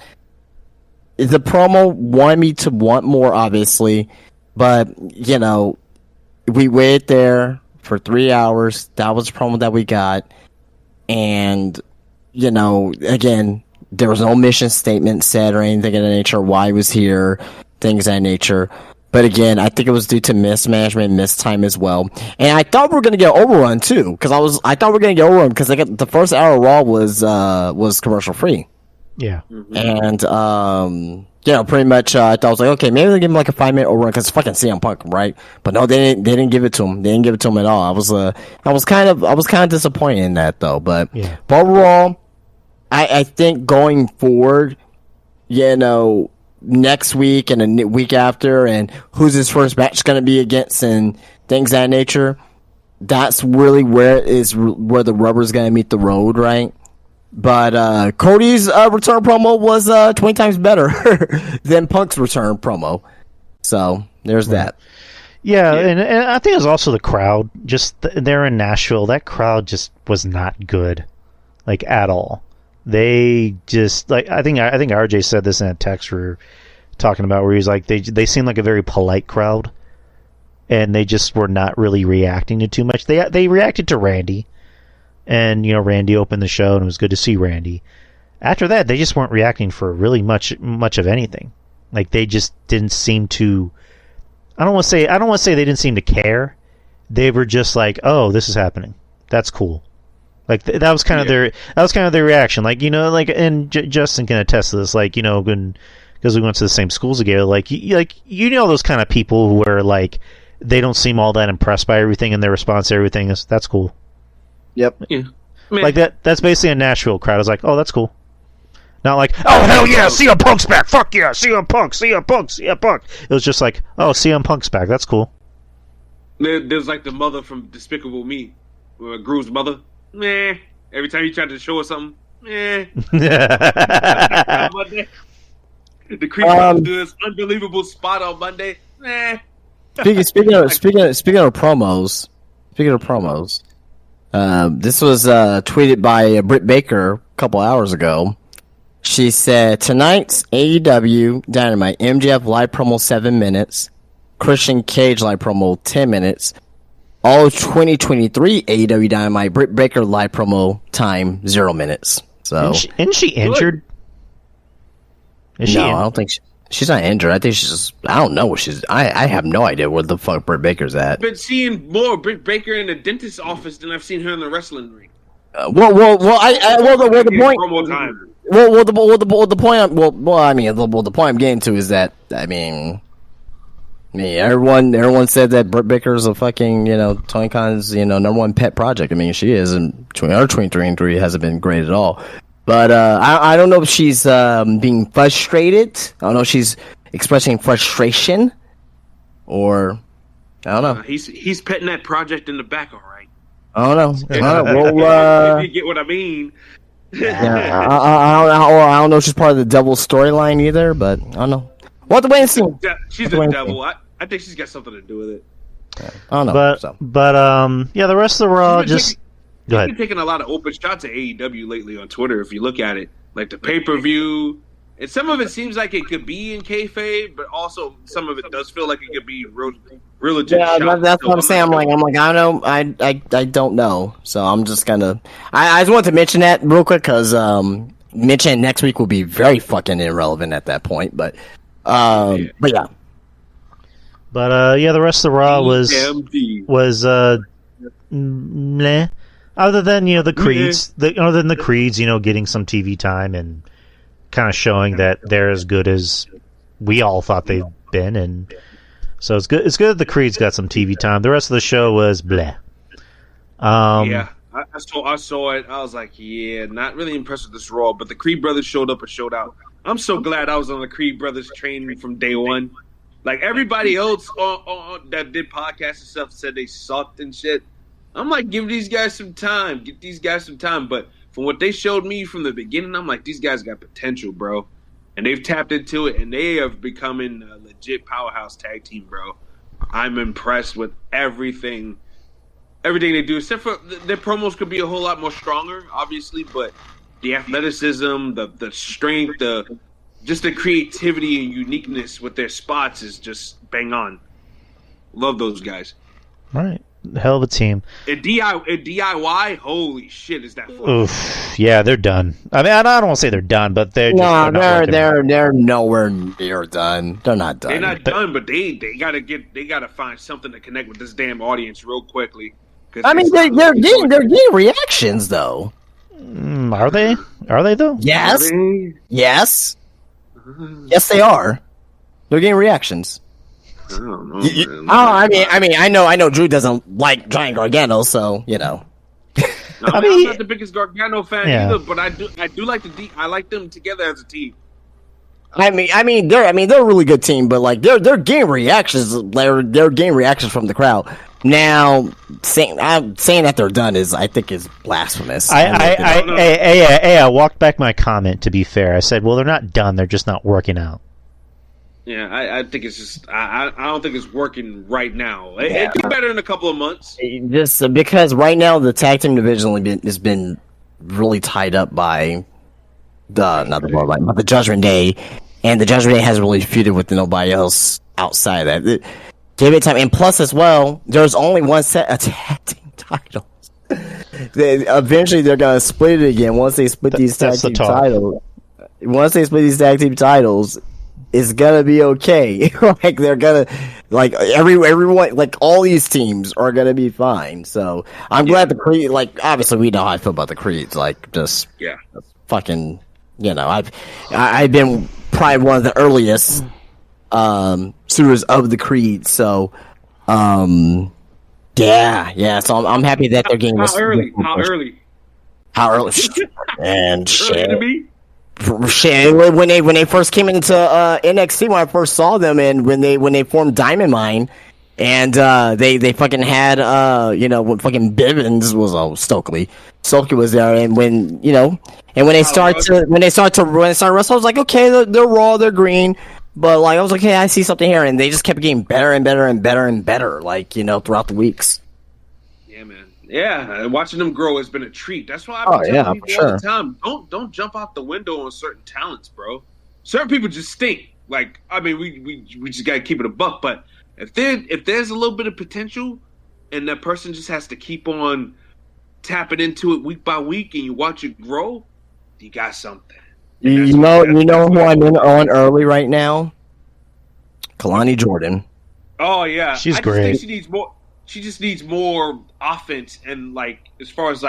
the promo wanted me to want more, obviously, But, you know, we waited there for 3 hours. That was the promo that we got. And, you know, again, there was no mission statement said or anything of that nature, why he was here, things of that nature. But again, I think it was due to mismanagement, mistime as well. And I thought we were going to get overrun too, because I thought we were going to get overrun because the first hour of Raw was commercial free. Yeah. And, you know, pretty much, I thought I was like, okay, maybe they'll give him like a 5-minute overrun because it's fucking CM Punk, right? But no, they didn't give it to him. They didn't give it to him at all. I was kind of disappointed in that though. But overall, I think going forward, you know, next week and the week after, and who's his first match going to be against, and things of that nature. That's really where the rubber's going to meet the road, right? But Cody's return promo was 20 times better than Punk's return promo. So there's that. Yeah, and I think it was also the crowd. Just they're in Nashville. That crowd just was not good, like at all. They just like I think RJ said this in a text we were talking about where he's like they seem like a very polite crowd, and they just were not really reacting to too much. They reacted to Randy, and you know Randy opened the show and it was good to see Randy. After that, they just weren't reacting for really much of anything. Like they just didn't seem to. I don't want to say they didn't seem to care. They were just like, oh, this is happening. That's cool. Like that was kind of their reaction. Like, you know, like, and Justin can attest to this. Like, you know, because we went to the same schools together. Like you know those kind of people who are like they don't seem all that impressed by everything, and their response to everything is that's cool. Yep. Yeah. Like that. That's basically a Nashville crowd. It's like, oh, that's cool. Not like, oh hell yeah, CM Punk's back. Fuck yeah, CM Punk. It was just like, oh, CM Punk's back. That's cool. There's like the mother from Despicable Me, Gru's mother. Meh. Every time you try to show us something, meh. Monday. The creep do this unbelievable spot on Monday. Meh. Speaking of promos, this was tweeted by Britt Baker a couple hours ago. She said, tonight's AEW Dynamite MJF live promo 7 minutes, Christian Cage live promo 10 minutes, all 2023 AEW Dynamite Britt Baker live promo time 0 minutes. So isn't she injured? I don't think she's not injured. I think she's just, I don't know what she's, I have no idea where the fuck Britt Baker's at. I've been seeing more Britt Baker in the dentist's office than I've seen her in the wrestling ring. The point I'm getting to is that, I mean, everyone said that Britt Baker's a fucking, you know, Tony Khan's, you know, number one pet project. I mean, she is, and her 23 hasn't been great at all. But I don't know if she's being frustrated. I don't know if she's expressing frustration, or I don't know. He's petting that project in the back, all right. I don't know. If you get what I mean. Yeah, I don't know if she's part of the devil storyline either, but I don't know. We'll have to wait and see. She's the devil. I think she's got something to do with it. I don't know. But yeah, the rest of the Raw just. Go ahead. He's been taking a lot of open shots at AEW lately on Twitter. If you look at it, like the pay-per-view, and some of it seems like it could be in kayfabe, but also some of it does feel like it could be real legit. Yeah, that's what I'm saying. I'm like, I don't know. I don't know. So I'm just gonna. I just wanted to mention that real quick because mention next week will be very fucking irrelevant at that point. But yeah. But yeah, the rest of the Raw was meh. Other than, you know, the Creeds, you know, getting some TV time and kind of showing that they're as good as we all thought they've been, and so it's good. It's good that the Creeds got some TV time. The rest of the show was bleh. Yeah, I saw it. I was like, yeah, not really impressed with this Raw, but the Creed brothers showed up and showed out. I'm so glad I was on the Creed brothers train from day one. Like everybody else that did podcasts and stuff said they sucked and shit. I'm like, give these guys some time. Get these guys some time. But from what they showed me from the beginning, I'm like, these guys got potential, bro. And they've tapped into it, and they have becoming a legit powerhouse tag team, bro. I'm impressed with everything they do, except for their promos could be a whole lot more stronger, obviously, but the athleticism, the strength, just the creativity and uniqueness with their spots is just bang on. Love those guys. Right. Hell of a team. And DIY, holy shit, is that fun? Oof. Yeah, they're done. I mean, I don't want to say they're done, but they're they're nowhere near done. They're not done. They're not done, but they gotta find something to connect with this damn audience real quickly. I mean, they're getting reactions though. Are they? Are they though? Yes. Yes. Yes, they are. They're getting reactions. I don't know. I know Drew doesn't like Giant Gargano, so you know. I'm not the biggest Gargano fan either, but I do like I like them together as a team. I mean they're a really good team, but like they're getting reactions. They're getting reactions from the crowd. Now, saying that they're done I think is blasphemous. I walked back my comment. To be fair, I said, well, they're not done. They're just not working out. Yeah, I think it's just I don't think it's working right now. It'd be better in a couple of months. Just because right now the tag team division has been really tied up by the Judgment Day, and the Judgment Day hasn't really feuded with nobody else outside of that. Give it time, and plus as well, there's only one set of tag team titles. Eventually, they're gonna split it again once they split these tag team titles. Once they split these tag team titles, it's gonna be okay. Like they're gonna everyone all these teams are gonna be fine. So I'm glad the Creed, obviously we know how I feel about the Creeds. Fucking, I've been probably one of the earliest suitors of the Creed. So So I'm happy that they're getting How early? And shit. Early Shit, when they first came into NXT, when I first saw them, and when they formed Diamond Mine, and they fucking had when fucking Bivens was Stokely was there, and when when they start to wrestle, I was like, okay, they're raw, they're green, but I was like, hey, I see something here, and they just kept getting better and better and better and better, throughout the weeks. Yeah, man. Yeah, watching them grow has been a treat. That's why I've been telling people all the time. Don't jump out the window on certain talents, bro. Certain people just stink. We just gotta keep it a buck. But if there's a little bit of potential, and that person just has to keep on tapping into it week by week, and you watch it grow, you got something. You know who I'm in on early right now? Kalani Jordan. Oh yeah, she's great. Think she needs more. She just needs more offense and as far as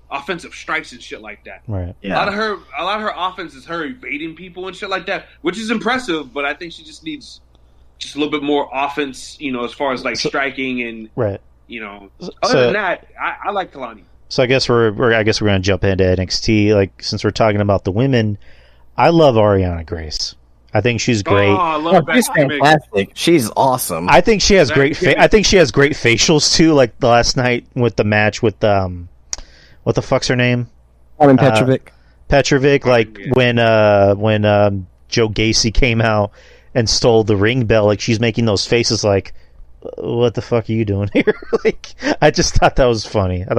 offensive strikes and shit like that. Right. Yeah. A lot of her offense is her evading people and shit like that, which is impressive. But I think she just needs a little bit more offense, as far as striking and right. Other than that, I like Kalani. So I guess we're gonna jump into NXT. Since we're talking about the women, I love Ariana Grace. I think she's great. Oh, I love that. She's fantastic. She's awesome. I think she has I think she has great facials too. Like the last night with the match with what the fuck's her name? Petrovic. Petrovic. When Joe Gacy came out and stole the ring bell, she's making those faces like, what the fuck are you doing here? I just thought that was funny. And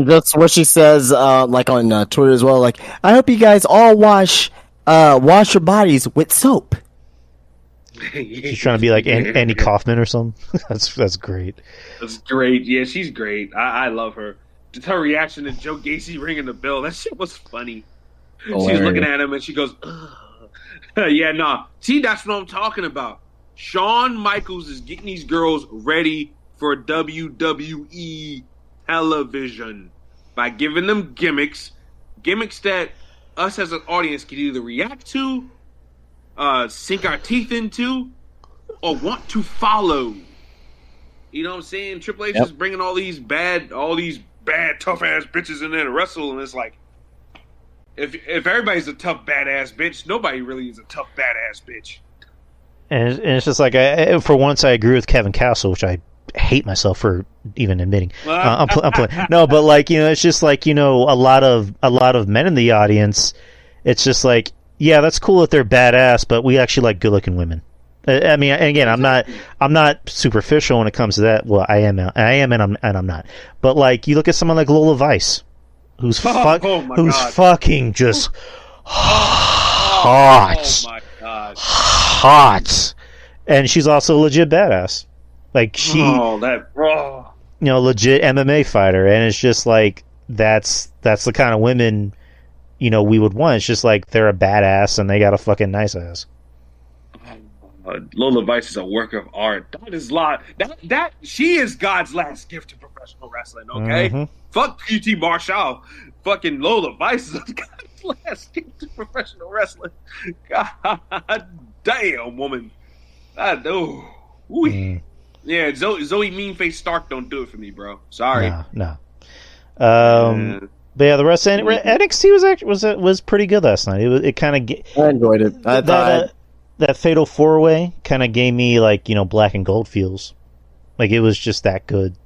that's what she says, on Twitter as well. I hope you guys all wash your bodies with soap. She's trying to be like Andy Kaufman or something. That's great. That's great. Yeah, she's great. I love her. Just her reaction to Joe Gacy ringing the bell. That shit was funny. Hilarious. She's looking at him and she goes, yeah, nah. See, that's what I'm talking about. Shawn Michaels is getting these girls ready for WWE television by giving them gimmicks that us as an audience can either react to, sink our teeth into, or want to follow. You know what I'm saying? Triple H is bringing all these bad tough ass bitches in there to wrestle, and it's like, if everybody's a tough badass bitch, nobody really is a tough badass bitch. And it's just for once, I agree with Kevin Castle, which I hate myself for even admitting. I'm playing. No, but it's just a lot of men in the audience. It's just yeah, that's cool that they're badass, but we actually like good-looking women. I mean, again, I'm not superficial when it comes to that. Well, I am, and I'm not. But you look at someone like Lola Vice, who's fucking just hot. Oh my god, hot. and she's also a legit badass. Like legit MMA fighter, and it's just like that's the kind of women, we would want. It's just like they're a badass and they got a fucking nice ass. Lola Vice is a work of art. That is that she is God's last gift to professional wrestling. Okay, fuck QT Marshall. Fucking Lola Vice is God's last gift to professional wrestling. God damn, woman. Yeah, Zoe Meanface Stark don't do it for me, bro. Sorry. No. But yeah, the rest of NXT was pretty good last night. It kind of I enjoyed it. I thought that Fatal 4-Way kind of gave me black and gold feels. Like it was just that good.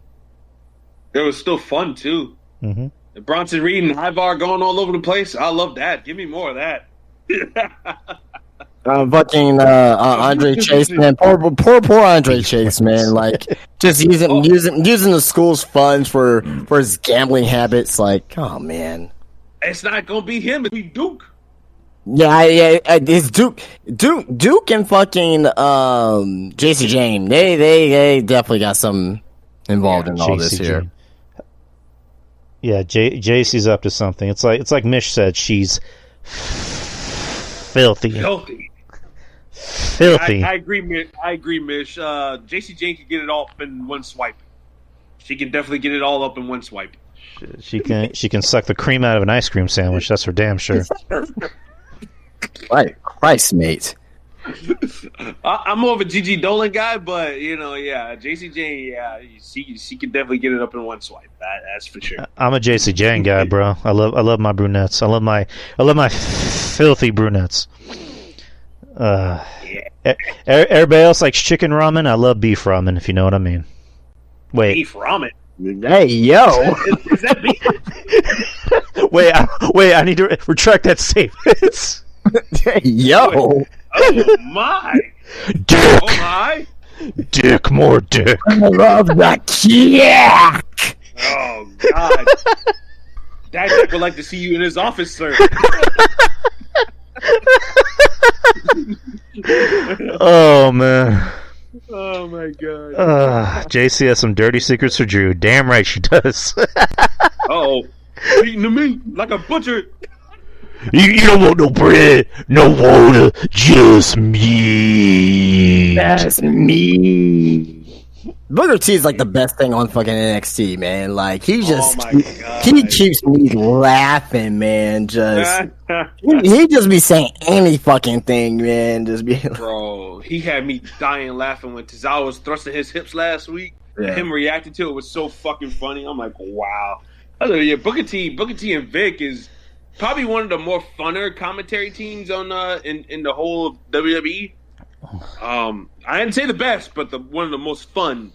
It was still fun too. Mm-hmm. Bronson Reed and Ivar going all over the place. I love that. Give me more of that. Fucking Andre Chase, man. Poor Andre Chase, man. Like just using the school's funds for his gambling habits. Like, oh man, it's not gonna be him. It's be Duke. Yeah. It's Duke and fucking JC Jane. They definitely got some involved in all this here. Yeah, JC's up to something. It's like Mish said. She's filthy. I agree, Mish. JC Jane can get it all up in one swipe. She can definitely get it all up in one swipe. She can suck the cream out of an ice cream sandwich. That's for damn sure. Right, Christ, mate. I'm more of a Gigi Dolan guy, but JC Jane, she can definitely get it up in one swipe. That's for sure. I'm a JC Jane guy, bro. I love my brunettes. I love my filthy brunettes. Everybody else likes chicken ramen. I love beef ramen, if you know what I mean. Wait, beef ramen. Hey, yo. Is that beef? Wait, I need to retract that statement. Hey, yo. Oh my. Dick. Oh my. Dick, more dick. I love that kick. Oh God. Dad would like to see you in his office, sir. Oh man. Oh my God. JC has some dirty secrets for Drew. Damn right she does. Eating the meat like a butcher. You don't want no bread, no water, just meat. That's me. Booker T is like the best thing on fucking NXT, man. Like he keeps me laughing, man. Just he just be saying any fucking thing, man. Just be bro. He had me dying laughing when Tozawa was thrusting his hips last week. Yeah. Him reacting to it was so fucking funny. I'm like, wow. Booker T and Vic is probably one of the more funner commentary teams on in the whole of WWE. I didn't say the best, but one of the most fun.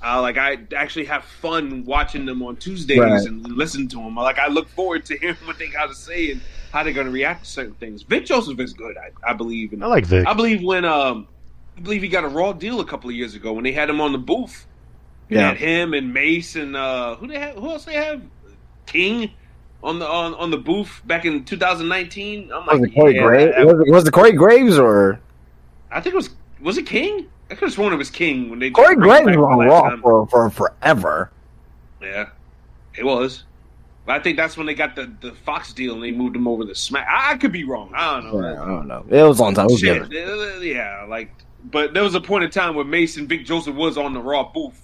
I actually have fun watching them on Tuesdays and listen to them. I look forward to hearing what they got to say and how they're going to react to certain things. Vic Joseph is good, I believe. I like Vic. I believe he got a Raw deal a couple of years ago when they had him on the booth. They had him and Mace and who else they have? King on the booth back in 2019. I'm like, was it Corey Graves or? I think it was it King? I could have sworn it was King when they Corey Graves was on Raw for forever. Yeah, it was. But I think that's when they got the Fox deal and they moved him over to Smack. I could be wrong. I don't know. It was on time. But there was a point in time where Mace and Vic Joseph was on the Raw booth.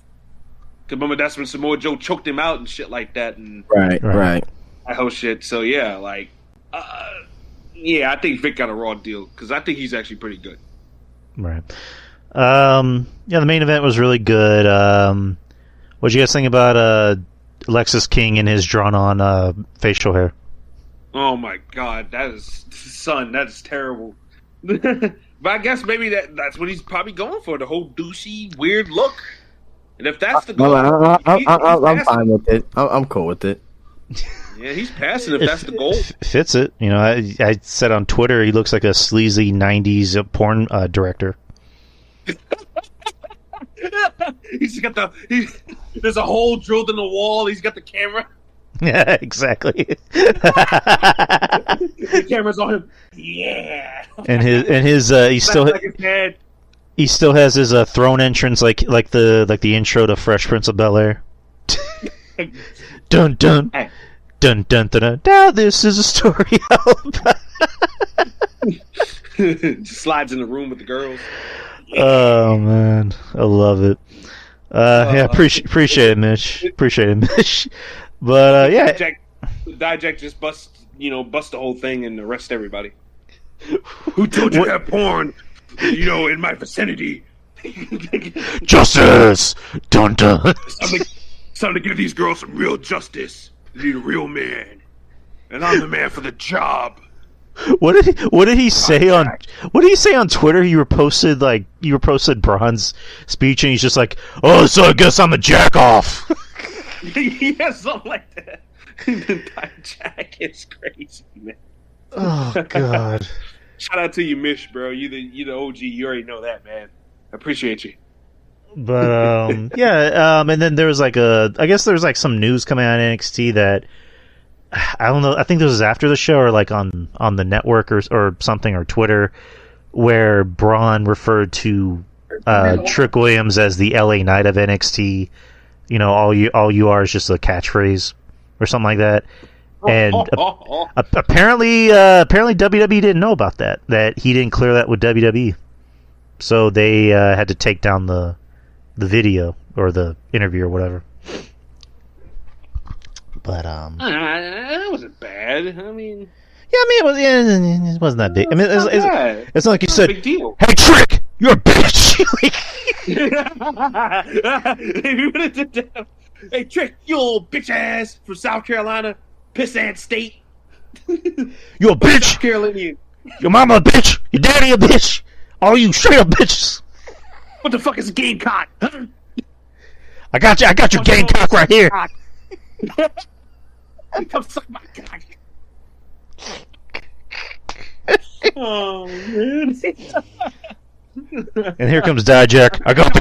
Cause remember that's when Samoa Joe choked him out and shit like that. And right. That whole shit. So yeah, I think Vic got a Raw deal because I think he's actually pretty good. Right. The main event was really good. What'd you guys think about Alexis King and his drawn-on facial hair? Oh my God, that is terrible. But I guess maybe that's what he's probably going for, the whole douchey, weird look. And if that's the goal, I'm fine with it. I'm cool with it. Yeah, he's passing if that's the goal. Fits it. I said on Twitter he looks like a sleazy 90s porn director. He's got there's a hole drilled in the wall. He's got the camera. Yeah, exactly. The camera's on him. Yeah. And his he's still like his head. He still has his throne entrance like the intro to Fresh Prince of Bel-Air. Dun dun Hey. dun dun dun dun. Now this is a story about. Just slides in the room with the girls. Oh man, I love it. Yeah, appreciate it, Mitch. Appreciate it, Mitch. But yeah, Dijak just bust the whole thing and arrest everybody. Who told you to have porn? In my vicinity. justice, dun dun. It's time to give these girls some real justice. They need a real man, and I'm the man for the job. What did he say on Twitter? You reposted Braun's speech, and he's just like, "Oh, so I guess I'm a jack off." Yeah, something like that. Jack is crazy, man. Oh God! Shout out to you, Mish, bro. You the OG. You already know that, man. I appreciate you. But yeah, and then there was I guess there was some news coming out of NXT that I don't know. I think this was after the show or on the network or something or Twitter, where Braun referred to Trick Williams as the LA Knight of NXT. All you are is just a catchphrase or something like that. And apparently WWE didn't know about that. That he didn't clear that with WWE, so they had to take down the video or the interview or whatever. But that wasn't bad. I mean, it wasn't that big. I mean, it's not like you said, big deal. "Hey, Trick, you're a bitch." Hey, Trick, you old bitch ass from South Carolina, pissant state. You a bitch. South Carolinian. Your mama a bitch. Your daddy a bitch. All you straight up bitches. What the fuck is a gamecock? Huh? I got your gamecock right here. Come suck my cock. Oh man. And here comes Dijak. I got the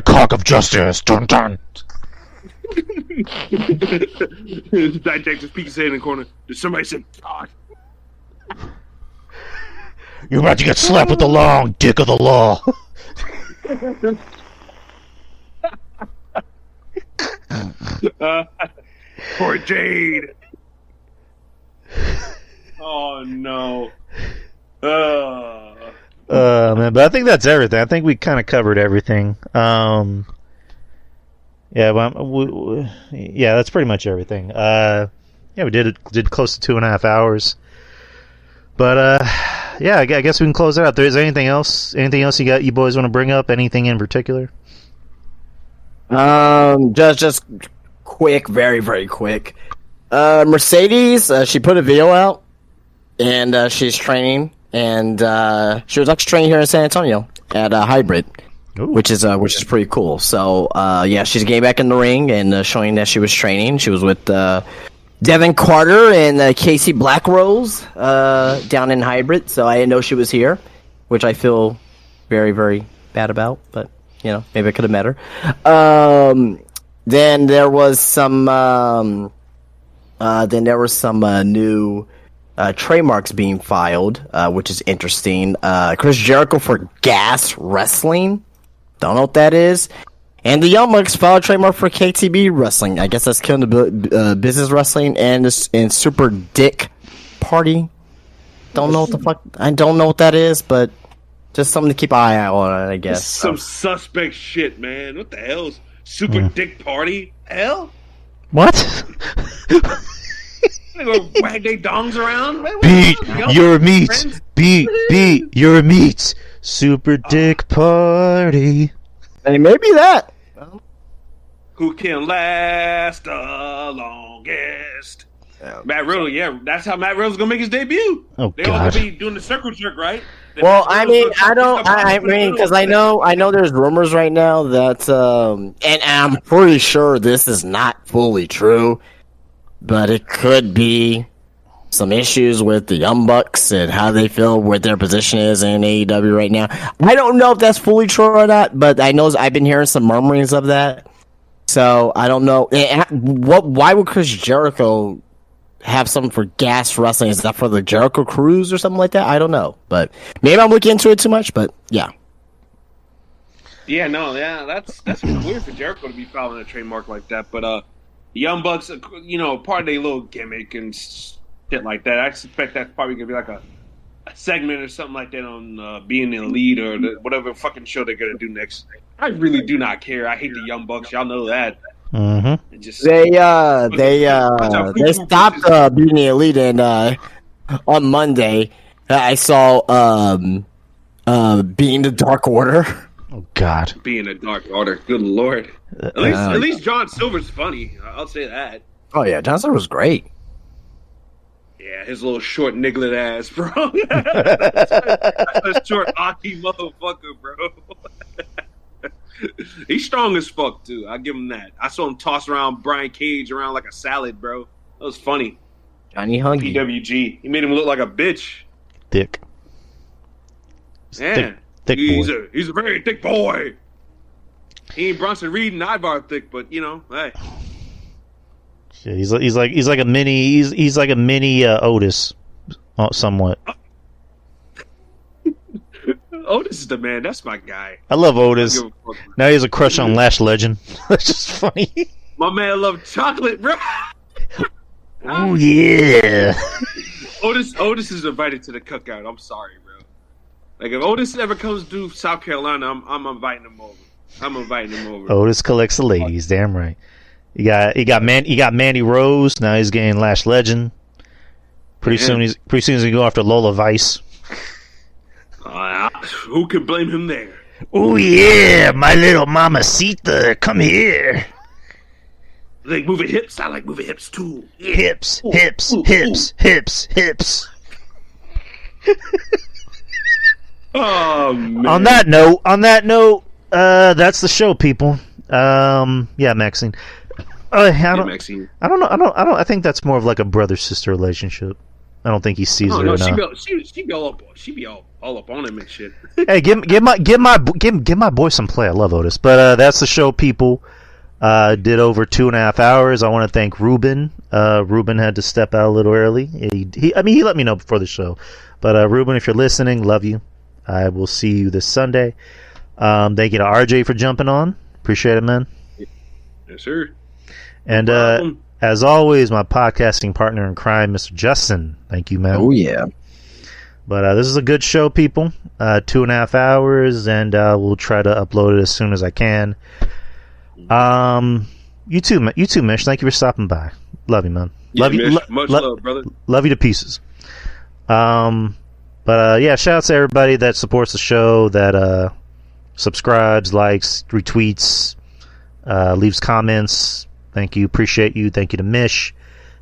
cock of justice. Dun dun. Dijak just peeks his head in the corner. Did somebody say cock? You're about to get slapped with the long dick of the law. Poor Jade. Oh no. Man, but I think that's everything. I think we kind of covered everything. Yeah, that's pretty much everything. Yeah, we did close to 2.5 hours. But yeah, I guess we can close it out. There is anything else? Anything else you boys want to bring up? Anything in particular? Just quick, very, very quick. Mercedes, she put a video out, and she's training, and she was actually training here in San Antonio at Hybrid, which is pretty cool. So yeah, she's getting back in the ring and showing that she was training. She was with Devin Carter and Casey Blackrose down in Hybrid, so I didn't know she was here, which I feel very, very bad about, but maybe I could have met her. Then there was some new trademarks being filed, which is interesting. Chris Jericho for Gas Wrestling, don't know what that is. And the Young Bucks filed a trademark for KTB Wrestling. I guess that's killing the business wrestling and Super Dick Party. Don't know what the fuck. I don't know what that is, but just something to keep an eye out on, I guess. Some suspect shit, man. What the hell's Super Dick Party? Hell? What? They go wag their dongs around. Man, beat your meat. Beat your meat. Super Dick Party. Hey, maybe that. Who can last the longest? Matt Riddle, yeah, that's how Matt Riddle's gonna make his debut. Oh, they all gonna God. be doing the circle jerk, right? Well, I mean, because I know there's rumors right now that, and I'm pretty sure this is not fully true, but it could be some issues with the Young Bucks and how they feel what their position is in AEW right now. I don't know if that's fully true or not, but I know I've been hearing some murmurings of that. So I don't know. Why would Chris Jericho have something for Gas Wrestling? Is that for the Jericho Cruise or something like that? I don't know, but maybe I'm looking into it too much. But yeah, Yeah, no, yeah, that's weird for Jericho to be following a trademark like that. But the Young Bucks, part of their little gimmick and shit like that. I suspect that's probably gonna be like a segment or something like that on Being the Elite or whatever fucking show they're gonna do next. I really do not care. I hate the Young Bucks. Y'all know that. Mm-hmm. And just They stopped being the elite, and on Monday I saw being the Dark Order. Oh God. being a Dark Order. Good Lord. At least John Silver's funny. I'll say that. Oh yeah, John Silver was great. Yeah, his little short nigglet ass, bro. That's a short hockey motherfucker, bro. He's strong as fuck too. I give him that. I saw him toss around Brian Cage around like a salad, bro. That was funny. Johnny Hungy. PWG. He made him look like a bitch. Thick. Yeah, thick boy. He's a very thick boy. He ain't Bronson Reed and Ivar thick, but hey. Yeah, he's like a mini Otis, somewhat. Otis is the man. That's my guy. I love Otis. Now he has a crush on Lash Legend. That's just funny. My man loved chocolate, bro. Oh yeah. Otis is invited to the cookout. I'm sorry, bro. Like if Otis ever comes to South Carolina, I'm inviting him over. Otis collects the ladies. Damn right. He got Mandy Rose. Now he's getting Lash Legend. Pretty soon he's gonna go after Lola Vice. Who could blame him there? Oh yeah, my little mamacita, come here. Like moving hips, I like moving hips too. Yeah. Hips. Oh man. On that note, that's the show, people. Yeah, Maxine. I don't know. I think that's more of like a brother-sister relationship. I don't think he sees her enough. She be all up on him and shit. Hey, give my boy some play. I love Otis, but that's the show, people. Did over 2.5 hours. I want to thank Ruben. Ruben had to step out a little early. He let me know before the show. But Ruben, if you're listening, love you. I will see you this Sunday. Thank you to RJ for jumping on. Appreciate it, man. Yes, sir. And as always, my podcasting partner in crime, Mr. Justin. Thank you, man. Oh yeah. But this is a good show, people. 2.5 hours, and we'll try to upload it as soon as I can. You too, Mish. Thank you for stopping by. Love you, man. Yeah, love you. Much love, brother. Love you to pieces. But yeah, shout out to everybody that supports the show, that subscribes, likes, retweets, leaves comments. Thank you. Appreciate you. Thank you to Mish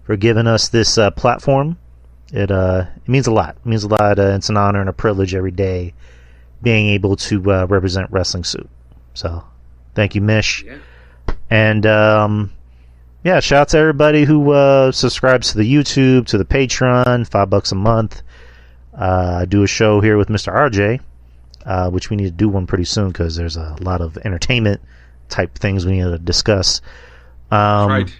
for giving us this platform. It means a lot. It means a lot. It's an honor and a privilege every day being able to represent Wrestling Suit. So, thank you, Mish. Yeah. And yeah, shout out to everybody who subscribes to the YouTube, to the Patreon, $5 a month. I do a show here with Mr. RJ, which we need to do one pretty soon because there's a lot of entertainment type things we need to discuss. Right.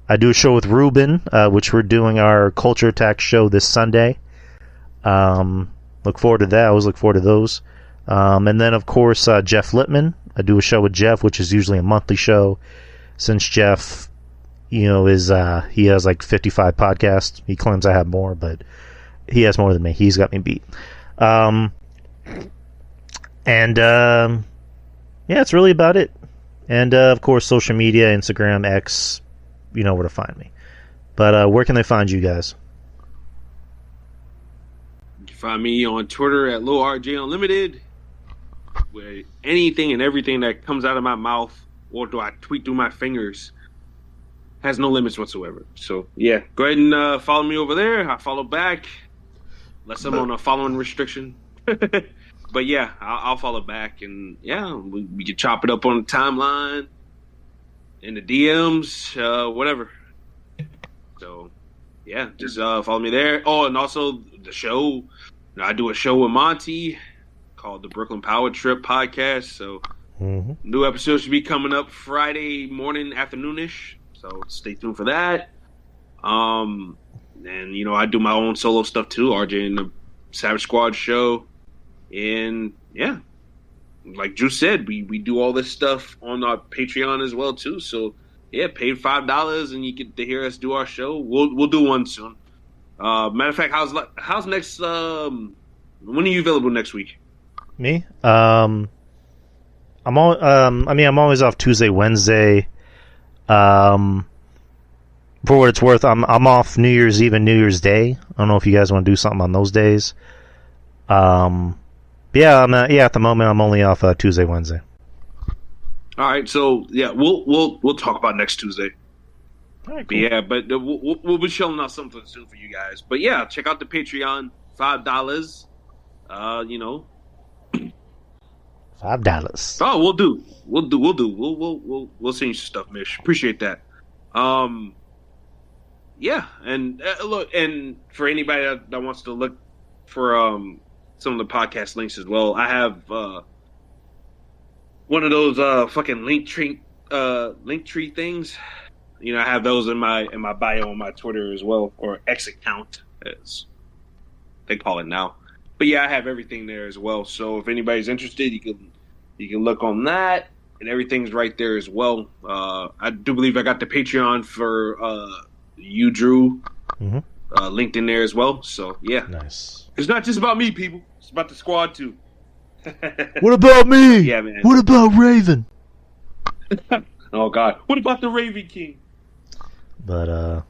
I do a show with Ruben, which we're doing our Culture Attack show this Sunday. Look forward to that. I always look forward to those. And then, of course, Jeff Littman. I do a show with Jeff, which is usually a monthly show. Since Jeff, he has like 55 podcasts. He claims I have more, but he has more than me. He's got me beat. Yeah, it's really about it. And, of course, social media, Instagram, X, you know where to find me. But where can they find you guys? You can find me on Twitter at LowRJ Unlimited. Where anything and everything that comes out of my mouth or do I tweet through my fingers has no limits whatsoever. So, yeah, go ahead and follow me over there. I follow back. Unless I'm on a following restriction. But, yeah, I'll follow back. And, yeah, we can chop it up on the timeline, in the DMs, whatever. So, yeah, just follow me there. Oh, and also the show. I do a show with Monty called the Brooklyn Power Trip podcast. So, new episode should be coming up Friday morning, afternoonish. So, stay tuned for that. And, I do my own solo stuff too. RJ and the Savage Squad show. And, yeah. like Drew said, we do all this stuff on our Patreon as well too. So yeah, pay $5 and you get to hear us do our show. We'll do one soon. Matter of fact, how's next? When are you available next week? Me? I'm always off Tuesday, Wednesday. For what it's worth, I'm off New Year's Eve and New Year's Day. I don't know if you guys want to do something on those days. At the moment I'm only off Tuesday, Wednesday. All right, so yeah, we'll talk about next Tuesday. All right, cool. But we'll be shelling out something soon for you guys. But yeah, check out the Patreon, $5. $5. Oh, we'll do. We'll send you some stuff, Mish. Appreciate that. Yeah, and look, and for anybody that wants to look for some of the podcast links as well, I have one of those fucking link tree things. You know, I have those in my bio on my Twitter as well, or X account as they call it now. But yeah, I have everything there as well. So if anybody's interested, you can look on that, and everything's right there as well. I do believe I got the Patreon for you, Drew, linked in there as well. So yeah, nice. It's not just about me, people. It's about the squad too. What about me? Yeah, man. What about Raven? Oh God, what about the Raven King? But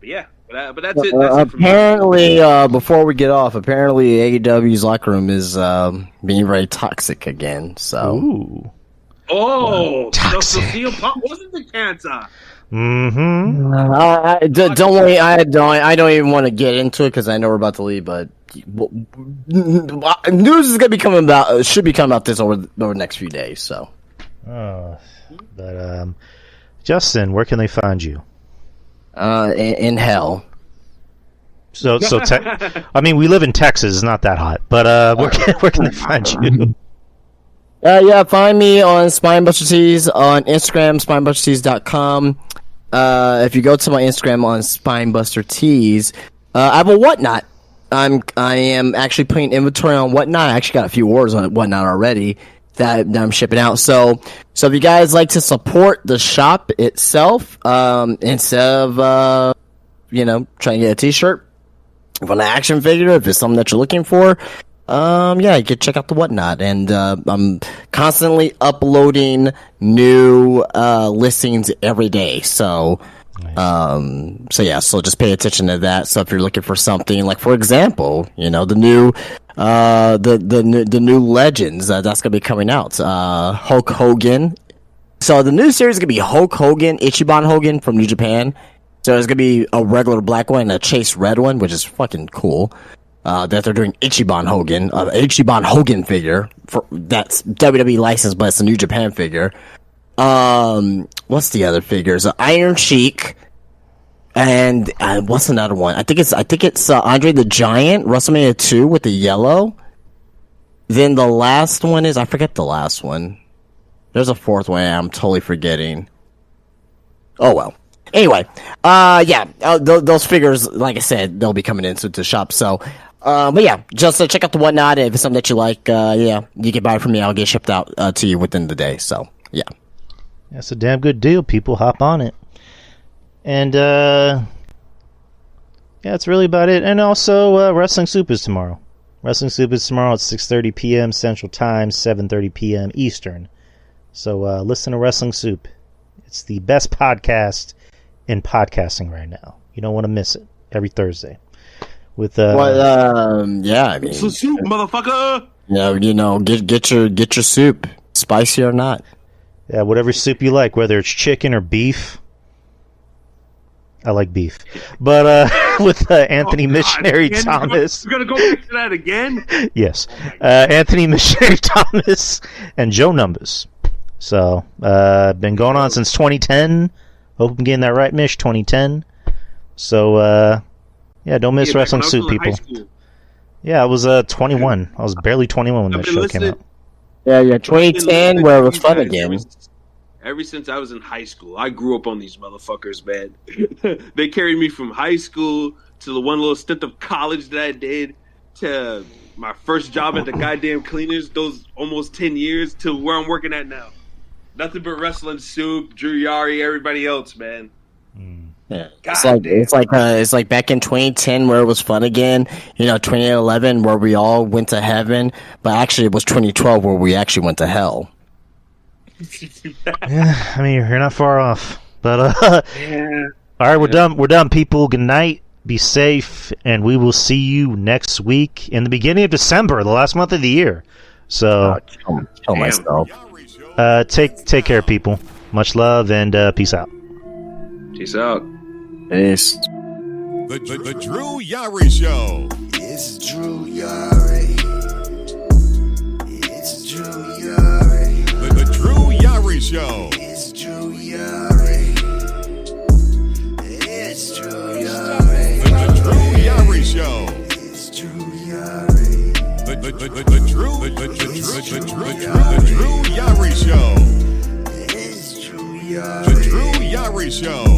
yeah, but that's it. That's it for me. Apparently, before we get off, AEW's locker room is being very toxic again. So, ooh. Oh, toxic. So wasn't the cancer? Don't worry. I don't even want to get into it because I know we're about to leave. But news is gonna be coming about. Should be coming out this over the next few days. So, Justin, where can they find you? In hell. So I mean, we live in Texas. It's not that hot, but where can they find you? Yeah, find me on Spinebuster Tees on Instagram, spinebustertees.com. If you go to my Instagram on Spinebuster Tees, I have a Whatnot. I am actually putting inventory on Whatnot. I actually got a few orders on Whatnot already that I'm shipping out. So if you guys like to support the shop itself, instead of trying to get a T-shirt, if an action figure, if it's something that you're looking for, you can check out the Whatnot. And I'm constantly uploading new listings every day. So just pay attention to that. So if you're looking for something, like for example, the new Legends that's gonna be coming out, Hulk Hogan. So the new series is gonna be Hulk Hogan, Ichiban Hogan from New Japan. So there's gonna be a regular black one and a chase red one, which is fucking cool. That they're doing Ichiban Hogan figure that's WWE licensed, but it's a New Japan figure. What's the other figures? Iron Sheik, and what's another one? I think it's Andre the Giant, WrestleMania 2 with the yellow. Then the last one is, I forget the last one. There's a fourth one I'm totally forgetting. Oh well. Anyway, those figures, like I said, they'll be coming into the shop. So, just check out the Whatnot. If it's something that you like, you can buy it from me. I'll get shipped out to you within the day. So, yeah. That's a damn good deal. People hop on it. And, that's really about it. And also, Wrestling Soup is tomorrow. Wrestling Soup is tomorrow at 6:30 p.m. Central Time, 7:30 p.m. Eastern. So, listen to Wrestling Soup. It's the best podcast in podcasting right now. You don't want to miss it. Every Thursday. With I mean, it's a soup, motherfucker. Get your soup, spicy or not. Yeah, whatever soup you like, whether it's chicken or beef. I like beef, but with Anthony Missionary Thomas. We're gonna go back to that again. Yes, Anthony Missionary Thomas and Joe Numbers. So, been going on since 2010. Hope I'm getting that right, Mish. 2010. So, don't miss Wrestling Soup, people. Yeah, I was 21. I was barely 21 when that show came out. Yeah, 2010, where it was fun again. Ever since I was in high school, I grew up on these motherfuckers, man. They carried me from high school to the one little stint of college that I did to my first job at the goddamn cleaners, those almost 10 years, to where I'm working at now. Nothing but wrestling, Soup, Drew Yari, everybody else, man. Yeah. God It's like back in 2010 where it was fun again. 2011 where we all went to heaven, but actually it was 2012 where we actually went to hell. Yeah, I mean, you're not far off. But Yeah. all right, we're done. We're done, people. Good night. Be safe, and we will see you next week in the beginning of December, the last month of the year. So, Kill myself. take care, people. Much love, and peace out. Peace out. Peace. The Drew Yari Show. It's Drew Yari. It's Drew Yari. The Drew Yari Show. It's Drew Yari. It's Drew Yari. The Drew Yari Show. It's Drew Yari. The Drew Yari Show. It's Drew Yari. The Drew Yari Show.